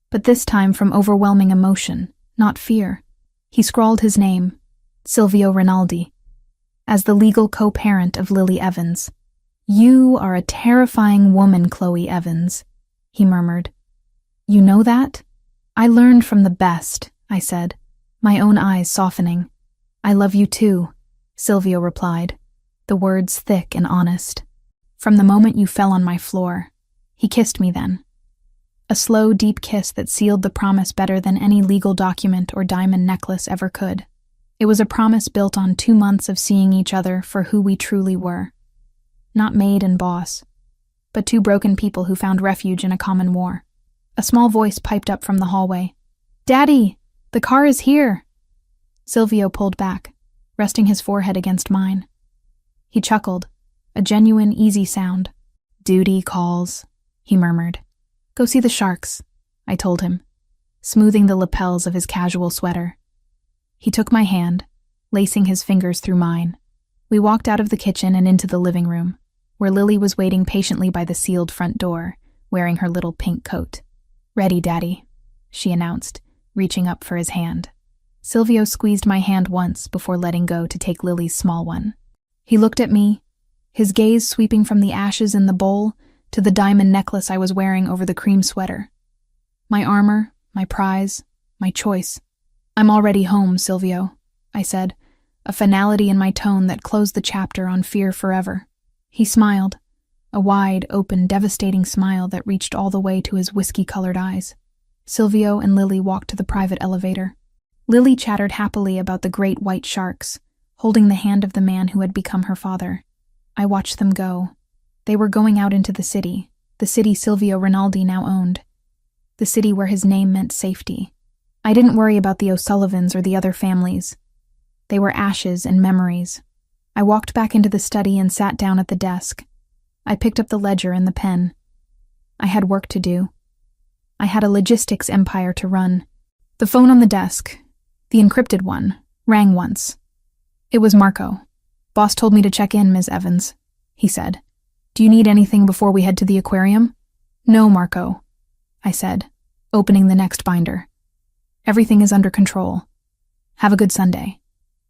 A: but this time from overwhelming emotion, not fear. He scrawled his name, Silvio Rinaldi, as the legal co-parent of Lily Evans. "You are a terrifying woman, Chloe Evans," he murmured. "You know that?" "I learned from the best," I said, my own eyes softening. "I love you too," Silvio replied, the words thick and honest. "From the moment you fell on my floor." He kissed me then. A slow, deep kiss that sealed the promise better than any legal document or diamond necklace ever could. It was a promise built on 2 months of seeing each other for who we truly were. Not maid and boss, but 2 broken people who found refuge in a common war. A small voice piped up from the hallway. "Daddy, the car is here." Silvio pulled back, resting his forehead against mine. He chuckled, a genuine, easy sound. "Duty calls," he murmured. "Go see the sharks," I told him, smoothing the lapels of his casual sweater. He took my hand, lacing his fingers through mine. We walked out of the kitchen and into the living room, where Lily was waiting patiently by the sealed front door, wearing her little pink coat. "Ready, Daddy," she announced, reaching up for his hand. Silvio squeezed my hand once before letting go to take Lily's small one. He looked at me, his gaze sweeping from the ashes in the bowl to the diamond necklace I was wearing over the cream sweater. "My armor, my prize, my choice. I'm already home, Silvio," I said, a finality in my tone that closed the chapter on fear forever. He smiled, a wide, open, devastating smile that reached all the way to his whiskey-colored eyes. Silvio and Lily walked to the private elevator. Lily chattered happily about the great white sharks, holding the hand of the man who had become her father. I watched them go. They were going out into the city Silvio Rinaldi now owned, the city where his name meant safety. I didn't worry about the O'Sullivans or the other families. They were ashes and memories. I walked back into the study and sat down at the desk. I picked up the ledger and the pen. I had work to do. I had a logistics empire to run. The phone on the desk, the encrypted one, rang once. It was Marco. "Boss told me to check in, Ms. Evans," he said. "Do you need anything before we head to the aquarium?" "No, Marco," I said, opening the next binder. "Everything is under control. Have a good Sunday."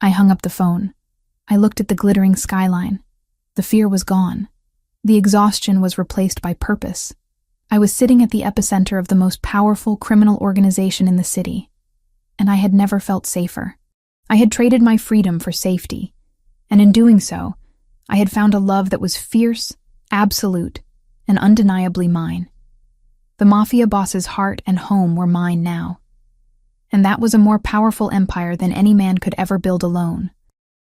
A: I hung up the phone. I looked at the glittering skyline. The fear was gone. The exhaustion was replaced by purpose. I was sitting at the epicenter of the most powerful criminal organization in the city, and I had never felt safer. I had traded my freedom for safety, and in doing so, I had found a love that was fierce, absolute, and undeniably mine. The mafia boss's heart and home were mine now, and that was a more powerful empire than any man could ever build alone.